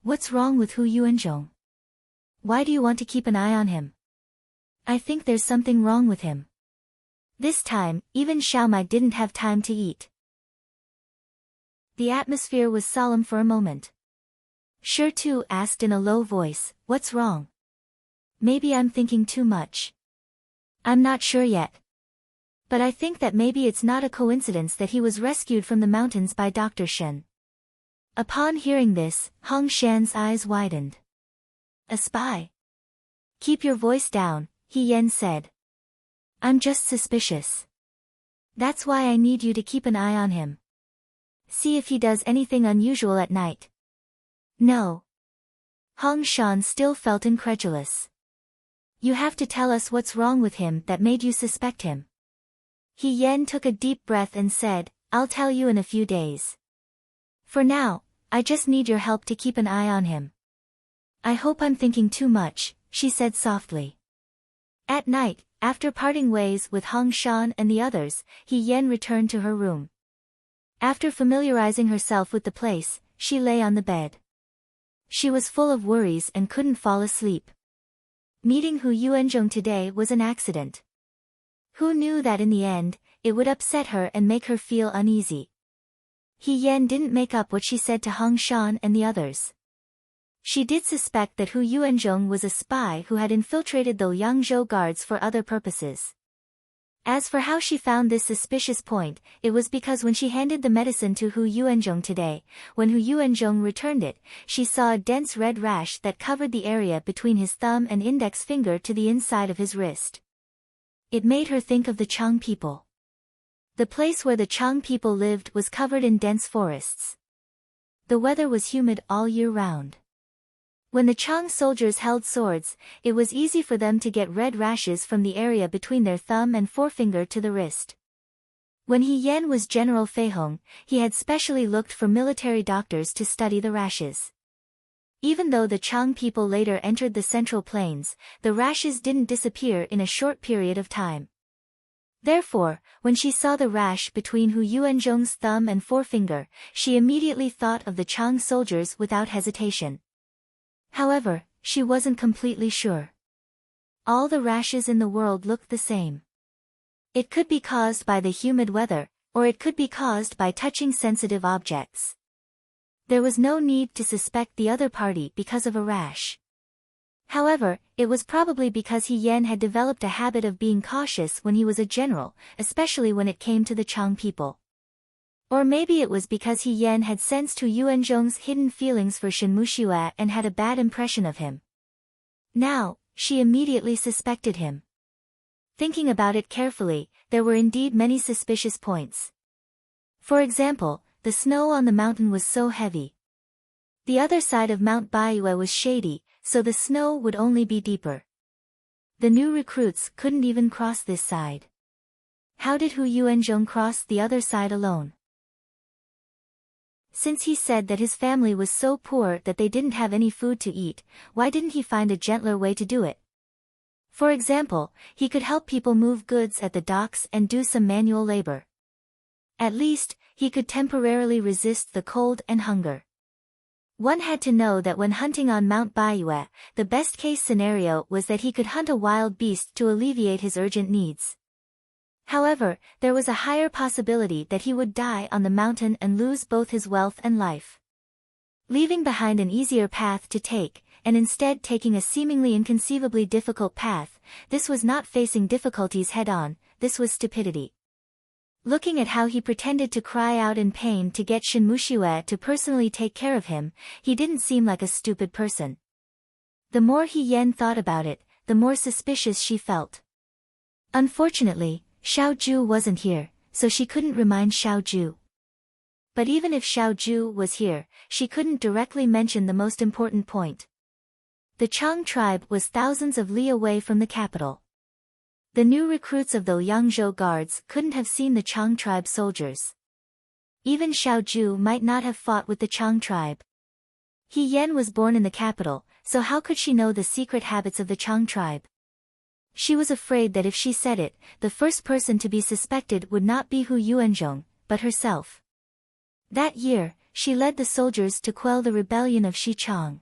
[SPEAKER 1] What's wrong with Hu Yuanzhong? Why do you want to keep an eye on him?" "I think there's something wrong with him." This time, even Xiaomai didn't have time to eat. The atmosphere was solemn for a moment. Shi Tu asked in a low voice, "What's wrong? Maybe I'm thinking too much. I'm not sure yet. But I think that maybe it's not a coincidence that he was rescued from the mountains by Dr. Shen." Upon hearing this, Hong Shan's eyes widened. "A spy? Keep your voice down," He Yen said. "I'm just suspicious. That's why I need you to keep an eye on him. See if he does anything unusual at night." "No." Hong Shan still felt incredulous. "You have to tell us what's wrong with him that made you suspect him." He Yen took a deep breath and said, "I'll tell you in a few days. For now, I just need your help to keep an eye on him." "I hope I'm thinking too much," she said softly. At night, after parting ways with Hong Shan and the others, He Yen returned to her room. After familiarizing herself with the place, she lay on the bed. She was full of worries and couldn't fall asleep. Meeting Hu Yuanzhong today was an accident. Who knew that in the end, it would upset her and make her feel uneasy? He Yen didn't make up what she said to Hong Shan and the others. She did suspect that Hu Yuanzhong was a spy who had infiltrated the Yangzhou guards for other purposes. As for how she found this suspicious point, it was because when she handed the medicine to Hu Yuanzhong today, when Hu Yuanzhong returned it, she saw a dense red rash that covered the area between his thumb and index finger to the inside of his wrist. It made her think of the Chang people. The place where the Chang people lived was covered in dense forests. The weather was humid all year round. When the Chang soldiers held swords, it was easy for them to get red rashes from the area between their thumb and forefinger to the wrist. When He Yen was General Feihong, he had specially looked for military doctors to study the rashes. Even though the Chang people later entered the Central Plains, the rashes didn't disappear in a short period of time. Therefore, when she saw the rash between Hu Yuanzhong's thumb and forefinger, she immediately thought of the Chang soldiers without hesitation. However, she wasn't completely sure. All the rashes in the world looked the same. It could be caused by the humid weather, or it could be caused by touching sensitive objects. There was no need to suspect the other party because of a rash. However, it was probably because He Yen had developed a habit of being cautious when he was a general, especially when it came to the Chang people. Or maybe it was because He Yen had sensed Hu Yuanzhong's hidden feelings for Shen Muxue and had a bad impression of him. Now, she immediately suspected him. Thinking about it carefully, there were indeed many suspicious points. For example, the snow on the mountain was so heavy. The other side of Mount Baiyue was shady, so the snow would only be deeper. The new recruits couldn't even cross this side. How did Hu Yuanzhong cross the other side alone? Since he said that his family was so poor that they didn't have any food to eat, why didn't he find a gentler way to do it? For example, he could help people move goods at the docks and do some manual labor. At least, he could temporarily resist the cold and hunger. One had to know that when hunting on Mount Baiyue, the best-case scenario was that he could hunt a wild beast to alleviate his urgent needs. However, there was a higher possibility that he would die on the mountain and lose both his wealth and life. Leaving behind an easier path to take, and instead taking a seemingly inconceivably difficult path, this was not facing difficulties head-on, this was stupidity. Looking at how he pretended to cry out in pain to get Shen Muxue to personally take care of him, he didn't seem like a stupid person. The more He Yen thought about it, the more suspicious she felt. Unfortunately, Xiao Zhu wasn't here, so she couldn't remind Xiao Zhu. But even if Xiao Zhu was here, she couldn't directly mention the most important point. The Chang tribe was thousands of li away from the capital. The new recruits of the Yangzhou guards couldn't have seen the Chang tribe soldiers. Even Xiao Zhu might not have fought with the Chang tribe. He Yen was born in the capital, so how could she know the secret habits of the Chang tribe? She was afraid that if she said it, the first person to be suspected would not be Hu Yuanzhong, but herself. That year, she led the soldiers to quell the rebellion of Xichang.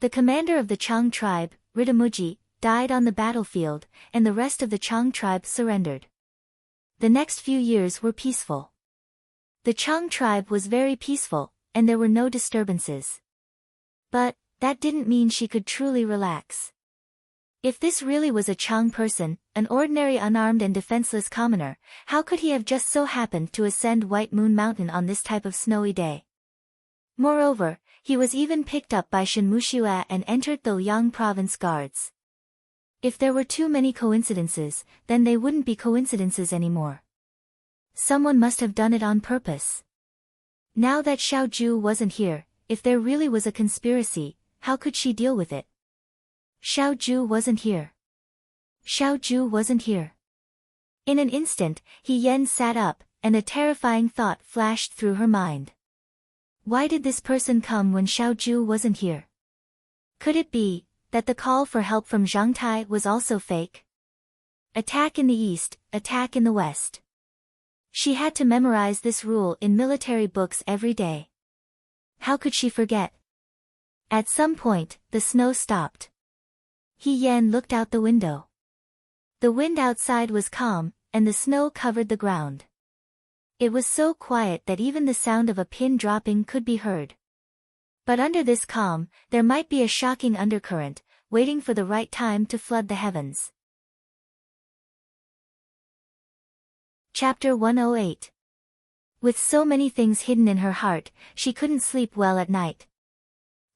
[SPEAKER 1] The commander of the Chang tribe, Ridamuji, died on the battlefield, and the rest of the Chang tribe surrendered. The next few years were peaceful. The Chang tribe was very peaceful, and there were no disturbances. But that didn't mean she could truly relax. If this really was a Chang person, an ordinary unarmed and defenseless commoner, how could he have just so happened to ascend White Moon Mountain on this type of snowy day? Moreover, he was even picked up by Shenmuxua and entered the Liang province guards. If there were too many coincidences, then they wouldn't be coincidences anymore. Someone must have done it on purpose. Now that Xiaoju wasn't here, if there really was a conspiracy, how could she deal with it? Xiaoju wasn't here. Xiaoju wasn't here. In an instant, He Yen sat up, and a terrifying thought flashed through her mind. Why did this person come when Xiaoju wasn't here? Could it be that the call for help from Zhang Tai was also fake? Attack in the east, attack in the west. She had to memorize this rule in military books every day. How could she forget? At some point, the snow stopped. He Yen looked out the window. The wind outside was calm, and the snow covered the ground. It was so quiet that even the sound of a pin dropping could be heard. But under this calm, there might be a shocking undercurrent, waiting for the right time to flood the heavens. Chapter 108. With so many things hidden in her heart, she couldn't sleep well at night.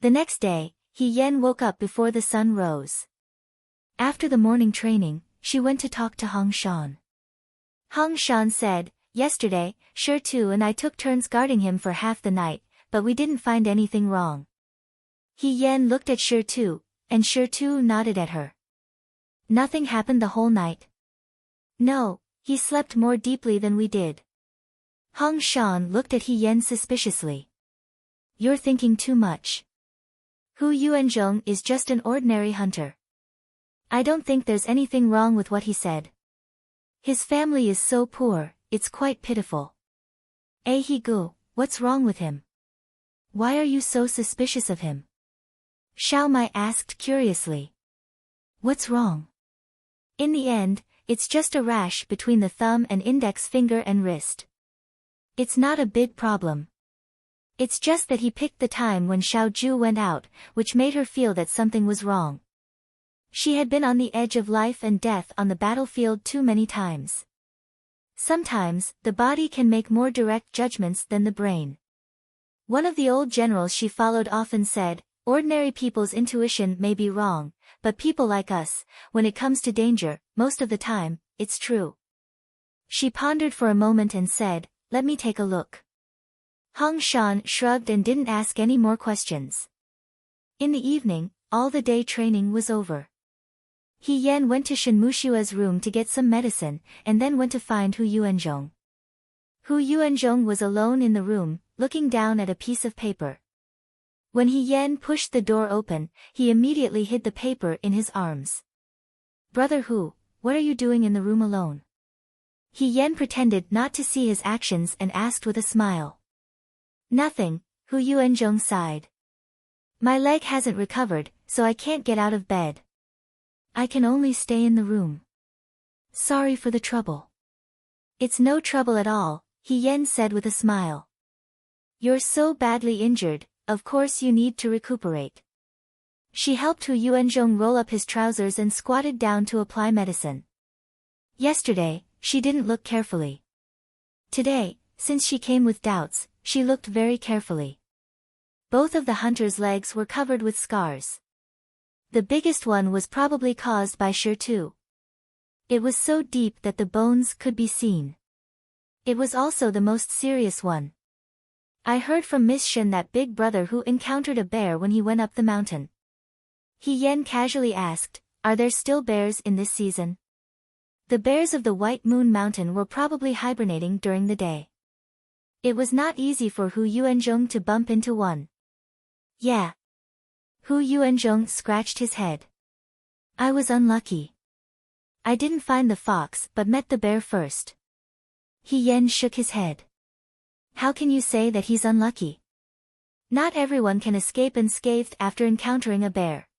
[SPEAKER 1] The next day, He Yen woke up before the sun rose. After the morning training, she went to talk to Hong Shan. Hong Shan said, "Yesterday, Shi Tu and I took turns guarding him for half the night, but we didn't find anything wrong." He Yen looked at Shi Tu, and Shi Tu nodded at her. "Nothing happened the whole night?" "No, he slept more deeply than we did." Hong Shan looked at He Yen suspiciously. "You're thinking too much. Hu Yuanzhong is just an ordinary hunter. I don't think there's anything wrong with what he said. His family is so poor, it's quite pitiful." He Gu, what's wrong with him? Why are you so suspicious of him?" Xiao Mai asked curiously. "What's wrong? In the end, it's just a rash between the thumb and index finger and wrist. It's not a big problem. It's just that he picked the time when Xiaoju went out, which made her feel that something was wrong. She had been on the edge of life and death on the battlefield too many times. Sometimes, the body can make more direct judgments than the brain. One of the old generals she followed often said, "Ordinary people's intuition may be wrong, but people like us, when it comes to danger, most of the time, it's true." She pondered for a moment and said, "Let me take a look." Hong Shan shrugged and didn't ask any more questions. In the evening, all the day training was over. He Yen went to Shenmushua's room to get some medicine, and then went to find Hu Yuanzhong. Hu Yuanzhong was alone in the room, looking down at a piece of paper. When He Yen pushed the door open, he immediately hid the paper in his arms. "Brother Hu, what are you doing in the room alone?" He Yen pretended not to see his actions and asked with a smile. "Nothing," Hu Yuanzhong sighed. "My leg hasn't recovered, so I can't get out of bed. I can only stay in the room. Sorry for the trouble." "It's no trouble at all," He Yen said with a smile. "You're so badly injured, of course you need to recuperate." She helped Hu Yuanzhong roll up his trousers and squatted down to apply medicine. Yesterday, she didn't look carefully. Today, since she came with doubts, she looked very carefully. Both of the hunter's legs were covered with scars. The biggest one was probably caused by Shi Tu. It was so deep that the bones could be seen. It was also the most serious one. "I heard from Miss Shen that big brother who encountered a bear when he went up the mountain." He Yen casually asked, "Are there still bears in this season?" The bears of the White Moon Mountain were probably hibernating during the day. It was not easy for Hu Yuanzhong to bump into one. "Yeah." Hu Yuanzhong scratched his head. "I was unlucky. I didn't find the fox but met the bear first." He Yen shook his head. "How can you say that he's unlucky? Not everyone can escape unscathed after encountering a bear."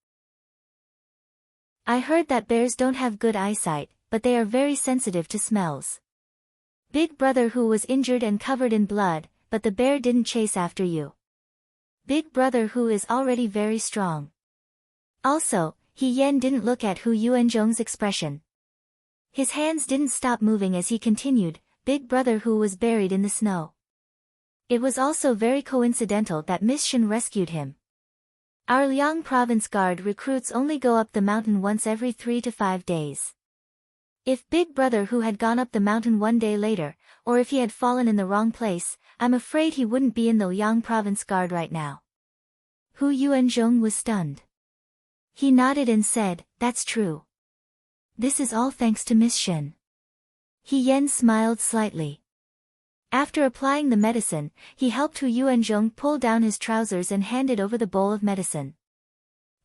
[SPEAKER 1] "I heard that bears don't have good eyesight, but they are very sensitive to smells. Big brother Hu was injured and covered in blood, but the bear didn't chase after you. Big brother Hu is already very strong. Also, He Yan didn't look at Hu Yuanzhong's expression. His hands didn't stop moving as he continued, Big brother Hu was buried in the snow. It was also very coincidental that Miss Shen rescued him. Our Liang province guard recruits only go up the mountain once every 3 to 5 days. If Big brother Hu had gone up the mountain one day later, or if he had fallen in the wrong place, I'm afraid he wouldn't be in the Liang province guard right now. Hu Yuanzhong was stunned. He nodded and said, that's true. This is all thanks to Miss Shen. He Yan smiled slightly. After applying the medicine, he helped Hu Yuanzhong pull down his trousers and handed over the bowl of medicine.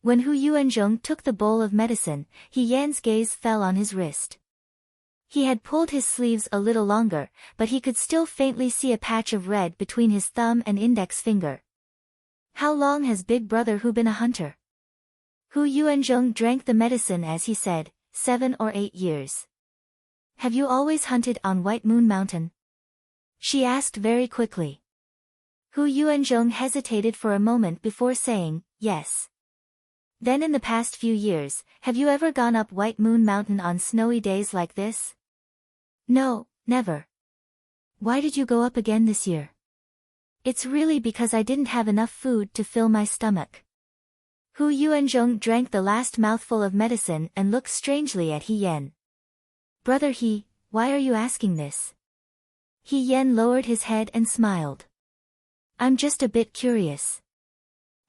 [SPEAKER 1] When Hu Yuanzhong took the bowl of medicine, He Yan's gaze fell on his wrist. He had pulled his sleeves a little longer, but he could still faintly see a patch of red between his thumb and index finger. How long has Big brother Hu been a hunter? Hu Yuanzhong drank the medicine as he said, 7 or 8 years. Have you always hunted on White Moon Mountain? She asked very quickly. Hu Yuanzhong hesitated for a moment before saying, yes. Then in the past few years, have you ever gone up White Moon Mountain on snowy days like this? No, never. Why did you go up again this year? It's really because I didn't have enough food to fill my stomach. Hu Yuanzhong drank the last mouthful of medicine and looked strangely at He Yan. Brother He, why are you asking this? He Yan lowered his head and smiled. I'm just a bit curious.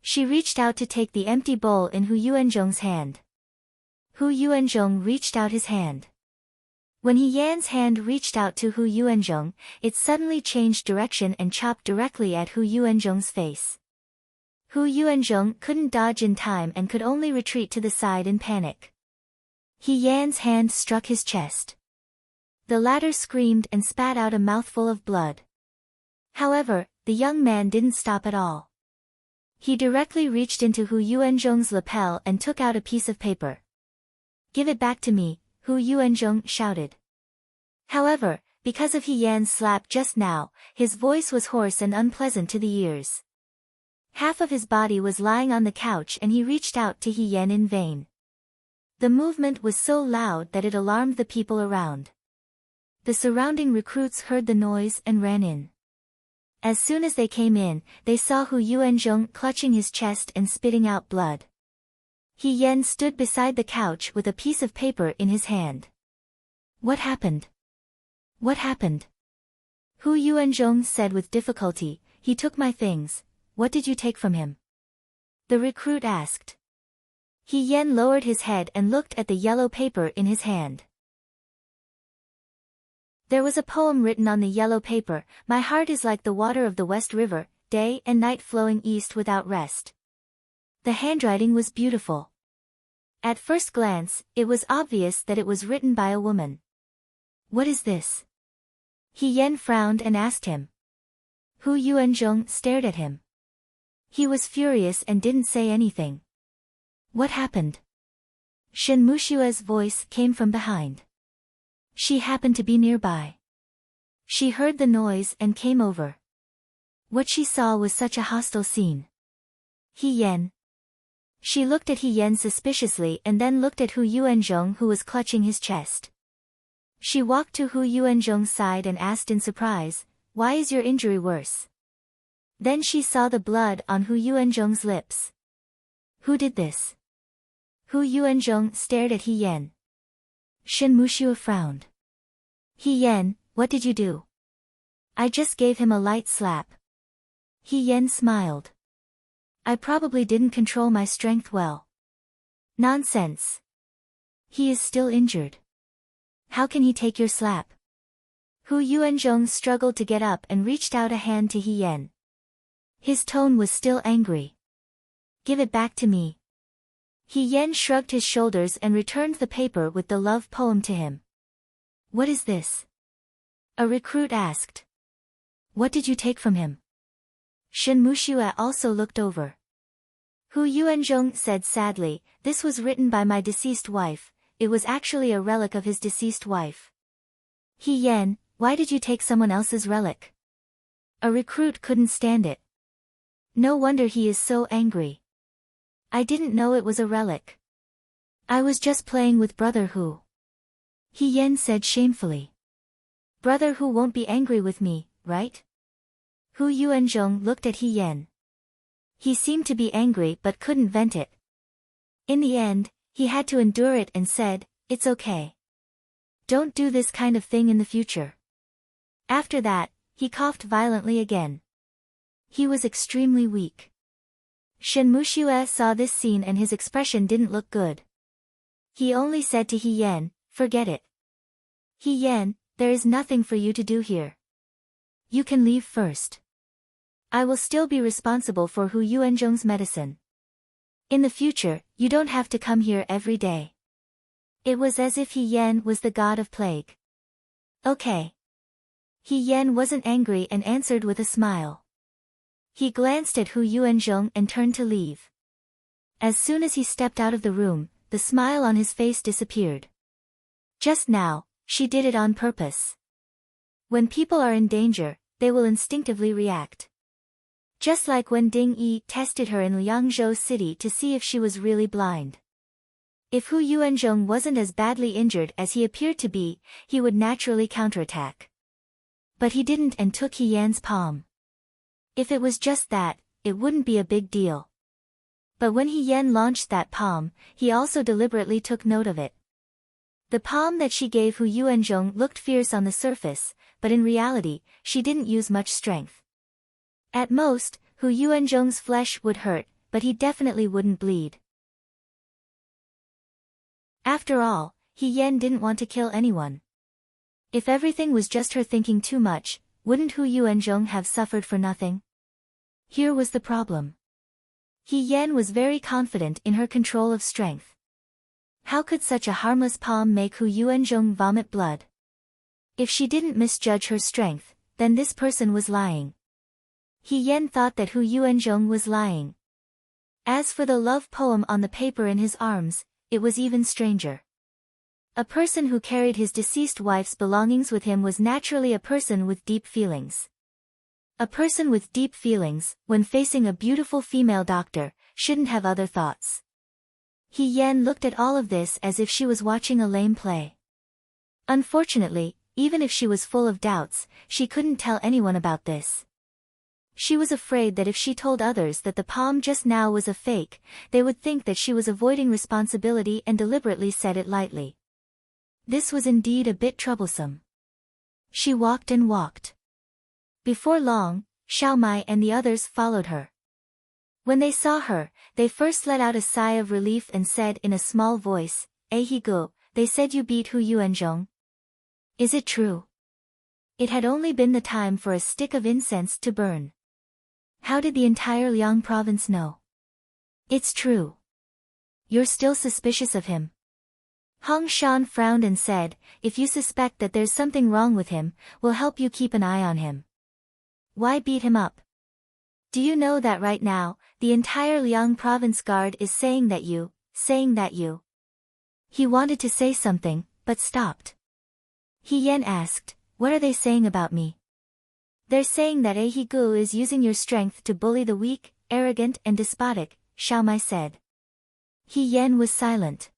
[SPEAKER 1] She reached out to take the empty bowl in Hu Yuanzhong's hand. Hu Yuanzhong reached out his hand. When He Yan's hand reached out to Hu Yuanzhong, it suddenly changed direction and chopped directly at Hu Yuanzhong's face. Hu Yuanzhong couldn't dodge in time and could only retreat to the side in panic. He Yan's hand struck his chest. The latter screamed and spat out a mouthful of blood. However, the young man didn't stop at all. He directly reached into Hu Yuanzhong's lapel and took out a piece of paper. Give it back to me, Hu Yuanzhong shouted. However, because of He Yan's slap just now, his voice was hoarse and unpleasant to the ears. Half of his body was lying on the couch and he reached out to He Yan in vain. The movement was so loud that it alarmed the people around. The surrounding recruits heard the noise and ran in. As soon as they came in, they saw Hu Yuanzhong clutching his chest and spitting out blood. He Yan stood beside the couch with a piece of paper in his hand. What happened? What happened? Hu Yuanzhong said with difficulty, he took my things. What did you take from him? The recruit asked. He Yan lowered his head and looked at the yellow paper in his hand. There was a poem written on the yellow paper, my heart is like the water of the West River, day and night flowing east without rest. The handwriting was beautiful. At first glance, it was obvious that it was written by a woman. What is this? He Yan frowned and asked him. Hu Yuanzhong stared at him. He was furious and didn't say anything. What happened? Shen Mushua's voice came from behind. She happened to be nearby. She heard the noise and came over. What she saw was such a hostile scene. He Yan. She looked at He Yan suspiciously and then looked at Hu Yuanzhong who was clutching his chest. She walked to Hu Yuanzhong's side and asked in surprise, why is your injury worse? Then she saw the blood on Hu Yuanzhong's lips. Who did this? Hu Yuanzhong stared at He Yan. Shen Mushua frowned. He Yan, what did you do? I just gave him a light slap. He Yan smiled. I probably didn't control my strength well. Nonsense. He is still injured. How can he take your slap? Hu Yuanzhong struggled to get up and reached out a hand to He Yan. His tone was still angry. Give it back to me. He Yan shrugged his shoulders and returned the paper with the love poem to him. What is this? A recruit asked. What did you take from him? Shen Mushua also looked over. Hu Yuanzhong said sadly, this was written by my deceased wife, it was actually a relic of his deceased wife. He Yan, Why did you take someone else's relic? A recruit couldn't stand it. No wonder he is so angry. I didn't know it was a relic. I was just playing with Brother Hu. He Yen said shamefully. Brother Hu won't be angry with me, right? Hu Yuanzhong looked at He Yen. He seemed to be angry but couldn't vent it. In the end, he had to endure it and said, "It's okay. Don't do this kind of thing in the future." After that, he coughed violently again. He was extremely weak. Shen Muxue saw this scene and his expression didn't look good. He only said to He Yen, "Forget it. He Yen, there is nothing for you to do here. You can leave first. I will still be responsible for Hu Yuanzhong's medicine. In the future, you don't have to come here every day." It was as if He Yen was the god of plague. Okay. He Yen wasn't angry and answered with a smile. He glanced at Hu Yuanzhong and turned to leave. As soon as he stepped out of the room, the smile on his face disappeared. Just now, she did it on purpose. When people are in danger, they will instinctively react. Just like when Ding Yi tested her in Liangzhou City to see if she was really blind. If Hu Yuanzhong wasn't as badly injured as he appeared to be, he would naturally counterattack. But he didn't and took He Yan's palm. If it was just that, it wouldn't be a big deal. But when He Yan launched that palm, he also deliberately took note of it. The palm that she gave Hu Yuanzhong looked fierce on the surface, but in reality, she didn't use much strength. At most, Hu Yuanzhong's flesh would hurt, but he definitely wouldn't bleed. After all, He Yen didn't want to kill anyone. If everything was just her thinking too much, wouldn't Hu Yuanzhong have suffered for nothing? Here was the problem. He Yen was very confident in her control of strength. How could such a harmless palm make Hu Yuanzhong vomit blood? If she didn't misjudge her strength, then this person was lying. He Yen thought that Hu Yuanzhong was lying. As for the love poem on the paper in his arms, it was even stranger. A person who carried his deceased wife's belongings with him was naturally a person with deep feelings. A person with deep feelings, when facing a beautiful female doctor, shouldn't have other thoughts. He Yen looked at all of this as if she was watching a lame play. Unfortunately, even if she was full of doubts, she couldn't tell anyone about this. She was afraid that if she told others that the palm just now was a fake, they would think that she was avoiding responsibility and deliberately said it lightly. This was indeed a bit troublesome. She walked and walked. Before long, Xiao Mai and the others followed her. When they saw her, they first let out a sigh of relief and said in a small voice, "Ahigo, they said you beat Hu Yuanzhong. Is it true?" It had only been the time for a stick of incense to burn. How did the entire Liang province know? It's true. You're still suspicious of him? Hong Shan frowned and said, "If you suspect that there's something wrong with him, we'll help you keep an eye on him." Why beat him up? Do you know that right now, the entire Liang province guard is saying that you. He wanted to say something, but stopped. He Yen asked, "What are they saying about me?" "They're saying that Ahigu is using your strength to bully the weak, arrogant and despotic," Xiao Mai said. He Yen was silent.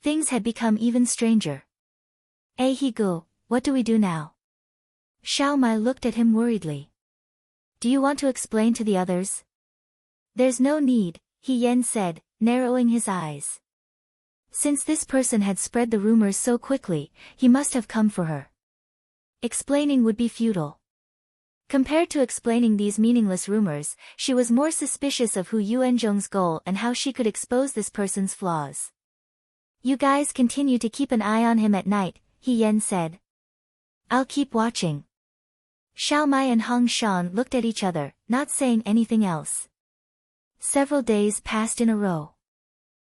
[SPEAKER 1] Things had become even stranger. "Ahigu, what do we do now?" Xiao Mai looked at him worriedly. "Do you want to explain to the others?" "There's no need," He Yen said, narrowing his eyes. Since this person had spread the rumors so quickly, he must have come for her. Explaining would be futile. Compared to explaining these meaningless rumors, she was more suspicious of Hu Yuanzhong's goal and how she could expose this person's flaws. "You guys continue to keep an eye on him at night," He Yen said. "I'll keep watching." Xiao Mai and Hong Shan looked at each other, not saying anything else. Several days passed in a row.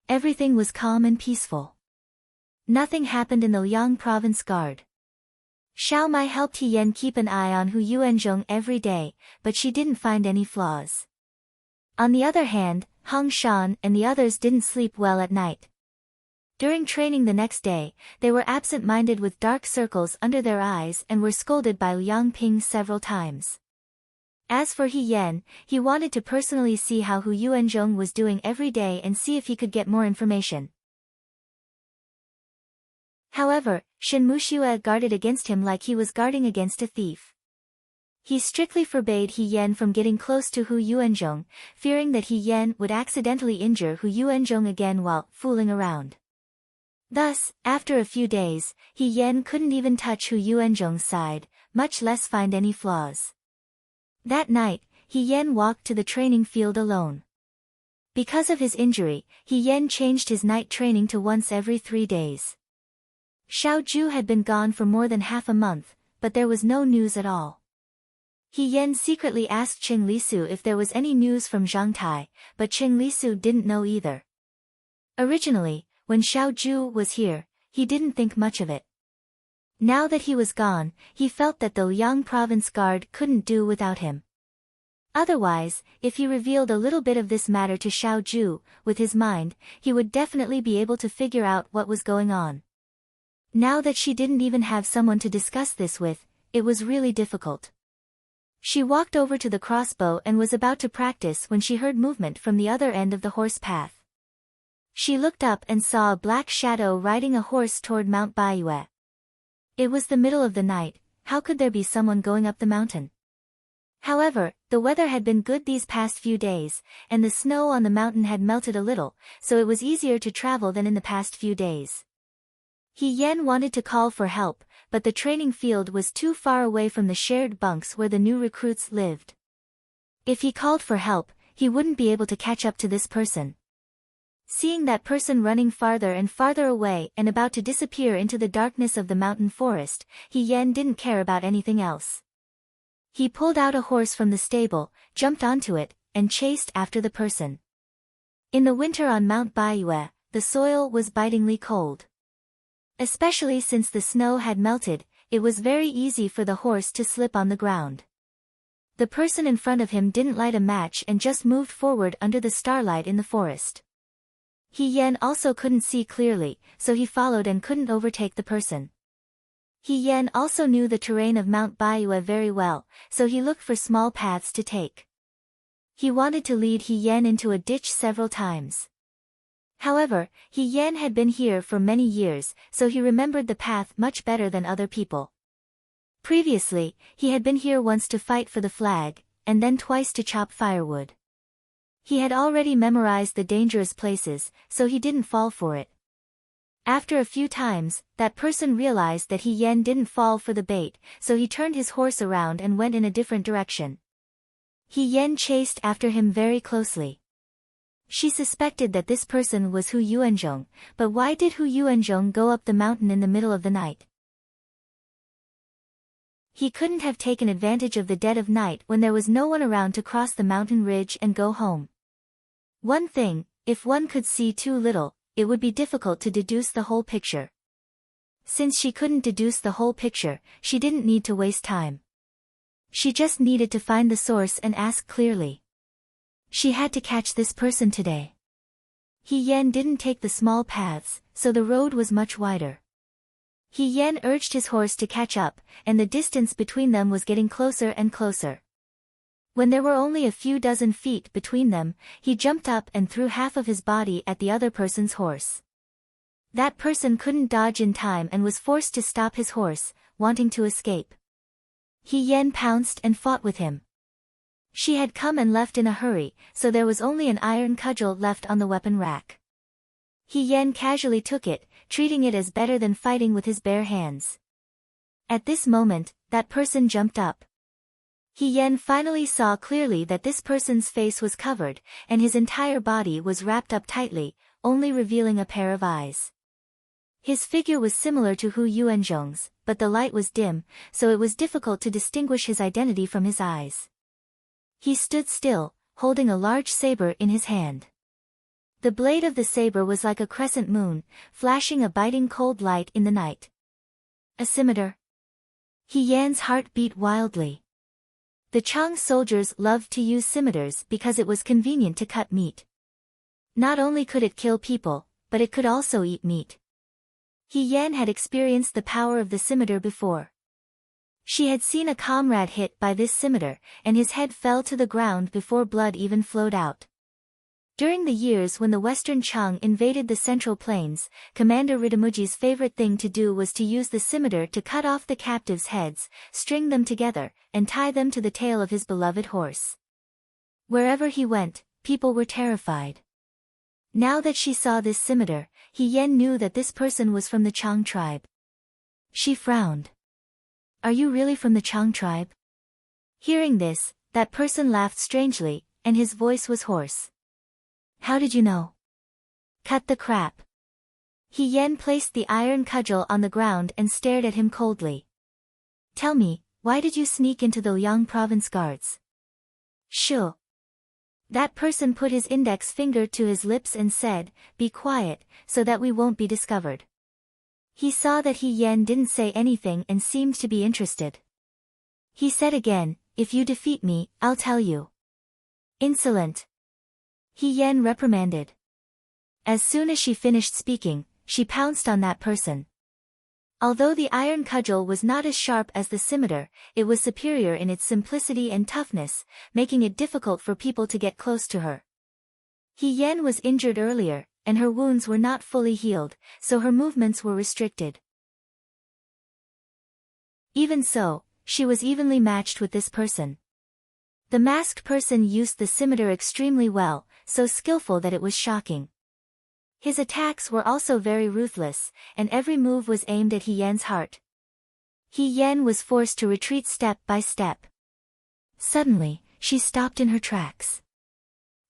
[SPEAKER 1] Everything was calm and peaceful. Nothing happened in the Liang province guard. Xiao Mai helped He Yen keep an eye on Hu Yuanzhong every day, but she didn't find any flaws. On the other hand, Hong Shan and the others didn't sleep well at night. During training the next day, they were absent-minded with dark circles under their eyes and were scolded by Liang Ping several times. As for He Yan, he wanted to personally see how Hu Yuanzhong was doing every day and see if he could get more information. However, Shen Muxue guarded against him like he was guarding against a thief. He strictly forbade He Yan from getting close to Hu Yuanzhong, fearing that He Yan would accidentally injure Hu Yuanzhong again while fooling around. Thus, after a few days, He Yan couldn't even touch Hu Yuanzhong's side, much less find any flaws. That night, He Yan walked to the training field alone. Because of his injury, He Yan changed his night training to once every 3 days. Xiao Zhu had been gone for more than half a month, but there was no news at all. He Yan secretly asked Qing Lisu if there was any news from Zhang Tai, but Qing Lisu didn't know either. Originally, when Xiao Zhu was here, he didn't think much of it. Now that he was gone, he felt that the Liang province guard couldn't do without him. Otherwise, if he revealed a little bit of this matter to Xiao Zhu, with his mind, he would definitely be able to figure out what was going on. Now that she didn't even have someone to discuss this with, it was really difficult. She walked over to the crossbow and was about to practice when she heard movement from the other end of the horse path. She looked up and saw a black shadow riding a horse toward Mount Baiyue. It was the middle of the night, how could there be someone going up the mountain? However, the weather had been good these past few days, and the snow on the mountain had melted a little, so it was easier to travel than in the past few days. He Yan wanted to call for help, but the training field was too far away from the shared bunks where the new recruits lived. If he called for help, he wouldn't be able to catch up to this person. Seeing that person running farther and farther away and about to disappear into the darkness of the mountain forest, He Yan didn't care about anything else. He pulled out a horse from the stable, jumped onto it, and chased after the person. In the winter on Mount Baiyue, the soil was bitingly cold. Especially since the snow had melted, it was very easy for the horse to slip on the ground. The person in front of him didn't light a match and just moved forward under the starlight in the forest. He Yan also couldn't see clearly, so he followed and couldn't overtake the person. He Yan also knew the terrain of Mount Baiyue very well, so he looked for small paths to take. He wanted to lead He Yan into a ditch several times. However, He Yan had been here for many years, so he remembered the path much better than other people. Previously, he had been here once to fight for the flag, and then twice to chop firewood. He had already memorized the dangerous places, so he didn't fall for it. After a few times, that person realized that He Yan didn't fall for the bait, so he turned his horse around and went in a different direction. He Yan chased after him very closely. She suspected that this person was Hu Yuanzhong, but why did Hu Yuanzhong go up the mountain in the middle of the night? He couldn't have taken advantage of the dead of night when there was no one around to cross the mountain ridge and go home. One thing, if one could see too little, it would be difficult to deduce the whole picture. Since she couldn't deduce the whole picture, she didn't need to waste time. She just needed to find the source and ask clearly. She had to catch this person today. He Yan didn't take the small paths, so the road was much wider. He Yan urged his horse to catch up, and the distance between them was getting closer and closer. When there were only a few dozen feet between them, he jumped up and threw half of his body at the other person's horse. That person couldn't dodge in time and was forced to stop his horse, wanting to escape. He Yan pounced and fought with him. She had come and left in a hurry, so there was only an iron cudgel left on the weapon rack. He Yan casually took it, treating it as better than fighting with his bare hands. At this moment, that person jumped up. He Yan finally saw clearly that this person's face was covered, and his entire body was wrapped up tightly, only revealing a pair of eyes. His figure was similar to Hu Yuanzhong's, but the light was dim, so it was difficult to distinguish his identity from his eyes. He stood still, holding a large saber in his hand. The blade of the saber was like a crescent moon, flashing a biting cold light in the night. A scimitar? He Yan's heart beat wildly. The Chang soldiers loved to use scimitars because it was convenient to cut meat. Not only could it kill people, but it could also eat meat. He Yan had experienced the power of the scimitar before. She had seen a comrade hit by this scimitar, and his head fell to the ground before blood even flowed out. During the years when the Western Chang invaded the Central Plains, Commander Ridamuji's favorite thing to do was to use the scimitar to cut off the captives' heads, string them together, and tie them to the tail of his beloved horse. Wherever he went, people were terrified. Now that she saw this scimitar, He Yan knew that this person was from the Chang tribe. She frowned. Are you really from the Chang tribe? Hearing this, that person laughed strangely, and his voice was hoarse. How did you know? Cut the crap. He Yan placed the iron cudgel on the ground and stared at him coldly. Tell me, why did you sneak into the Liang province guards? Shoo. That person put his index finger to his lips and said, be quiet, so that we won't be discovered. He saw that He Yan didn't say anything and seemed to be interested. He said again, if you defeat me, I'll tell you. Insolent. He Yan reprimanded. As soon as she finished speaking, she pounced on that person. Although the iron cudgel was not as sharp as the scimitar, it was superior in its simplicity and toughness, making it difficult for people to get close to her. He Yan was injured earlier, and her wounds were not fully healed, so her movements were restricted. Even so, she was evenly matched with this person. The masked person used the scimitar extremely well, so skillful that it was shocking. His attacks were also very ruthless, and every move was aimed at He Yan's heart. He Yan was forced to retreat step by step. Suddenly, she stopped in her tracks.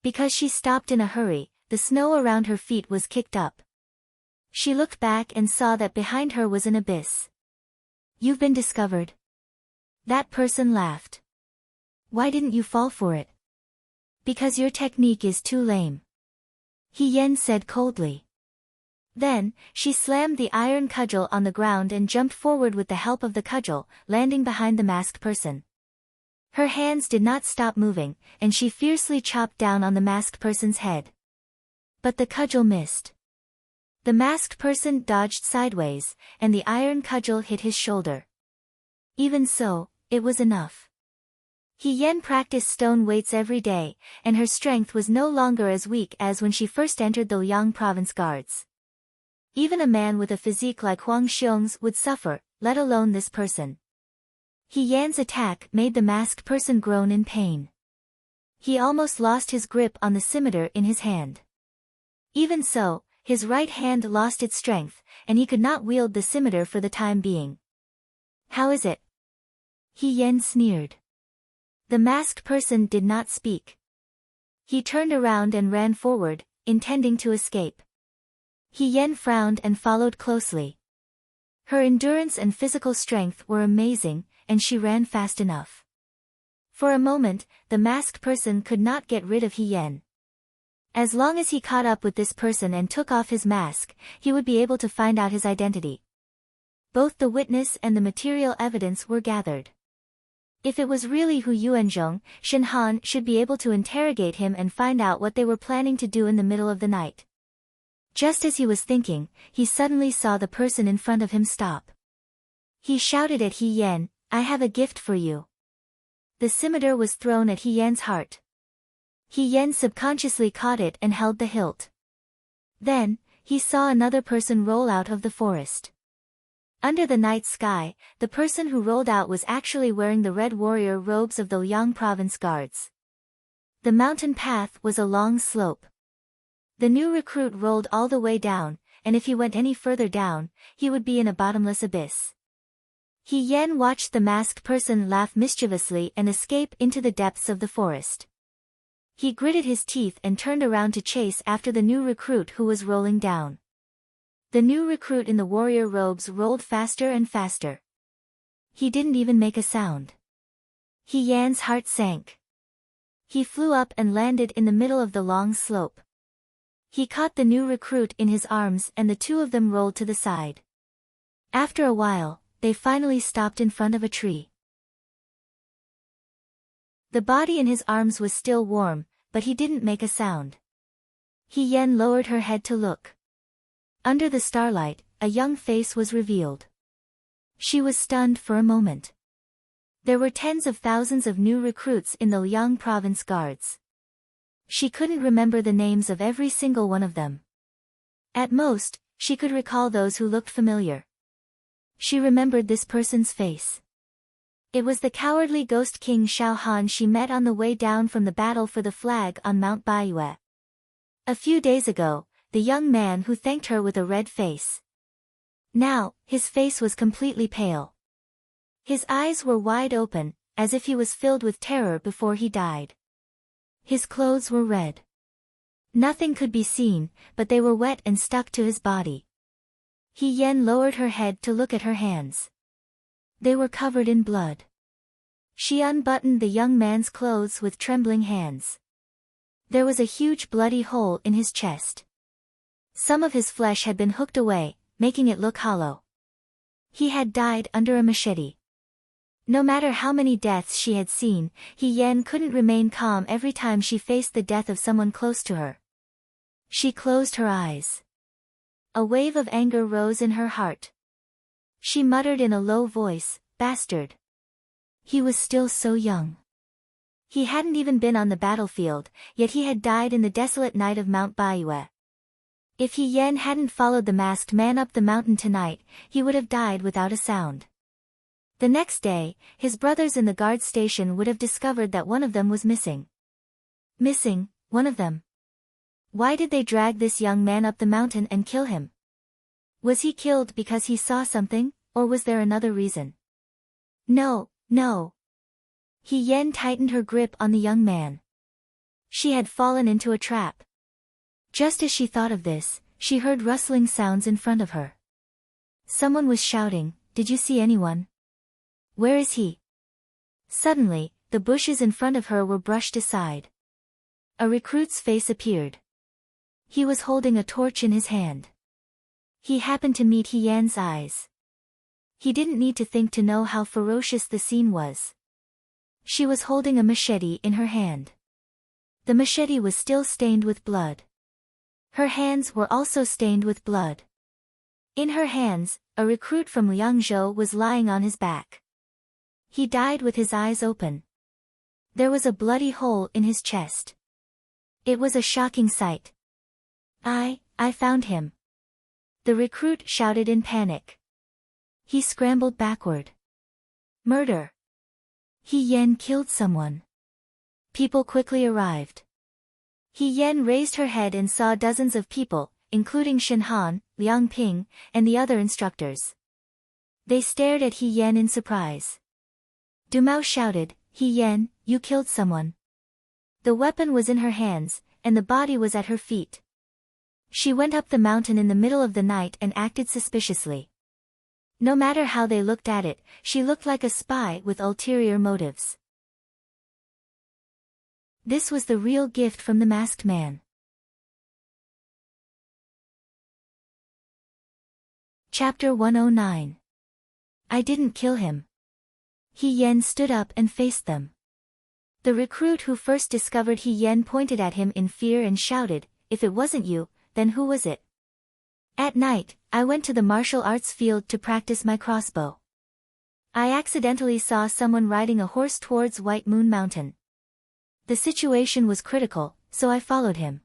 [SPEAKER 1] Because she stopped in a hurry, the snow around her feet was kicked up. She looked back and saw that behind her was an abyss. You've been discovered. That person laughed. Why didn't you fall for it? Because your technique is too lame. He Yan said coldly. Then, she slammed the iron cudgel on the ground and jumped forward with the help of the cudgel, landing behind the masked person. Her hands did not stop moving, and she fiercely chopped down on the masked person's head. But the cudgel missed. The masked person dodged sideways, and the iron cudgel hit his shoulder. Even so, it was enough. He Yan practiced stone weights every day, and her strength was no longer as weak as when she first entered the Liang province guards. Even a man with a physique like Huang Xiong's would suffer, let alone this person. He Yan's attack made the masked person groan in pain. He almost lost his grip on the scimitar in his hand. Even so, his right hand lost its strength, and he could not wield the scimitar for the time being. How is it? He Yan sneered. The masked person did not speak. He turned around and ran forward, intending to escape. He Yan frowned and followed closely. Her endurance and physical strength were amazing, and she ran fast enough. For a moment, the masked person could not get rid of He Yan. As long as he caught up with this person and took off his mask, he would be able to find out his identity. Both the witness and the material evidence were gathered. If it was really Hu Yuanzhong, Shen Han should be able to interrogate him and find out what they were planning to do in the middle of the night. Just as he was thinking, he suddenly saw the person in front of him stop. He shouted at He Yan, I have a gift for you. The scimitar was thrown at He Yan's heart. He Yan subconsciously caught it and held the hilt. Then, he saw another person roll out of the forest. Under the night sky, the person who rolled out was actually wearing the red warrior robes of the Liang province guards. The mountain path was a long slope. The new recruit rolled all the way down, and if he went any further down, he would be in a bottomless abyss. He Yan watched the masked person laugh mischievously and escape into the depths of the forest. He gritted his teeth and turned around to chase after the new recruit who was rolling down. The new recruit in the warrior robes rolled faster and faster. He didn't even make a sound. He Yan's heart sank. He flew up and landed in the middle of the long slope. He caught the new recruit in his arms and the two of them rolled to the side. After a while, they finally stopped in front of a tree. The body in his arms was still warm, but he didn't make a sound. He Yan lowered her head to look. Under the starlight, a young face was revealed. She was stunned for a moment. There were tens of thousands of new recruits in the Liang province guards. She couldn't remember the names of every single one of them. At most, she could recall those who looked familiar. She remembered this person's face. It was the cowardly ghost king Xiao Han she met on the way down from the battle for the flag on Mount Baiyue. A few days ago, the young man who thanked her with a red face. Now, his face was completely pale. His eyes were wide open, as if he was filled with terror before he died. His clothes were red. Nothing could be seen, but they were wet and stuck to his body. He Yen lowered her head to look at her hands. They were covered in blood. She unbuttoned the young man's clothes with trembling hands. There was a huge bloody hole in his chest. Some of his flesh had been hooked away, making it look hollow. He had died under a machete. No matter how many deaths she had seen, He Yen couldn't remain calm every time she faced the death of someone close to her. She closed her eyes. A wave of anger rose in her heart. She muttered in a low voice, "Bastard." He was still so young. He hadn't even been on the battlefield, yet he had died in the desolate night of Mount Baiyue. If He Yen hadn't followed the masked man up the mountain tonight, he would have died without a sound. The next day, his brothers in the guard station would have discovered that one of them was missing. Missing, one of them. Why did they drag this young man up the mountain and kill him? Was he killed because he saw something, or was there another reason? No, no. He Yen tightened her grip on the young man. She had fallen into a trap. Just as she thought of this, she heard rustling sounds in front of her. Someone was shouting, "Did you see anyone? Where is he?" Suddenly, the bushes in front of her were brushed aside. A recruit's face appeared. He was holding a torch in his hand. He happened to meet He Yan's eyes. He didn't need to think to know how ferocious the scene was. She was holding a machete in her hand. The machete was still stained with blood. Her hands were also stained with blood. In her hands, a recruit from Liangzhou was lying on his back. He died with his eyes open. There was a bloody hole in his chest. It was a shocking sight. I found him." The recruit shouted in panic. He scrambled backward. Murder! He Yen killed someone. People quickly arrived. He Yen raised her head and saw dozens of people, including Shen Han, Liang Ping, and the other instructors. They stared at He Yen in surprise. Dumao shouted, "He Yen, you killed someone." The weapon was in her hands, and the body was at her feet. She went up the mountain in the middle of the night and acted suspiciously. No matter how they looked at it, she looked like a spy with ulterior motives. This was the real gift from the masked man. Chapter 109. I didn't kill him. He Yen stood up and faced them. The recruit who first discovered He Yen pointed at him in fear and shouted, "If it wasn't you, then who was it?" "At night, I went to the martial arts field to practice my crossbow. I accidentally saw someone riding a horse towards White Moon Mountain. The situation was critical, so I followed him.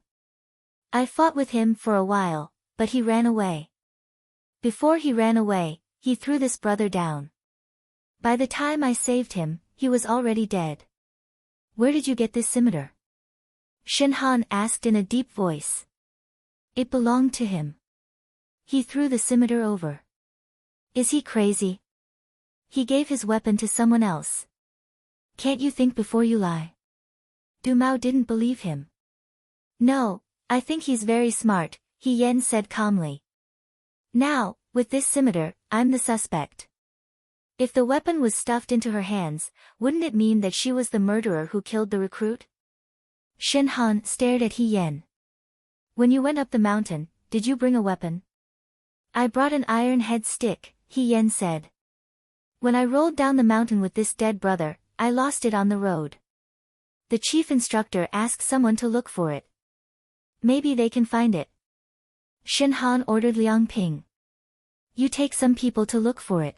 [SPEAKER 1] I fought with him for a while, but he ran away. Before he ran away, he threw this brother down. By the time I saved him, he was already dead." "Where did you get this scimitar?" Shen Han asked in a deep voice. "It belonged to him. He threw the scimitar over." "Is he crazy? He gave his weapon to someone else. Can't you think before you lie?" Dumao didn't believe him. "No, I think he's very smart," He Yen said calmly. "Now, with this scimitar, I'm the suspect. If the weapon was stuffed into her hands, wouldn't it mean that she was the murderer who killed the recruit?" Shen Han stared at He Yen. "When you went up the mountain, did you bring a weapon?" "I brought an iron head stick," He Yen said. "When I rolled down the mountain with this dead brother, I lost it on the road. The chief instructor asked someone to look for it. Maybe they can find it." Shin Han ordered Liang Ping. You take some people to look for it.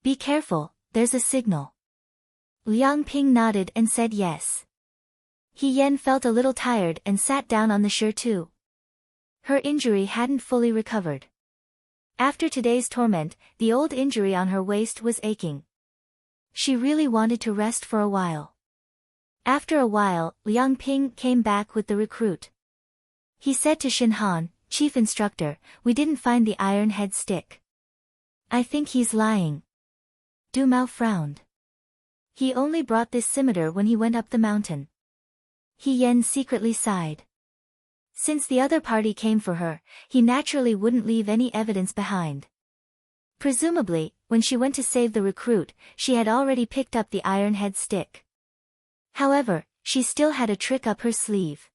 [SPEAKER 1] Be careful, there's a signal. Liang Ping nodded and said yes. He Yen felt a little tired and sat down on the chair too. Her injury hadn't fully recovered. After today's torment, the old injury on her waist was aching. She really wanted to rest for a while. After a while, Liang Ping came back with the recruit. He said to Shin Han, Chief Instructor, we didn't find the iron head stick. I think he's lying. Du Mao frowned. He only brought this scimitar when he went up the mountain. He Yen secretly sighed. Since the other party came for her, he naturally wouldn't leave any evidence behind. Presumably, when she went to save the recruit, she had already picked up the iron head stick. However, she still had a trick up her sleeve.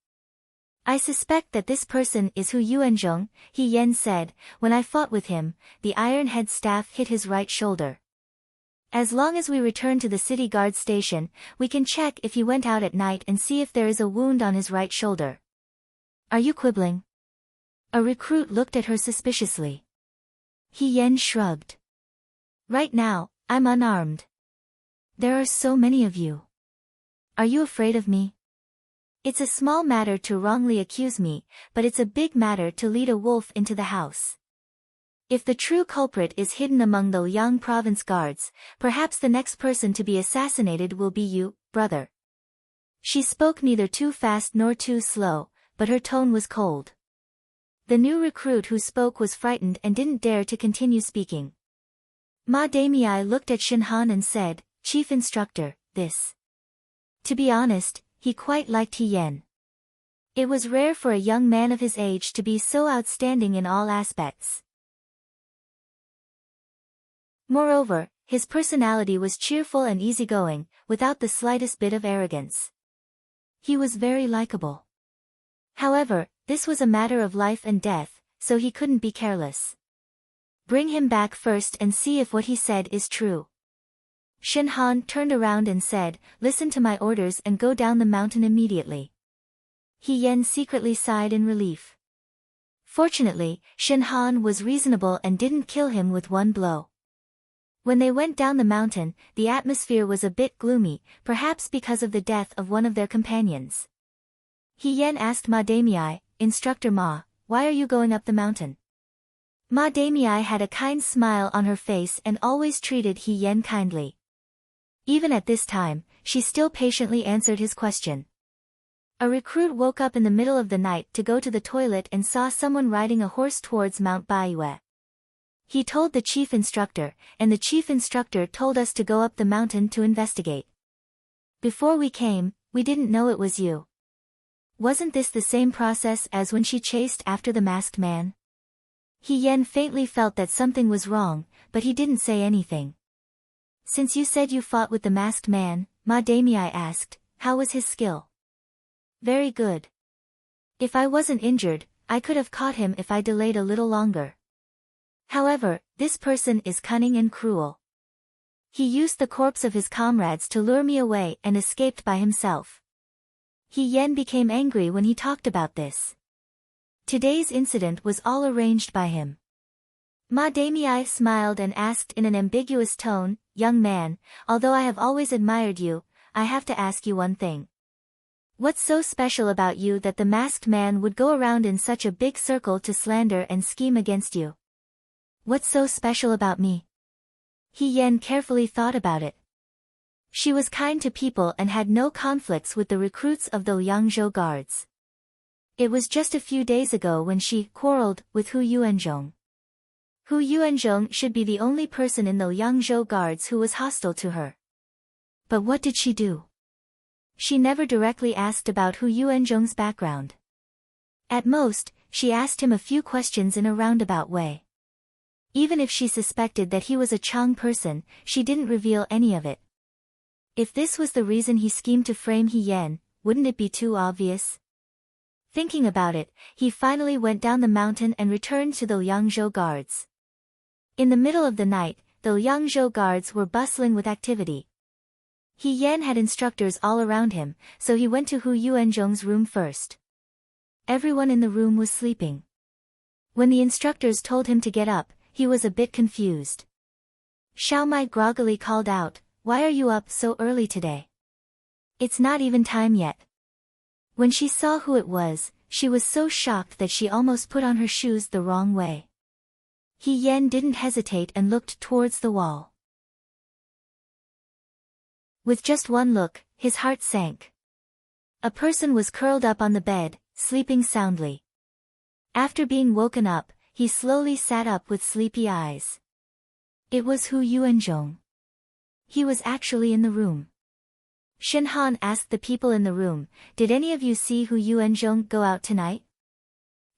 [SPEAKER 1] I suspect that this person is Hu Yuanzhong, He Yen said. When I fought with him, the iron head staff hit his right shoulder. As long as we return to the city guard station, we can check if he went out at night and see if there is a wound on his right shoulder. Are you quibbling? A recruit looked at her suspiciously. He Yen shrugged. Right now, I'm unarmed. There are so many of you. Are you afraid of me? It's a small matter to wrongly accuse me, but it's a big matter to lead a wolf into the house. If the true culprit is hidden among the Liang province guards, perhaps the next person to be assassinated will be you, brother. She spoke neither too fast nor too slow, but her tone was cold. The new recruit who spoke was frightened and didn't dare to continue speaking. Ma Damei looked at Shin Han and said, Chief Instructor, this. To be honest, he quite liked He Yen. It was rare for a young man of his age to be so outstanding in all aspects. Moreover, his personality was cheerful and easygoing, without the slightest bit of arrogance. He was very likable. However, this was a matter of life and death, so he couldn't be careless. Bring him back first and see if what he said is true. Shin Han turned around and said, Listen to my orders and go down the mountain immediately. He Yen secretly sighed in relief. Fortunately, Shin Han was reasonable and didn't kill him with one blow. When they went down the mountain, the atmosphere was a bit gloomy, perhaps because of the death of one of their companions. He Yen asked Ma Damei, Instructor Ma, why are you going up the mountain? Ma Damei had a kind smile on her face and always treated He Yen kindly. Even at this time, she still patiently answered his question. A recruit woke up in the middle of the night to go to the toilet and saw someone riding a horse towards Mount Baiyue. He told the chief instructor, and the chief instructor told us to go up the mountain to investigate. Before we came, we didn't know it was you. Wasn't this the same process as when she chased after the masked man? He Yen faintly felt that something was wrong, but he didn't say anything. Since you said you fought with the masked man, Ma Damei asked, how was his skill? Very good. If I wasn't injured, I could have caught him if I delayed a little longer. However, this person is cunning and cruel. He used the corpse of his comrades to lure me away and escaped by himself. He Yen became angry when he talked about this. Today's incident was all arranged by him. Ma Damei smiled and asked in an ambiguous tone, Young man, although I have always admired you, I have to ask you one thing. What's so special about you that the masked man would go around in such a big circle to slander and scheme against you? What's so special about me? He Yen carefully thought about it. She was kind to people and had no conflicts with the recruits of the Liangzhou guards. It was just a few days ago when she quarreled with Hu Yuanzhong. Hu Yuanzhong should be the only person in the Liangzhou guards who was hostile to her. But what did she do? She never directly asked about Hu Yuanzhong's background. At most, she asked him a few questions in a roundabout way. Even if she suspected that he was a Chang person, she didn't reveal any of it. If this was the reason he schemed to frame He Yen, wouldn't it be too obvious? Thinking about it, he finally went down the mountain and returned to the Liangzhou guards. In the middle of the night, the Liangzhou guards were bustling with activity. He Yen had instructors all around him, so he went to Hu Yuanzhong's room first. Everyone in the room was sleeping. When the instructors told him to get up, he was a bit confused. Xiao Mai groggily called out, "Why are you up so early today? It's not even time yet." When she saw who it was, she was so shocked that she almost put on her shoes the wrong way. He Yan didn't hesitate and looked towards the wall. With just one look, his heart sank. A person was curled up on the bed, sleeping soundly. After being woken up, he slowly sat up with sleepy eyes. It was Hu Yuanzhong. He was actually in the room. Shen Han asked the people in the room, "Did any of you see Hu Yuanzhong go out tonight?"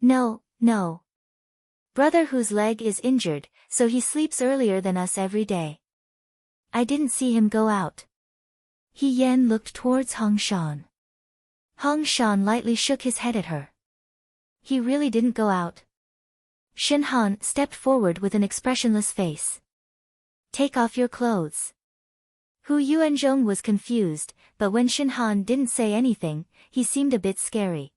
[SPEAKER 1] "No, no. Brother Hu's leg is injured, so he sleeps earlier than us every day. I didn't see him go out." He Yan looked towards Hong Shan. Hong Shan lightly shook his head at her. "He really didn't go out." Shen Han stepped forward with an expressionless face. "Take off your clothes." Hu Yuanzhong was confused, but when Shen Han didn't say anything, he seemed a bit scary.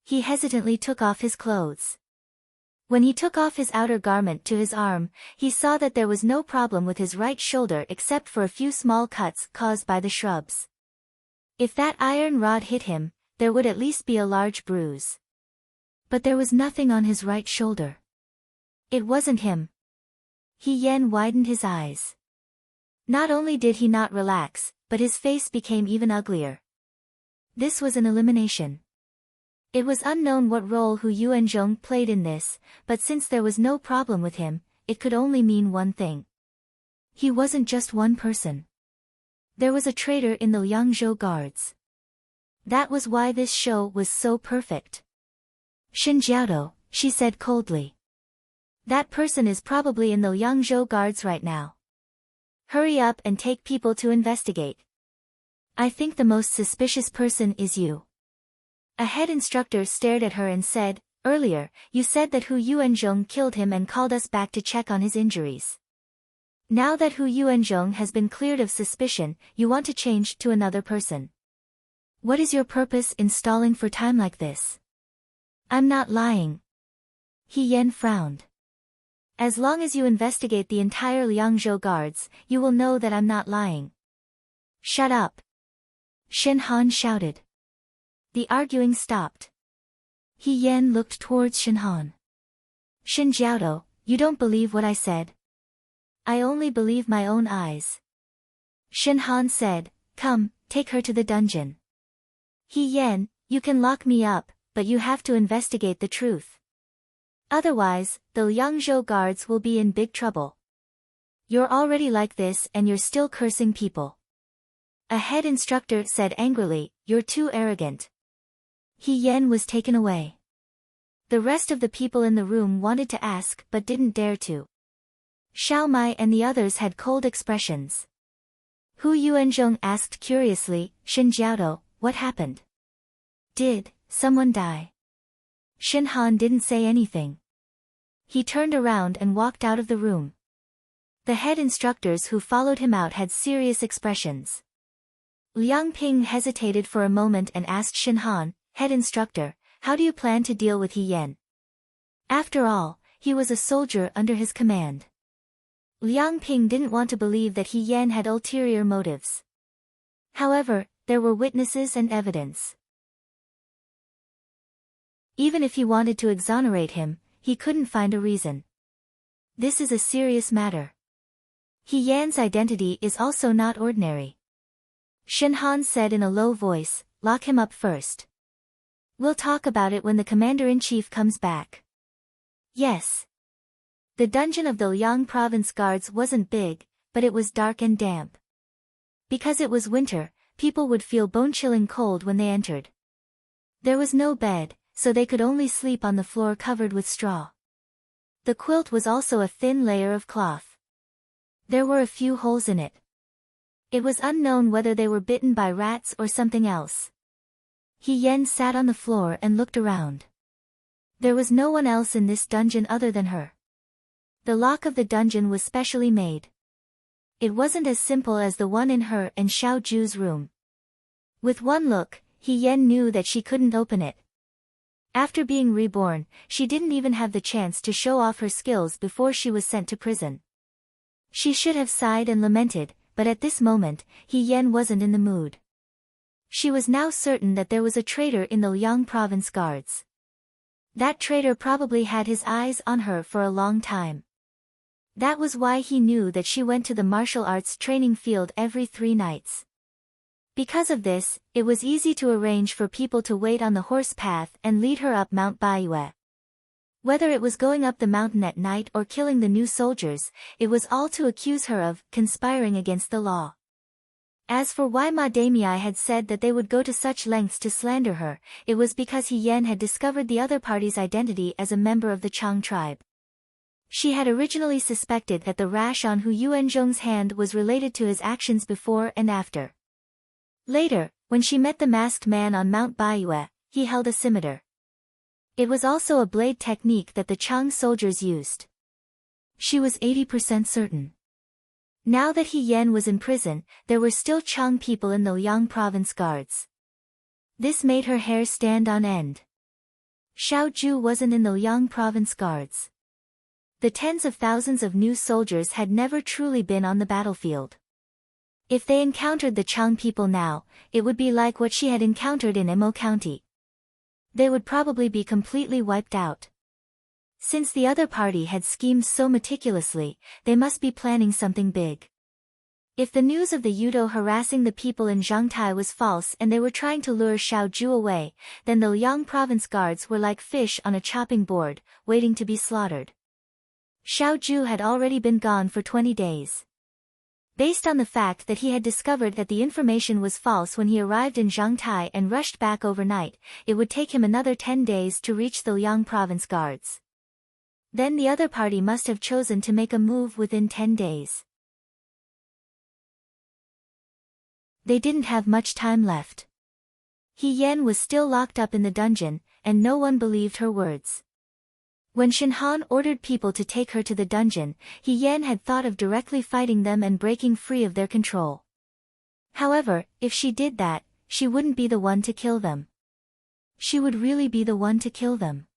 [SPEAKER 1] He hesitantly took off his clothes. When he took off his outer garment to his arm, he saw that there was no problem with his right shoulder except for a few small cuts caused by the shrubs. If that iron rod hit him, there would at least be a large bruise. But there was nothing on his right shoulder. It wasn't him. He Yan widened his eyes. Not only did he not relax, but his face became even uglier. This was an elimination. It was unknown what role Hu Yuanzhong played in this, but since there was no problem with him, it could only mean one thing. He wasn't just one person. There was a traitor in the Liangzhou guards. That was why this show was so perfect. "Shen Jiaodo," she said coldly. "That person is probably in the Liangzhou guards right now. Hurry up and take people to investigate. I think the most suspicious person is you." A head instructor stared at her and said, "Earlier, you said that Hu Yuanzhong killed him and called us back to check on his injuries. Now that Hu Yuanzhong has been cleared of suspicion, you want to change to another person. What is your purpose in stalling for time like this?" "I'm not lying." He Yan frowned. "As long as you investigate the entire Liangzhou guards, you will know that I'm not lying." "Shut up!" Shen Han shouted. The arguing stopped. He Yan looked towards Shen Han. "Shen Jiaodo, you don't believe what I said?" "I only believe my own eyes." Shen Han said, "Come, take her to the dungeon." "He Yan, you can lock me up, but you have to investigate the truth. Otherwise, the Liangzhou guards will be in big trouble. You're already like this and you're still cursing people." A head instructor said angrily, "You're too arrogant." He Yan was taken away. The rest of the people in the room wanted to ask but didn't dare to. Xiao Mai and the others had cold expressions. Hu Yuanzhong asked curiously, "Shen Jiaodo, what happened? Did someone die?" Shen Han didn't say anything. He turned around and walked out of the room. The head instructors who followed him out had serious expressions. Liang Ping hesitated for a moment and asked Shen Han, "Head instructor, how do you plan to deal with He Yan? After all, he was a soldier under his command." Liang Ping didn't want to believe that He Yan had ulterior motives. However, there were witnesses and evidence. Even if he wanted to exonerate him, he couldn't find a reason. This is a serious matter. He Yan's identity is also not ordinary. Shen Han said in a low voice, "Lock him up first. We'll talk about it when the commander-in-chief comes back." Yes. The dungeon of the Liang province guards wasn't big, but it was dark and damp. Because it was winter, people would feel bone-chilling cold when they entered. There was no bed, so they could only sleep on the floor covered with straw. The quilt was also a thin layer of cloth. There were a few holes in it. It was unknown whether they were bitten by rats or something else. He Yan sat on the floor and looked around. There was no one else in this dungeon other than her. The lock of the dungeon was specially made. It wasn't as simple as the one in her and Xiao Ju's room. With one look, He Yan knew that she couldn't open it. After being reborn, she didn't even have the chance to show off her skills before she was sent to prison. She should have sighed and lamented, but at this moment, He Yen wasn't in the mood. She was now certain that there was a traitor in the Liang province guards. That traitor probably had his eyes on her for a long time. That was why he knew that she went to the martial arts training field every 3 nights. Because of this, it was easy to arrange for people to wait on the horse path and lead her up Mount Baiyue. Whether it was going up the mountain at night or killing the new soldiers, it was all to accuse her of conspiring against the law. As for why Ma Damei had said that they would go to such lengths to slander her, it was because He Yen had discovered the other party's identity as a member of the Chang tribe. She had originally suspected that the rash on Hu Yuanzhong's hand was related to his actions before and after. Later, when she met the masked man on Mount Baiyue, he held a scimitar. It was also a blade technique that the Chang soldiers used. She was 80% certain. Now that He Yen was in prison, there were still Chang people in the Liang province guards. This made her hair stand on end. Xiao Zhu wasn't in the Liang province guards. The tens of thousands of new soldiers had never truly been on the battlefield. If they encountered the Chang people now, it would be like what she had encountered in Imo County. They would probably be completely wiped out. Since the other party had schemed so meticulously, they must be planning something big. If the news of the Yudo harassing the people in Zhangtai was false and they were trying to lure Xiao Zhu away, then the Liang province guards were like fish on a chopping board, waiting to be slaughtered. Xiao Zhu had already been gone for 20 days. Based on the fact that he had discovered that the information was false when he arrived in Zhangtai and rushed back overnight, it would take him another 10 days to reach the Liang province guards. Then the other party must have chosen to make a move within 10 days. They didn't have much time left. He Yen was still locked up in the dungeon, and no one believed her words. When Shinhan ordered people to take her to the dungeon, He Yen had thought of directly fighting them and breaking free of their control. However, if she did that, she wouldn't be the one to kill them. She would really be the one to kill them.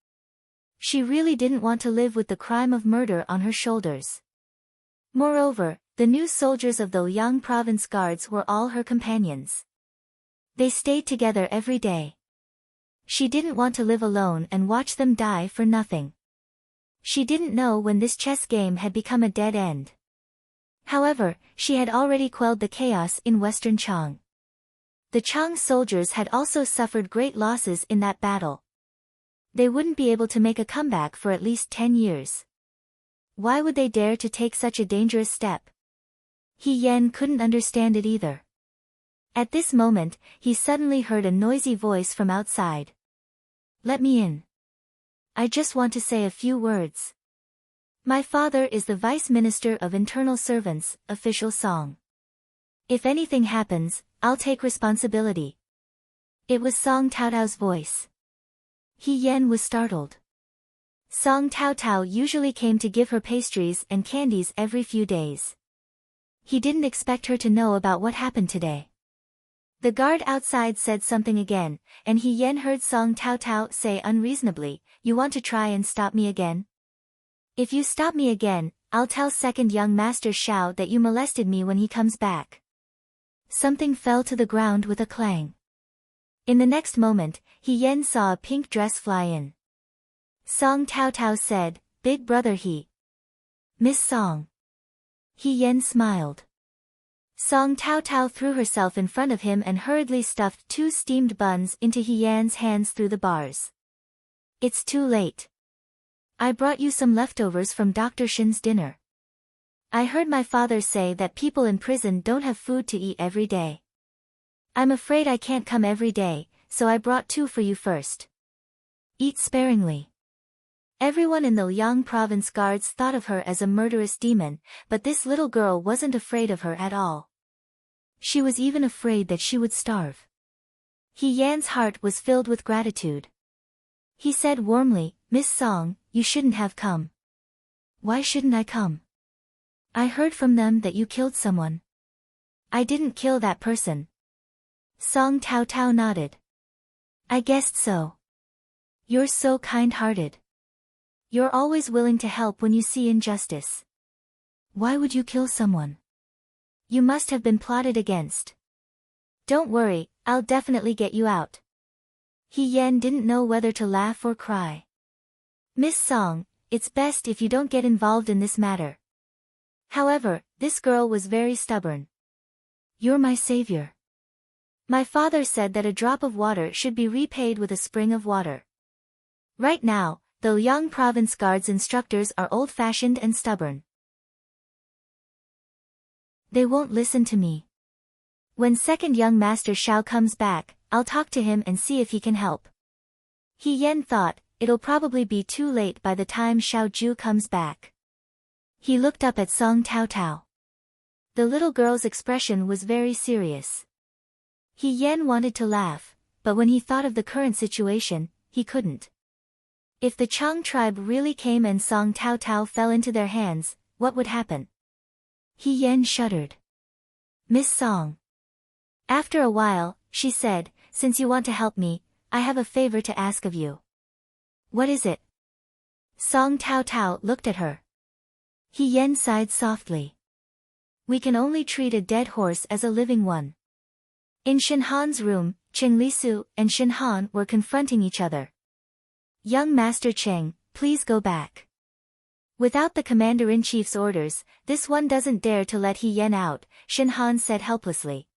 [SPEAKER 1] She really didn't want to live with the crime of murder on her shoulders. Moreover, the new soldiers of the Liang province guards were all her companions. They stayed together every day. She didn't want to live alone and watch them die for nothing. She didn't know when this chess game had become a dead end. However, she had already quelled the chaos in Western Chang. The Chang soldiers had also suffered great losses in that battle. They wouldn't be able to make a comeback for at least 10 years. Why would they dare to take such a dangerous step? He Yen couldn't understand it either. At this moment, he suddenly heard a noisy voice from outside. "Let me in. I just want to say a few words. My father is the Vice Minister of Internal Servants," official song. "If anything happens, I'll take responsibility." It was Song Taotao's voice. He Yen was startled. Song Taotao usually came to give her pastries and candies every few days. He didn't expect her to know about what happened today. The guard outside said something again, and He Yen heard Song Taotao say unreasonably, "You want to try and stop me again? If you stop me again, I'll tell second young master Xiao that you molested me when he comes back." Something fell to the ground with a clang. In the next moment, He Yen saw a pink dress fly in. Song Taotao said, "Big brother He." "Miss Song." He Yen smiled. Song Taotao threw herself in front of him and hurriedly stuffed 2 steamed buns into He Yan's hands through the bars. "It's too late. I brought you some leftovers from Dr. Shin's dinner. I heard my father say that people in prison don't have food to eat every day. I'm afraid I can't come every day, so I brought 2 for you first. Eat sparingly." Everyone in the Liang province guards thought of her as a murderous demon, but this little girl wasn't afraid of her at all. She was even afraid that she would starve. He Yan's heart was filled with gratitude. He said warmly, "Miss Song, you shouldn't have come." "Why shouldn't I come? I heard from them that you killed someone." "I didn't kill that person." Song Taotao nodded. "I guessed so. You're so kind-hearted. You're always willing to help when you see injustice. Why would you kill someone? You must have been plotted against. Don't worry, I'll definitely get you out. He Yen didn't know whether to laugh or cry. Miss Song, it's best if you don't get involved in this matter. However, this girl was very stubborn. You're my savior. My father said that a drop of water should be repaid with a spring of water. Right now, the Liang Province Guards instructors are old-fashioned and stubborn. They won't listen to me. When second young master Xiao comes back, I'll talk to him and see if he can help. He Yen thought, it'll probably be too late by the time Xiao Ju comes back. He looked up at Song Tao Tao. The little girl's expression was very serious. He Yen wanted to laugh, but when he thought of the current situation, he couldn't. If the Chang tribe really came and Song Tao Tao fell into their hands, what would happen? He Yen shuddered. Miss Song. After a while, she said, since you want to help me, I have a favor to ask of you. What is it? Song Tao Tao looked at her. He Yen sighed softly. We can only treat a dead horse as a living one. In Shinhan's room, Cheng Lisu and Shinhan were confronting each other. Young Master Cheng, please go back. Without the Commander-in-Chief's orders, this one doesn't dare to let He Yen out, Shinhan said helplessly.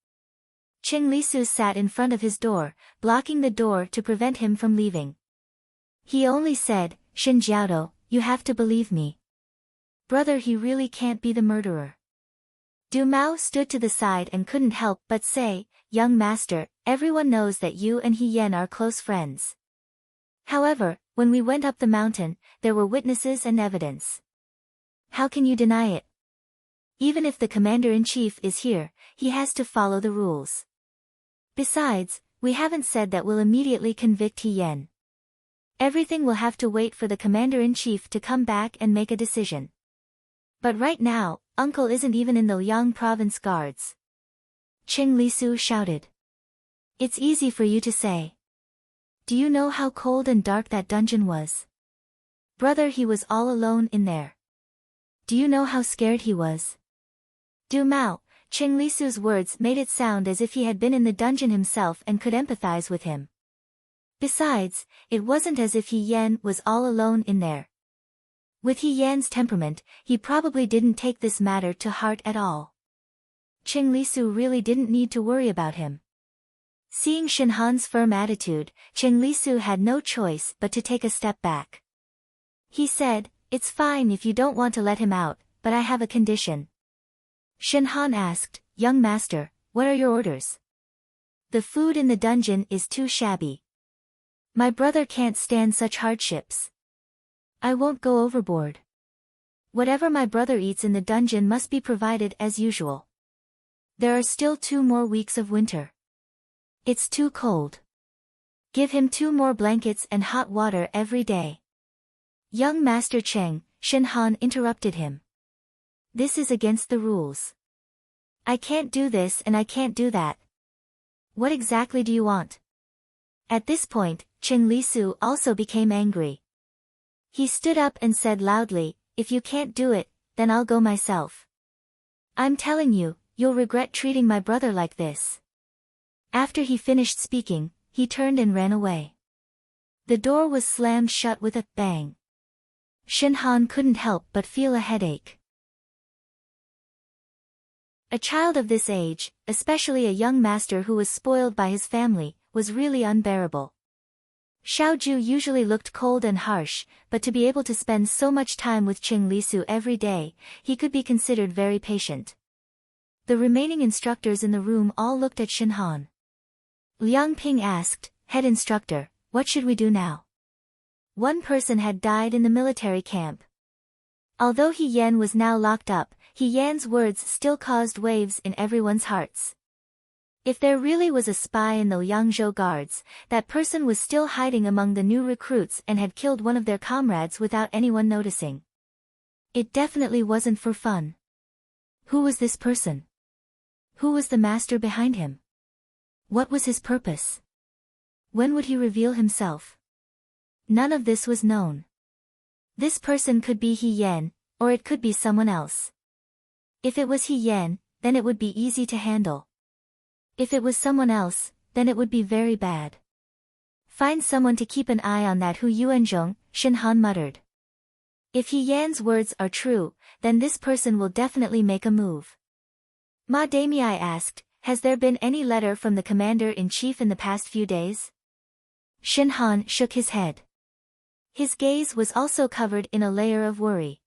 [SPEAKER 1] Cheng Lisu sat in front of his door, blocking the door to prevent him from leaving. He only said, Shin Jiaodo, you have to believe me. Brother, he really can't be the murderer. Du Mao stood to the side and couldn't help but say, Young Master, everyone knows that you and He Yen are close friends. However, when we went up the mountain, there were witnesses and evidence. How can you deny it? Even if the Commander-in-Chief is here, he has to follow the rules. Besides, we haven't said that we'll immediately convict He Yen. Everything will have to wait for the Commander-in-Chief to come back and make a decision. But right now, Uncle isn't even in the Liang Province Guards. Cheng Lisu shouted. It's easy for you to say. Do you know how cold and dark that dungeon was? Brother, he was all alone in there. Do you know how scared he was? Du Mao, Cheng Lisu's words made it sound as if he had been in the dungeon himself and could empathize with him. Besides, it wasn't as if He Yen was all alone in there. With He Yan's temperament, he probably didn't take this matter to heart at all. Cheng Lisu really didn't need to worry about him. Seeing Shinhan's firm attitude, Cheng Lisu had no choice but to take a step back. He said, It's fine if you don't want to let him out, but I have a condition. Shinhan asked, Young Master, what are your orders? The food in the dungeon is too shabby. My brother can't stand such hardships. I won't go overboard. Whatever my brother eats in the dungeon must be provided as usual. There are still 2 more weeks of winter. It's too cold. Give him 2 more blankets and hot water every day. Young Master Cheng, Shinhan interrupted him. This is against the rules. I can't do this and I can't do that. What exactly do you want? At this point, Cheng Lisu also became angry. He stood up and said loudly, If you can't do it, then I'll go myself. I'm telling you, you'll regret treating my brother like this. After he finished speaking, he turned and ran away. The door was slammed shut with a bang. Shinhan couldn't help but feel a headache. A child of this age, especially a young master who was spoiled by his family, was really unbearable. Xiao Ju usually looked cold and harsh, but to be able to spend so much time with Cheng Lisu every day, he could be considered very patient. The remaining instructors in the room all looked at Shinhan. Liang Ping asked, Head instructor, what should we do now? One person had died in the military camp. Although He Yen was now locked up, He Yan's words still caused waves in everyone's hearts. If there really was a spy in the Liangzhou guards, that person was still hiding among the new recruits and had killed one of their comrades without anyone noticing. It definitely wasn't for fun. Who was this person? Who was the master behind him? What was his purpose? When would he reveal himself? None of this was known. This person could be He Yan, or it could be someone else. If it was He Yan, then it would be easy to handle. If it was someone else, then it would be very bad. Find someone to keep an eye on that Hu Yuanzhong, Shin Han muttered. If He Yan's words are true, then this person will definitely make a move. Ma Damei asked, has there been any letter from the commander-in-chief in the past few days? Shin Han shook his head. His gaze was also covered in a layer of worry.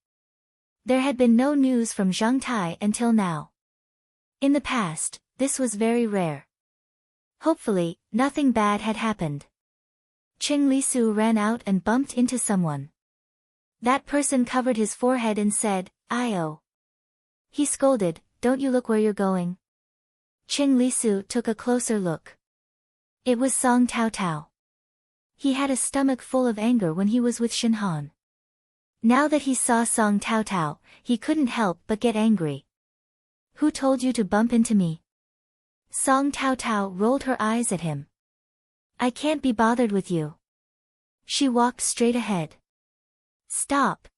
[SPEAKER 1] There had been no news from Zhang Tai until now. In the past, this was very rare. Hopefully, nothing bad had happened. Qing Lisu ran out and bumped into someone. That person covered his forehead and said, "Io." He scolded, "Don't you look where you're going?" Qing Lisu took a closer look. It was Song Tao Tao. He had a stomach full of anger when he was with Shin Han. Now that he saw Song Tao Tao, he couldn't help but get angry. Who told you to bump into me? Song Tao Tao rolled her eyes at him. I can't be bothered with you. She walked straight ahead. Stop.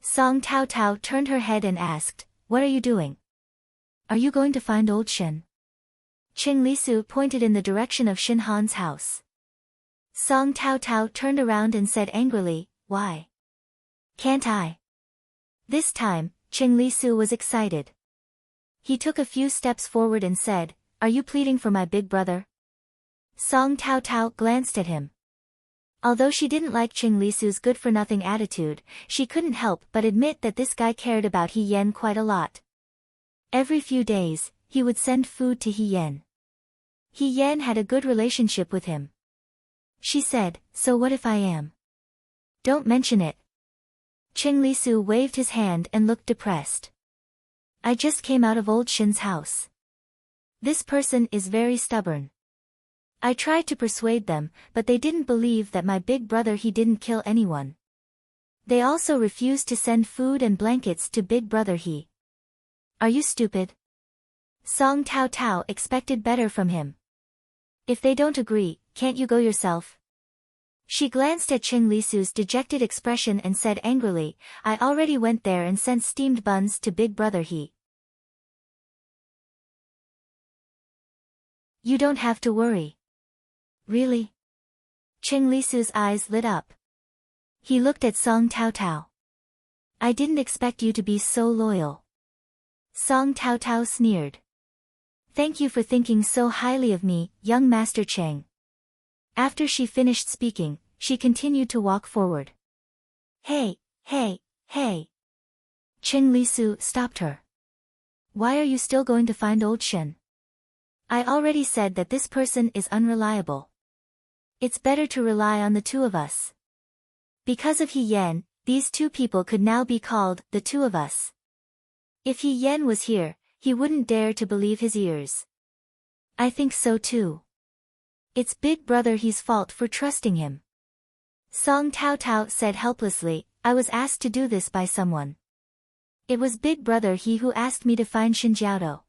[SPEAKER 1] Song Tao Tao turned her head and asked, what are you doing? Are you going to find old Shin? Qing Lisu pointed in the direction of Shin Han's house. Song Tao Tao turned around and said angrily, why? Can't I? This time, Qing Lisu was excited. He took a few steps forward and said, are you pleading for my big brother? Song Tao Tao glanced at him. Although she didn't like Qing Lisu's good-for-nothing attitude, she couldn't help but admit that this guy cared about He Yan quite a lot. Every few days, he would send food to He Yan. He Yan had a good relationship with him. She said, so what if I am? Don't mention it. Qing Lisu waved his hand and looked depressed. I just came out of old Shin's house. This person is very stubborn. I tried to persuade them, but they didn't believe that my big brother he didn't kill anyone. They also refused to send food and blankets to big brother he. Are you stupid? Song Tao Tao expected better from him. If they don't agree, can't you go yourself? She glanced at Qing Lisu's dejected expression and said angrily, I already went there and sent steamed buns to big brother he. You don't have to worry. Really? Qing Lisu's eyes lit up. He looked at Song Tao Tao. I didn't expect you to be so loyal. Song Tao Tao sneered. Thank you for thinking so highly of me, young Master Cheng. After she finished speaking, she continued to walk forward. Hey, hey, hey. Qing Lisu stopped her. Why are you still going to find old Shin? I already said that this person is unreliable. It's better to rely on the two of us. Because of He Yan, these two people could now be called the two of us. If He Yan was here, he wouldn't dare to believe his ears. I think so too. It's big brother he's fault for trusting him. Song Tao Tao said helplessly, I was asked to do this by someone. It was big brother he who asked me to find Shin Jiaodo.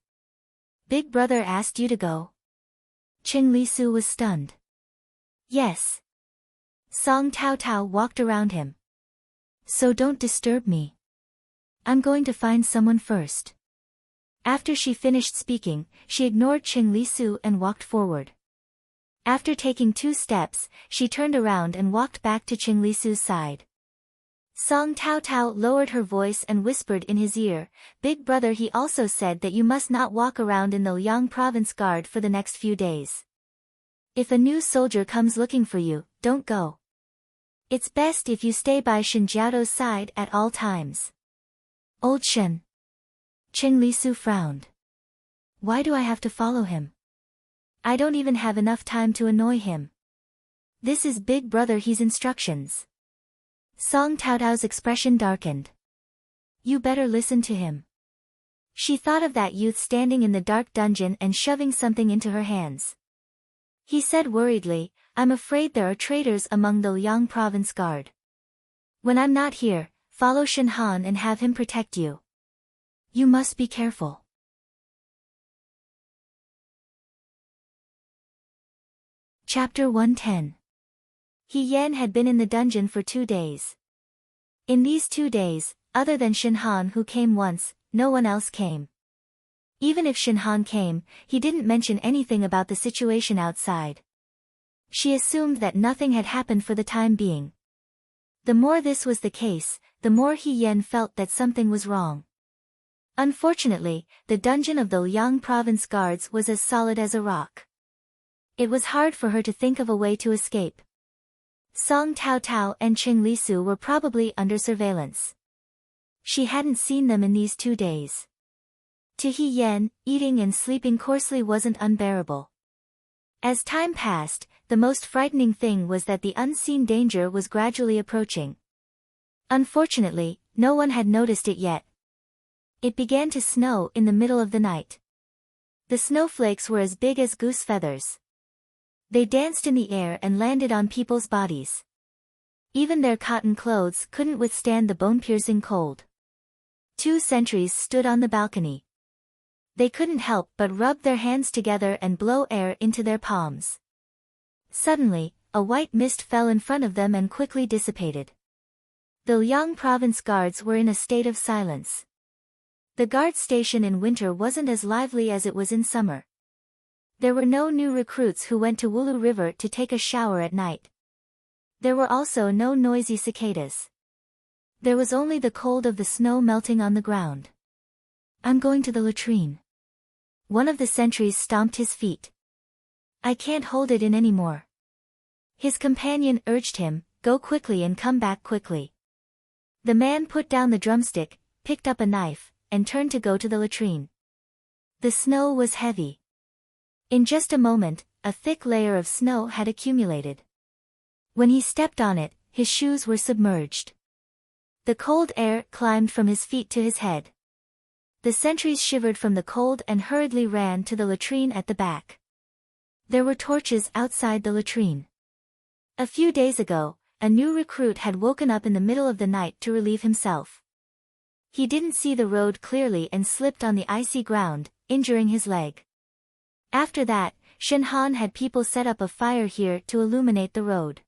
[SPEAKER 1] Big brother asked you to go? Qing Lisu was stunned. Yes. Song Tao Tao walked around him. So don't disturb me. I'm going to find someone first. After she finished speaking, she ignored Qing Lisu and walked forward. After taking 2 steps, she turned around and walked back to Qing Lisu's side. Song Tao Tao lowered her voice and whispered in his ear, Big brother he also said that you must not walk around in the Liang province guard for the next few days. If a new soldier comes looking for you, don't go. It's best if you stay by Shin Jiaodo's side at all times. Old Shin. Qing Lisu frowned. Why do I have to follow him? I don't even have enough time to annoy him. This is big brother he's instructions. Song Tao Tao's expression darkened. You better listen to him. She thought of that youth standing in the dark dungeon and shoving something into her hands. He said worriedly, I'm afraid there are traitors among the Liang province guard. When I'm not here, follow Shin Han and have him protect you. You must be careful. Chapter 110. He Yan had been in the dungeon for 2 days. In these 2 days, other than Shinhan who came once, no one else came. Even if Shinhan came, he didn't mention anything about the situation outside. She assumed that nothing had happened for the time being. The more this was the case, the more He Yan felt that something was wrong. Unfortunately, the dungeon of the Liang province guards was as solid as a rock. It was hard for her to think of a way to escape. Song Tao Tao and Qing Lisu were probably under surveillance. She hadn't seen them in these 2 days. To He Yan, eating and sleeping coarsely wasn't unbearable. As time passed, the most frightening thing was that the unseen danger was gradually approaching. Unfortunately, no one had noticed it yet. It began to snow in the middle of the night. The snowflakes were as big as goose feathers. They danced in the air and landed on people's bodies. Even their cotton clothes couldn't withstand the bone-piercing cold. 2 sentries stood on the balcony. They couldn't help but rub their hands together and blow air into their palms. Suddenly, a white mist fell in front of them and quickly dissipated. The Liang province guards were in a state of silence. The guard station in winter wasn't as lively as it was in summer. There were no new recruits who went to Wulu River to take a shower at night. There were also no noisy cicadas. There was only the cold of the snow melting on the ground. "I'm going to the latrine." One of the sentries stomped his feet. "I can't hold it in anymore." His companion urged him, "Go quickly and come back quickly." The man put down the drumstick, picked up a knife, and turned to go to the latrine. The snow was heavy. In just a moment, a thick layer of snow had accumulated. When he stepped on it, his shoes were submerged. The cold air climbed from his feet to his head. The sentries shivered from the cold and hurriedly ran to the latrine at the back. There were torches outside the latrine. A few days ago, a new recruit had woken up in the middle of the night to relieve himself. He didn't see the road clearly and slipped on the icy ground, injuring his leg. After that, Shinhan had people set up a fire here to illuminate the road.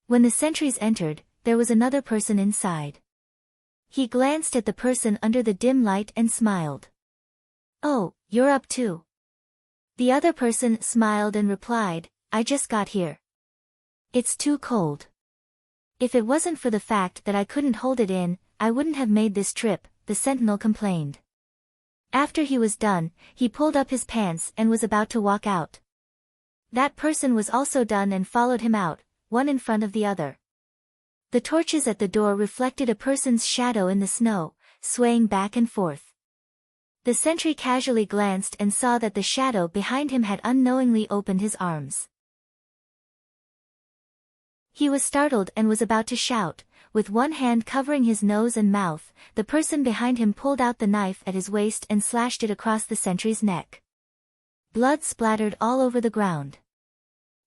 [SPEAKER 1] When the sentries entered, there was another person inside. He glanced at the person under the dim light and smiled. "Oh, you're up too." The other person smiled and replied, "I just got here. It's too cold. If it wasn't for the fact that I couldn't hold it in, I wouldn't have made this trip," the sentinel complained. After he was done, he pulled up his pants and was about to walk out. That person was also done and followed him out, one in front of the other. The torches at the door reflected a person's shadow in the snow, swaying back and forth. The sentry casually glanced and saw that the shadow behind him had unknowingly opened his arms. He was startled and was about to shout. With one hand covering his nose and mouth, the person behind him pulled out the knife at his waist and slashed it across the sentry's neck. Blood splattered all over the ground.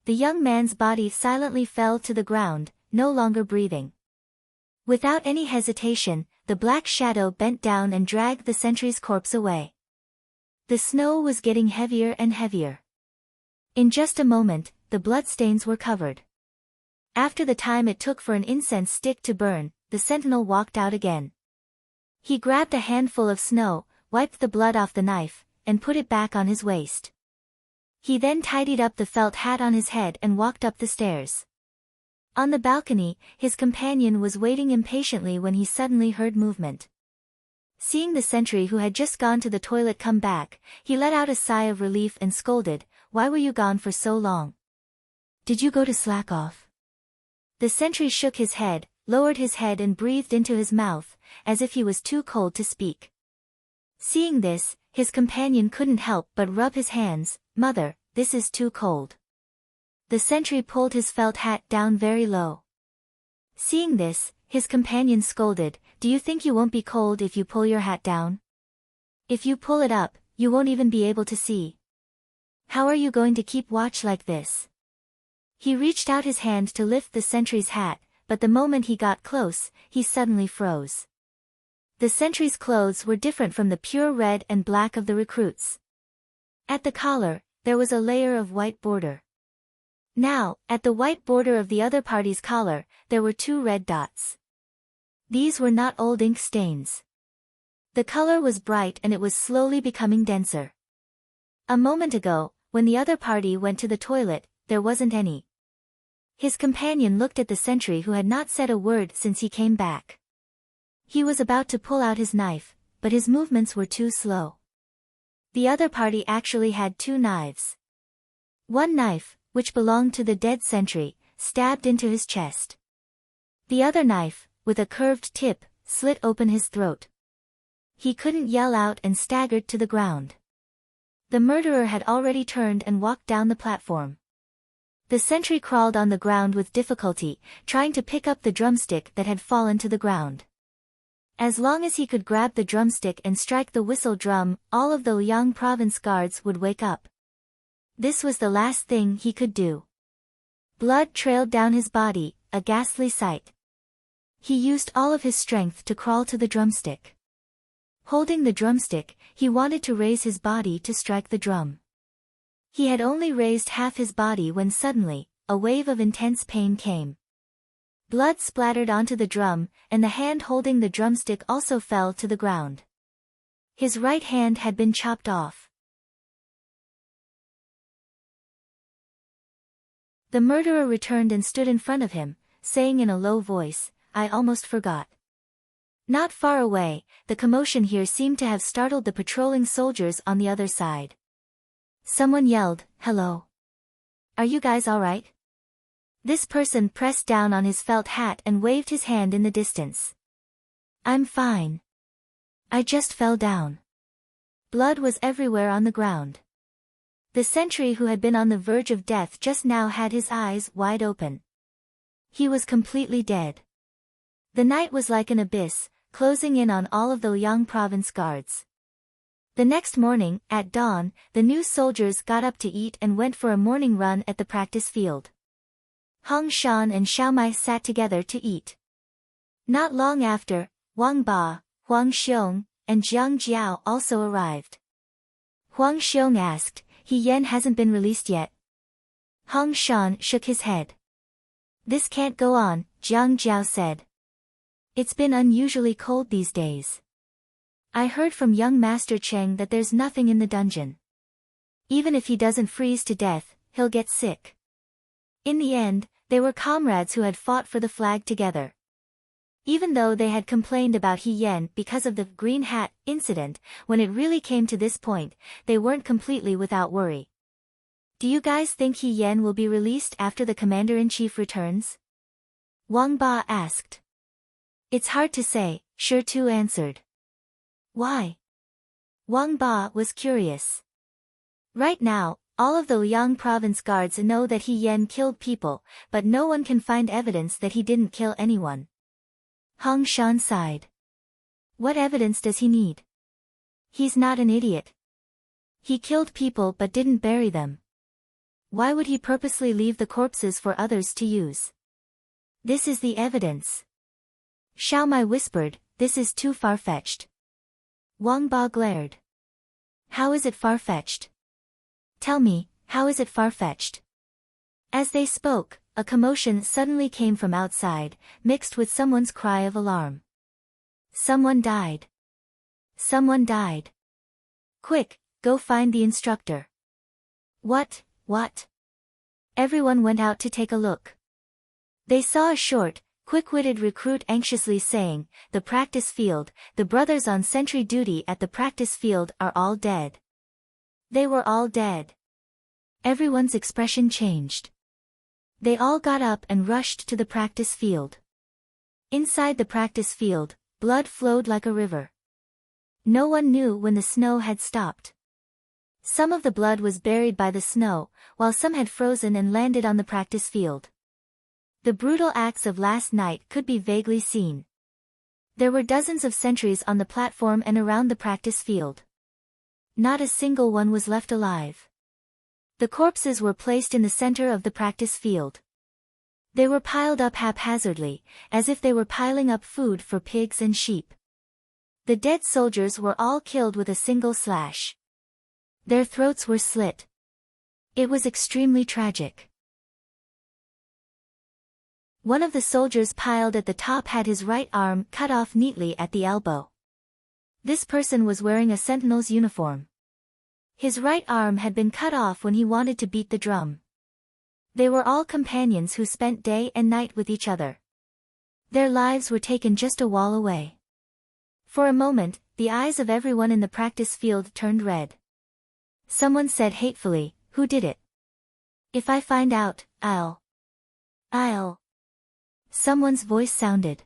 [SPEAKER 1] The young man's body silently fell to the ground, no longer breathing. Without any hesitation, the black shadow bent down and dragged the sentry's corpse away. The snow was getting heavier and heavier. In just a moment, the bloodstains were covered. After the time it took for an incense stick to burn, the sentinel walked out again. He grabbed a handful of snow, wiped the blood off the knife, and put it back on his waist. He then tidied up the felt hat on his head and walked up the stairs. On the balcony, his companion was waiting impatiently when he suddenly heard movement. Seeing the sentry who had just gone to the toilet come back, he let out a sigh of relief and scolded, "Why were you gone for so long? Did you go to slack off?" The sentry shook his head, lowered his head and breathed into his mouth, as if he was too cold to speak. Seeing this, his companion couldn't help but rub his hands. "Mother, this is too cold." The sentry pulled his felt hat down very low. Seeing this, his companion scolded, "Do you think you won't be cold if you pull your hat down? If you pull it up, you won't even be able to see. How are you going to keep watch like this?" He reached out his hand to lift the sentry's hat, but the moment he got close, he suddenly froze. The sentry's clothes were different from the pure red and black of the recruits. At the collar, there was a layer of white border. Now, at the white border of the other party's collar, there were 2 red dots. These were not old ink stains. The color was bright and it was slowly becoming denser. A moment ago, when the other party went to the toilet, there wasn't any. His companion looked at the sentry who had not said a word since he came back. He was about to pull out his knife, but his movements were too slow. The other party actually had 2 knives. One knife, which belonged to the dead sentry, stabbed into his chest. The other knife, with a curved tip, slit open his throat. He couldn't yell out and staggered to the ground. The murderer had already turned and walked down the platform. The sentry crawled on the ground with difficulty, trying to pick up the drumstick that had fallen to the ground. As long as he could grab the drumstick and strike the whistle drum, all of the Liang province guards would wake up. This was the last thing he could do. Blood trailed down his body, a ghastly sight. He used all of his strength to crawl to the drumstick. Holding the drumstick, he wanted to raise his body to strike the drum. He had only raised half his body when suddenly, a wave of intense pain came. Blood splattered onto the drum, and the hand holding the drumstick also fell to the ground. His right hand had been chopped off. The murderer returned and stood in front of him, saying in a low voice, "I almost forgot." Not far away, the commotion here seemed to have startled the patrolling soldiers on the other side. Someone yelled, "Hello. Are you guys all right?" This person pressed down on his felt hat and waved his hand in the distance. "I'm fine. I just fell down." Blood was everywhere on the ground. The sentry who had been on the verge of death just now had his eyes wide open. He was completely dead. The night was like an abyss, closing in on all of the Liang province guards. The next morning, at dawn, the new soldiers got up to eat and went for a morning run at the practice field. Hong Shan and Xiao Mai sat together to eat. Not long after, Wang Ba, Huang Xiong, and Jiang Jiao also arrived. Huang Xiong asked, "He Yan hasn't been released yet?" Hong Shan shook his head. "This can't go on," Jiang Jiao said. "It's been unusually cold these days. I heard from young Master Cheng that there's nothing in the dungeon. Even if he doesn't freeze to death, he'll get sick." In the end, they were comrades who had fought for the flag together. Even though they had complained about He Yan because of the green hat incident, when it really came to this point, they weren't completely without worry. "Do you guys think He Yan will be released after the commander-in-chief returns?" Wang Ba asked. "It's hard to say," Shi Tu answered. "Why?" Wang Ba was curious. Right now, all of the Liang province guards know that He Yan killed people, but no one can find evidence that he didn't kill anyone. Hong Shan sighed. "What evidence does he need? He's not an idiot. He killed people but didn't bury them. Why would he purposely leave the corpses for others to use? This is the evidence." Xiao Mai whispered, "This is too far-fetched." Wang Ba glared. "How is it far-fetched? Tell me, how is it far-fetched?" As they spoke, a commotion suddenly came from outside, mixed with someone's cry of alarm. "Someone died. Someone died. Quick, go find the instructor." What? Everyone went out to take a look. They saw a short, quick-witted recruit anxiously saying, "The practice field, the brothers on sentry duty at the practice field are all dead." They were all dead. Everyone's expression changed. They all got up and rushed to the practice field. Inside the practice field, blood flowed like a river. No one knew when the snow had stopped. Some of the blood was buried by the snow, while some had frozen and landed on the practice field. The brutal acts of last night could be vaguely seen. There were dozens of sentries on the platform and around the practice field. Not a single one was left alive. The corpses were placed in the center of the practice field. They were piled up haphazardly, as if they were piling up food for pigs and sheep. The dead soldiers were all killed with a single slash. Their throats were slit. It was extremely tragic. One of the soldiers piled at the top had his right arm cut off neatly at the elbow. This person was wearing a sentinel's uniform. His right arm had been cut off when he wanted to beat the drum. They were all companions who spent day and night with each other. Their lives were taken just a wall away. For a moment, the eyes of everyone in the practice field turned red. Someone said hatefully, "Who did it? If I find out, I'll. Someone's voice sounded.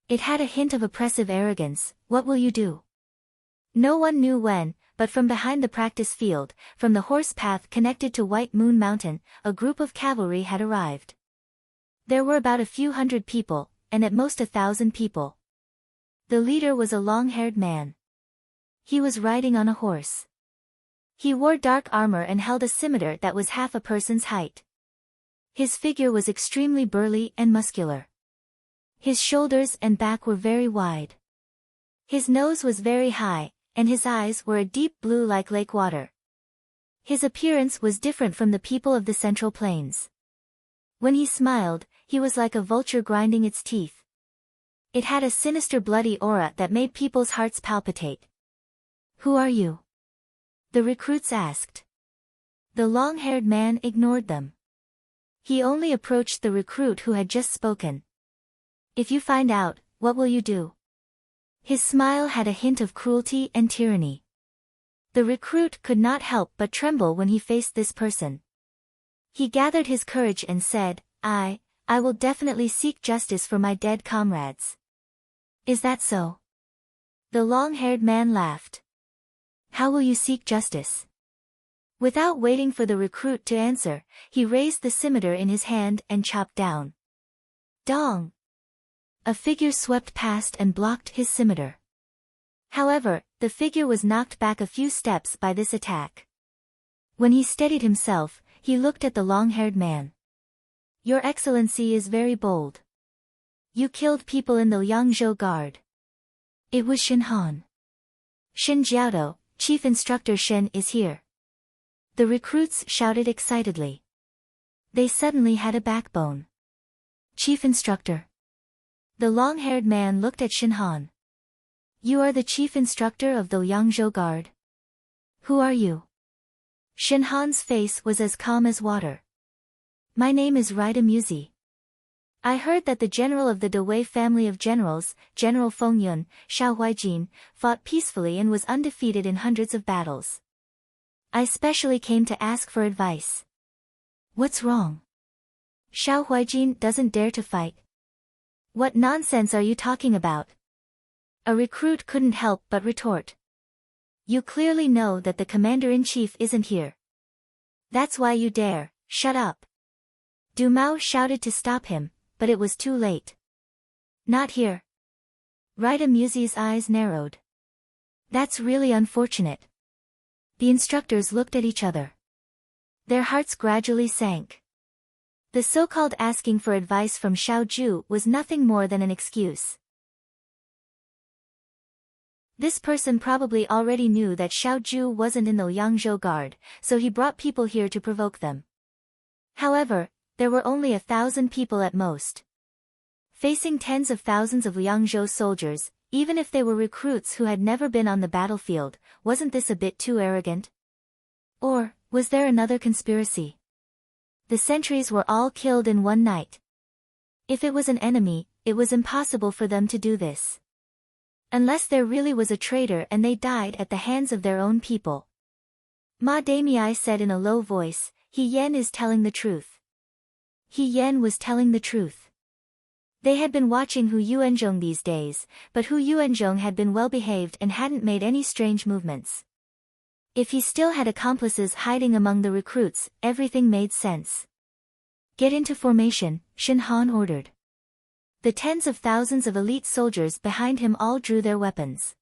[SPEAKER 1] It had a hint of oppressive arrogance. What will you do? No one knew when, but from behind the practice field, from the horse path connected to White Moon Mountain, a group of cavalry had arrived. There were about a few hundred people, and at most 1,000 people. The leader was a long-haired man. He was riding on a horse. He wore dark armor and held a scimitar that was half a person's height. His figure was extremely burly and muscular. His shoulders and back were very wide. His nose was very high, and his eyes were a deep blue like lake water. His appearance was different from the people of the Central Plains. When he smiled, he was like a vulture grinding its teeth. It had a sinister bloody aura that made people's hearts palpitate. "Who are you?" the recruits asked. The long-haired man ignored them. He only approached the recruit who had just spoken. "If you find out, what will you do?" His smile had a hint of cruelty and tyranny. The recruit could not help but tremble when he faced this person. He gathered his courage and said, I will definitely seek justice for my dead comrades." "Is that so?" The long-haired man laughed. "How will you seek justice?" Without waiting for the recruit to answer, he raised the scimitar in his hand and chopped down. Dong! A figure swept past and blocked his scimitar. However, the figure was knocked back a few steps by this attack. When he steadied himself, he looked at the long-haired man. "Your Excellency is very bold. You killed people in the Liangzhou Guard." It was Shen Han. "Shen Jiaodo, Chief Instructor Shen is here." The recruits shouted excitedly. They suddenly had a backbone. "Chief Instructor." The long-haired man looked at Shen Han. "You are the Chief Instructor of the Liangzhou Guard? Who are you?" Shen Han's face was as calm as water. "My name is Rida Muzi. I heard that the general of the Dewei family of generals, General Feng Yun, Xiao Huaijin, fought peacefully and was undefeated in hundreds of battles. I specially came to ask for advice." "What's wrong?" "Xiao Huaijin doesn't dare to fight." "What nonsense are you talking about?" A recruit couldn't help but retort. "You clearly know that the commander-in-chief isn't here. That's why you dare. Shut up." Du Mao shouted to stop him, but it was too late. "Not here." Rida Muzi's eyes narrowed. "That's really unfortunate." The instructors looked at each other. Their hearts gradually sank. The so-called asking for advice from Xiao Ju was nothing more than an excuse. This person probably already knew that Xiao Ju wasn't in the Liangzhou Guard, so he brought people here to provoke them. However, there were only 1,000 people at most. Facing tens of thousands of Liangzhou soldiers, even if they were recruits who had never been on the battlefield, wasn't this a bit too arrogant? Or, was there another conspiracy? The sentries were all killed in one night. If it was an enemy, it was impossible for them to do this. Unless there really was a traitor and they died at the hands of their own people. Ma Damei said in a low voice, He Yan is telling the truth. He Yan was telling the truth. They had been watching Hu Yuanzhong these days, but Hu Yuanzhong had been well-behaved and hadn't made any strange movements. If he still had accomplices hiding among the recruits, everything made sense. "Get into formation," Shen Han ordered. The tens of thousands of elite soldiers behind him all drew their weapons.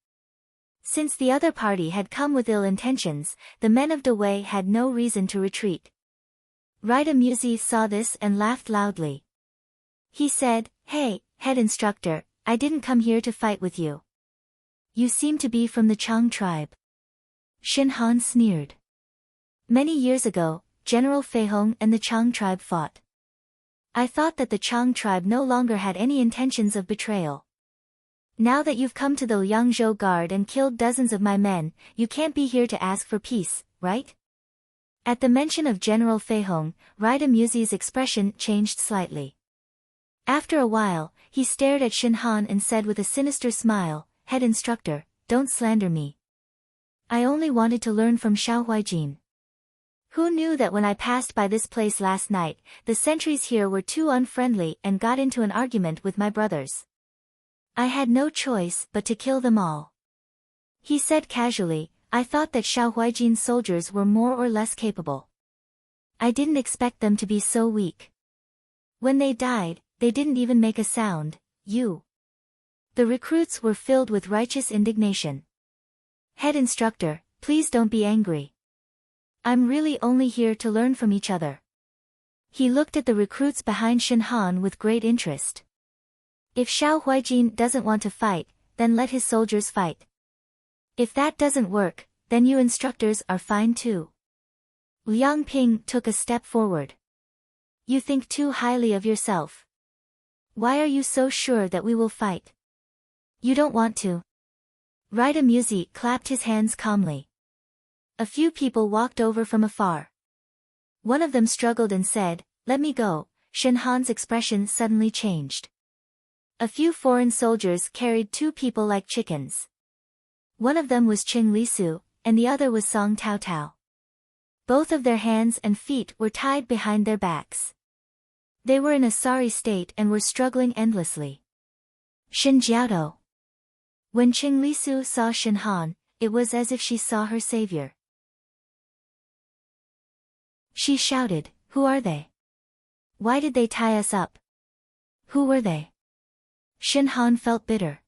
[SPEAKER 1] Since the other party had come with ill intentions, the men of Dewei had no reason to retreat. Rida Muzi saw this and laughed loudly. He said, "Hey, head instructor, I didn't come here to fight with you. You seem to be from the Chang tribe." Shen Han sneered. Many years ago, General Fei Hong and the Chang tribe fought. I thought that the Chang tribe no longer had any intentions of betrayal. Now that you've come to the Liangzhou Guard and killed dozens of my men, you can't be here to ask for peace, right? At the mention of General Fei Hong, Rida Muzi's expression changed slightly. After a while, he stared at Shin Han and said with a sinister smile, "Head instructor, don't slander me. I only wanted to learn from Xiao Huijin. Who knew that when I passed by this place last night, the sentries here were too unfriendly and got into an argument with my brothers. I had no choice but to kill them all." He said casually, "I thought that Xiao Huijin's soldiers were more or less capable. I didn't expect them to be so weak. When they died, they didn't even make a sound, you." The recruits were filled with righteous indignation. "Head instructor, please don't be angry. I'm really only here to learn from each other." He looked at the recruits behind Shin Han with great interest. "If Xiao Huijin doesn't want to fight, then let his soldiers fight. If that doesn't work, then you instructors are fine too." Liang Ping took a step forward. "You think too highly of yourself. Why are you so sure that we will fight? You don't want to." Rida Muzi clapped his hands calmly. A few people walked over from afar. One of them struggled and said, "Let me go." Shin Han's expression suddenly changed. A few foreign soldiers carried two people like chickens. One of them was Qing Lisu, and the other was Song Tao Tao. Both of their hands and feet were tied behind their backs. They were in a sorry state and were struggling endlessly. Shin Jiaotou. When Qing Lisu saw Shin Han, it was as if she saw her savior. She shouted, "Who are they? Why did they tie us up? Who were they?" Shin Han felt bitter.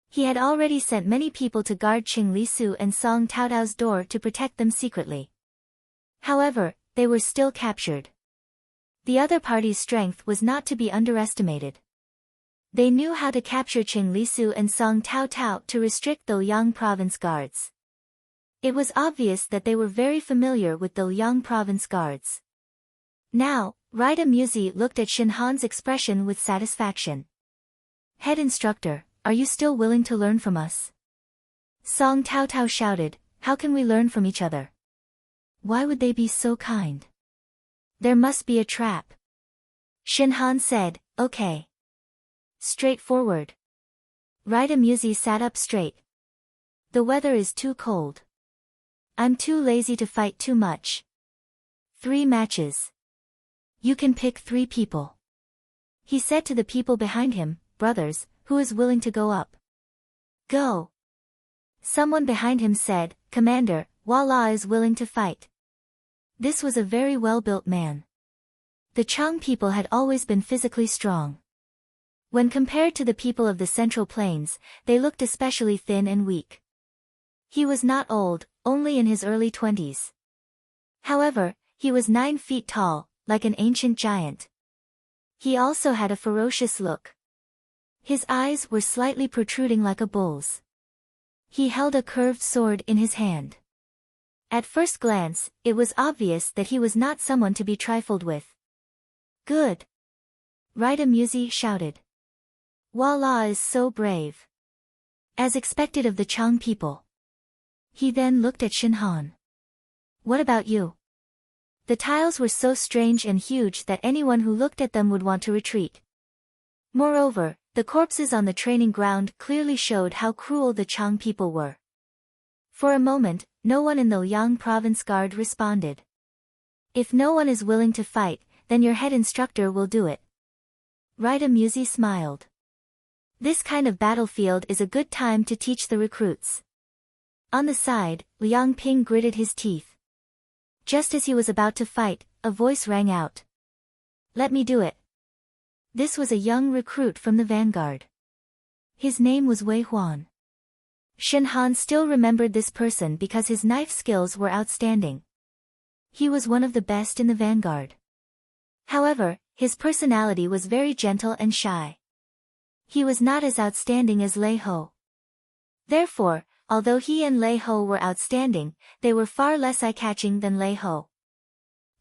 [SPEAKER 1] He had already sent many people to guard Qing Lisu and Song Tao Tao's door to protect them secretly. However, they were still captured. The other party's strength was not to be underestimated. They knew how to capture Qing Lisu and Song Tao Tao to restrict the Liang province guards. It was obvious that they were very familiar with the Liang province guards. Now, Rida Muzi looked at Shin Han's expression with satisfaction. "Head instructor, are you still willing to learn from us?" Song Tao Tao shouted, "How can we learn from each other? Why would they be so kind? There must be a trap." Shin Han said, "Okay. Straightforward." Rida Muzi sat up straight. "The weather is too cold. I'm too lazy to fight too much. 3 matches. You can pick 3 people." He said to the people behind him, "Brothers, who is willing to go up? Go." Someone behind him said, "Commander, Warlord is willing to fight." This was a very well-built man. The Chang people had always been physically strong. When compared to the people of the Central Plains, they looked especially thin and weak. He was not old, only in his early 20s. However, he was 9 feet tall, like an ancient giant. He also had a ferocious look. His eyes were slightly protruding like a bull's. He held a curved sword in his hand. At first glance, it was obvious that he was not someone to be trifled with. "Good!" Rida Muzi shouted. "Wallah is so brave." As expected of the Chang people. He then looked at Shin Han. "What about you?" The tiles were so strange and huge that anyone who looked at them would want to retreat. Moreover, the corpses on the training ground clearly showed how cruel the Chang people were. For a moment, no one in the Liang province guard responded. "If no one is willing to fight, then your head instructor will do it." Rida Muzi smiled. This kind of battlefield is a good time to teach the recruits. On the side, Liang Ping gritted his teeth. Just as he was about to fight, a voice rang out. "Let me do it." This was a young recruit from the vanguard. His name was Wei Huan. Shin Han still remembered this person because his knife skills were outstanding. He was one of the best in the vanguard. However, his personality was very gentle and shy. He was not as outstanding as Lei Ho. Therefore, although he and Lei Ho were outstanding, they were far less eye-catching than Lei Ho.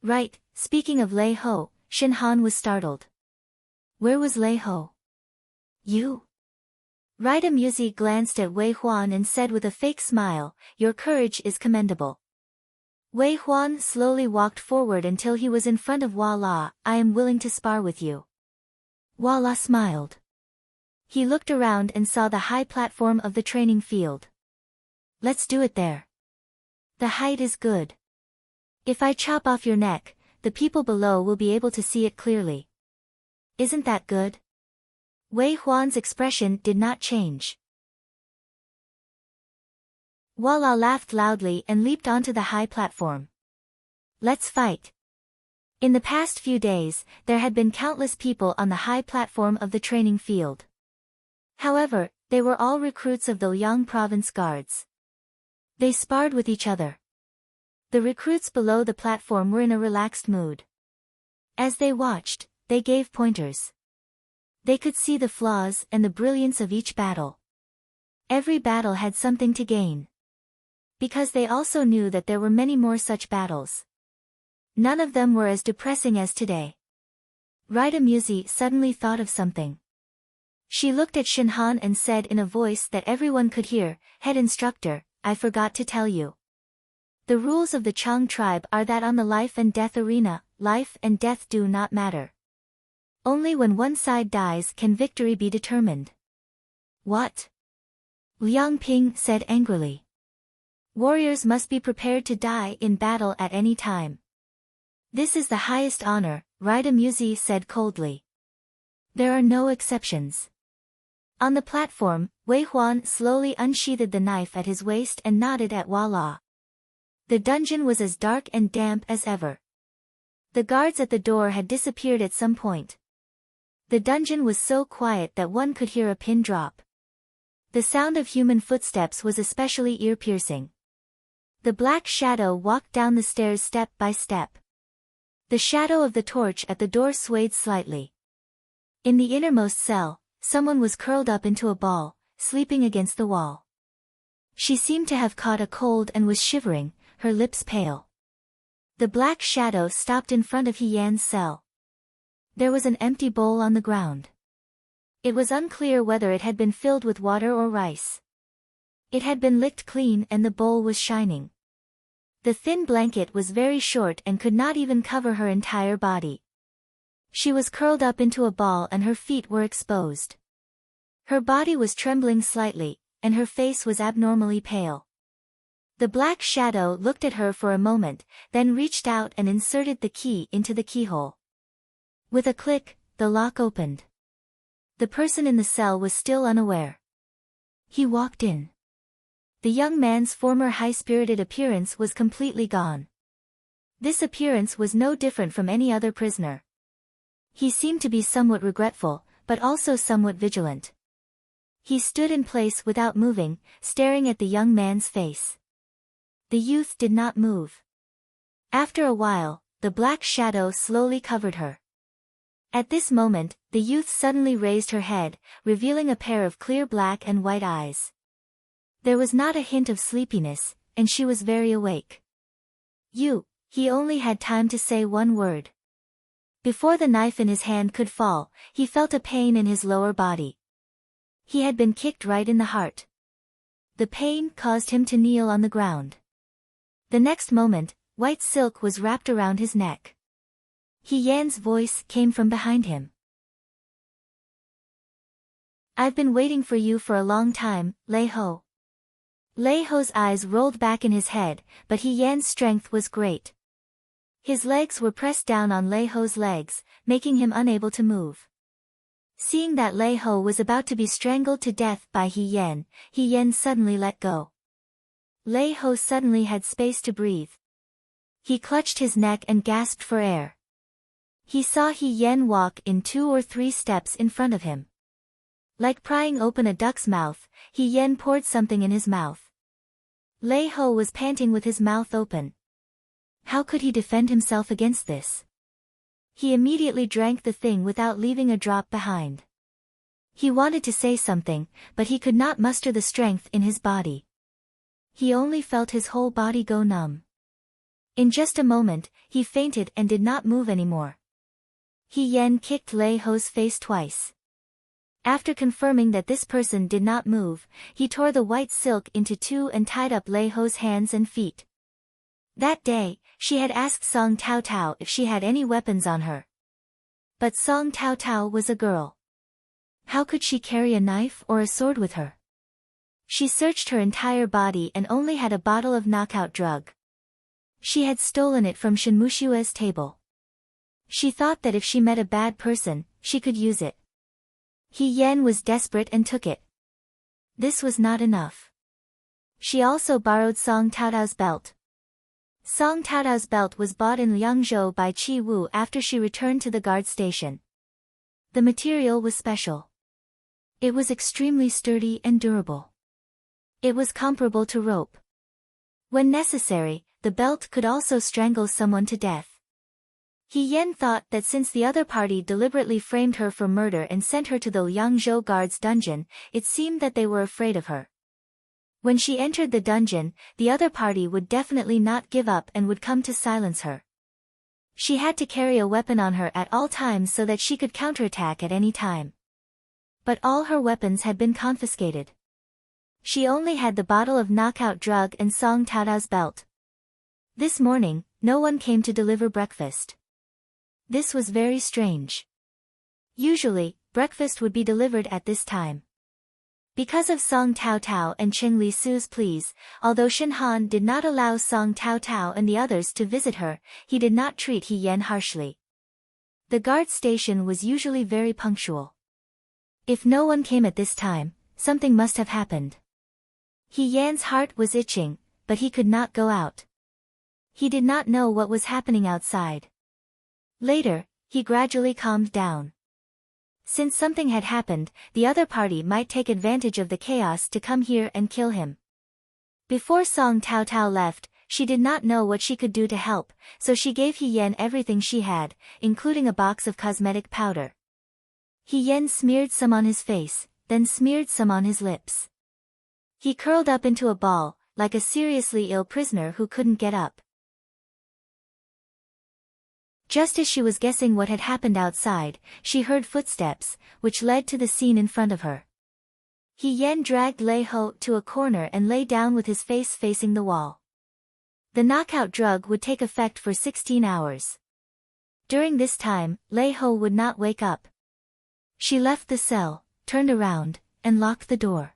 [SPEAKER 1] Right, speaking of Lei Ho, Shin Han was startled. Where was Lei Ho? You? Rida Musi glanced at Wei Huan and said with a fake smile, your courage is commendable. Wei Huan slowly walked forward until he was in front of Warlord. I am willing to spar with you. Warlord smiled. He looked around and saw the high platform of the training field. Let's do it there. The height is good. If I chop off your neck, the people below will be able to see it clearly. Isn't that good? Wei Huan's expression did not change. Warlord laughed loudly and leaped onto the high platform. Let's fight. In the past few days, there had been countless people on the high platform of the training field. However, they were all recruits of the Liang province guards. They sparred with each other. The recruits below the platform were in a relaxed mood. As they watched, they gave pointers. They could see the flaws and the brilliance of each battle. Every battle had something to gain. Because they also knew that there were many more such battles. None of them were as depressing as today. Rida Musi suddenly thought of something. She looked at Shin Han and said in a voice that everyone could hear, Head instructor, I forgot to tell you. The rules of the Chang tribe are that on the life and death arena, life and death do not matter. Only when one side dies can victory be determined. What? Liang Ping said angrily. Warriors must be prepared to die in battle at any time. This is the highest honor, Rida Musi said coldly. There are no exceptions. On the platform, Wei Huan slowly unsheathed the knife at his waist and nodded at Warlord. The dungeon was as dark and damp as ever. The guards at the door had disappeared at some point. The dungeon was so quiet that one could hear a pin drop. The sound of human footsteps was especially ear-piercing. The black shadow walked down the stairs step by step. The shadow of the torch at the door swayed slightly. In the innermost cell, someone was curled up into a ball, sleeping against the wall. She seemed to have caught a cold and was shivering, her lips pale. The black shadow stopped in front of He Yan's cell. There was an empty bowl on the ground. It was unclear whether it had been filled with water or rice. It had been licked clean and the bowl was shining. The thin blanket was very short and could not even cover her entire body. She was curled up into a ball and her feet were exposed. Her body was trembling slightly, and her face was abnormally pale. The black shadow looked at her for a moment, then reached out and inserted the key into the keyhole. With a click, the lock opened. The person in the cell was still unaware. He walked in. The young man's former high-spirited appearance was completely gone. This appearance was no different from any other prisoner. He seemed to be somewhat regretful, but also somewhat vigilant. He stood in place without moving, staring at the young man's face. The youth did not move. After a while, the black shadow slowly covered her. At this moment, the youth suddenly raised her head, revealing a pair of clear black and white eyes. There was not a hint of sleepiness, and she was very awake. He only had time to say one word. Before the knife in his hand could fall, he felt a pain in his lower body. He had been kicked right in the heart. The pain caused him to kneel on the ground. The next moment, white silk was wrapped around his neck. He Yan's voice came from behind him. I've been waiting for you for a long time, Lei Ho. Lei Ho's eyes rolled back in his head, but He Yan's strength was great. His legs were pressed down on Lei Ho's legs, making him unable to move. Seeing that Lei Ho was about to be strangled to death by He Yan suddenly let go. Lei Ho suddenly had space to breathe. He clutched his neck and gasped for air. He saw He Yan walk in 2 or 3 steps in front of him. Like prying open a duck's mouth, He Yan poured something in his mouth. Lei Ho was panting with his mouth open. How could he defend himself against this? He immediately drank the thing without leaving a drop behind. He wanted to say something, but he could not muster the strength in his body. He only felt his whole body go numb. In just a moment, he fainted and did not move anymore. He Yan kicked Lei Ho's face twice. After confirming that this person did not move, he tore the white silk into two and tied up Lei Ho's hands and feet. That day, she had asked Song Tao Tao if she had any weapons on her. But Song Tao Tao was a girl. How could she carry a knife or a sword with her? She searched her entire body and only had a bottle of knockout drug. She had stolen it from Shinmushue's table. She thought that if she met a bad person, she could use it. He Yan was desperate and took it. This was not enough. She also borrowed Song Taotao's belt. Song Taotao's belt was bought in Liangzhou by Qi Wu after she returned to the guard station. The material was special. It was extremely sturdy and durable. It was comparable to rope. When necessary, the belt could also strangle someone to death. He Yan thought that since the other party deliberately framed her for murder and sent her to the Liangzhou guard's dungeon, it seemed that they were afraid of her. When she entered the dungeon, the other party would definitely not give up and would come to silence her. She had to carry a weapon on her at all times so that she could counterattack at any time. But all her weapons had been confiscated. She only had the bottle of knockout drug and Song Taotao's belt. This morning, no one came to deliver breakfast. This was very strange. Usually, breakfast would be delivered at this time. Because of Song Tao Tao and Cheng Li Su's pleas, although Shen Han did not allow Song Tao Tao and the others to visit her, he did not treat He Yan harshly. The guard station was usually very punctual. If no one came at this time, something must have happened. He Yan's heart was itching, but he could not go out. He did not know what was happening outside. Later, he gradually calmed down. Since something had happened, the other party might take advantage of the chaos to come here and kill him. Before Song Tao Tao left, she did not know what she could do to help, so she gave He Yan everything she had, including a box of cosmetic powder. He Yan smeared some on his face, then smeared some on his lips. He curled up into a ball, like a seriously ill prisoner who couldn't get up. Just as she was guessing what had happened outside, she heard footsteps, which led to the scene in front of her. He Yan dragged Lei Ho to a corner and lay down with his face facing the wall. The knockout drug would take effect for 16 hours. During this time, Lei Ho would not wake up. She left the cell, turned around, and locked the door.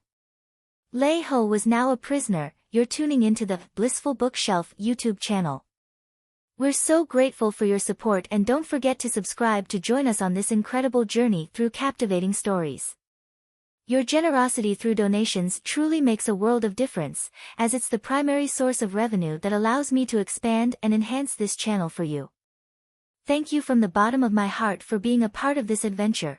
[SPEAKER 1] Lei Ho was now a prisoner. You're tuning into the Blissful Bookshelf YouTube channel. We're so grateful for your support and don't forget to subscribe to join us on this incredible journey through captivating stories. Your generosity through donations truly makes a world of difference, as it's the primary source of revenue that allows me to expand and enhance this channel for you. Thank you from the bottom of my heart for being a part of this adventure.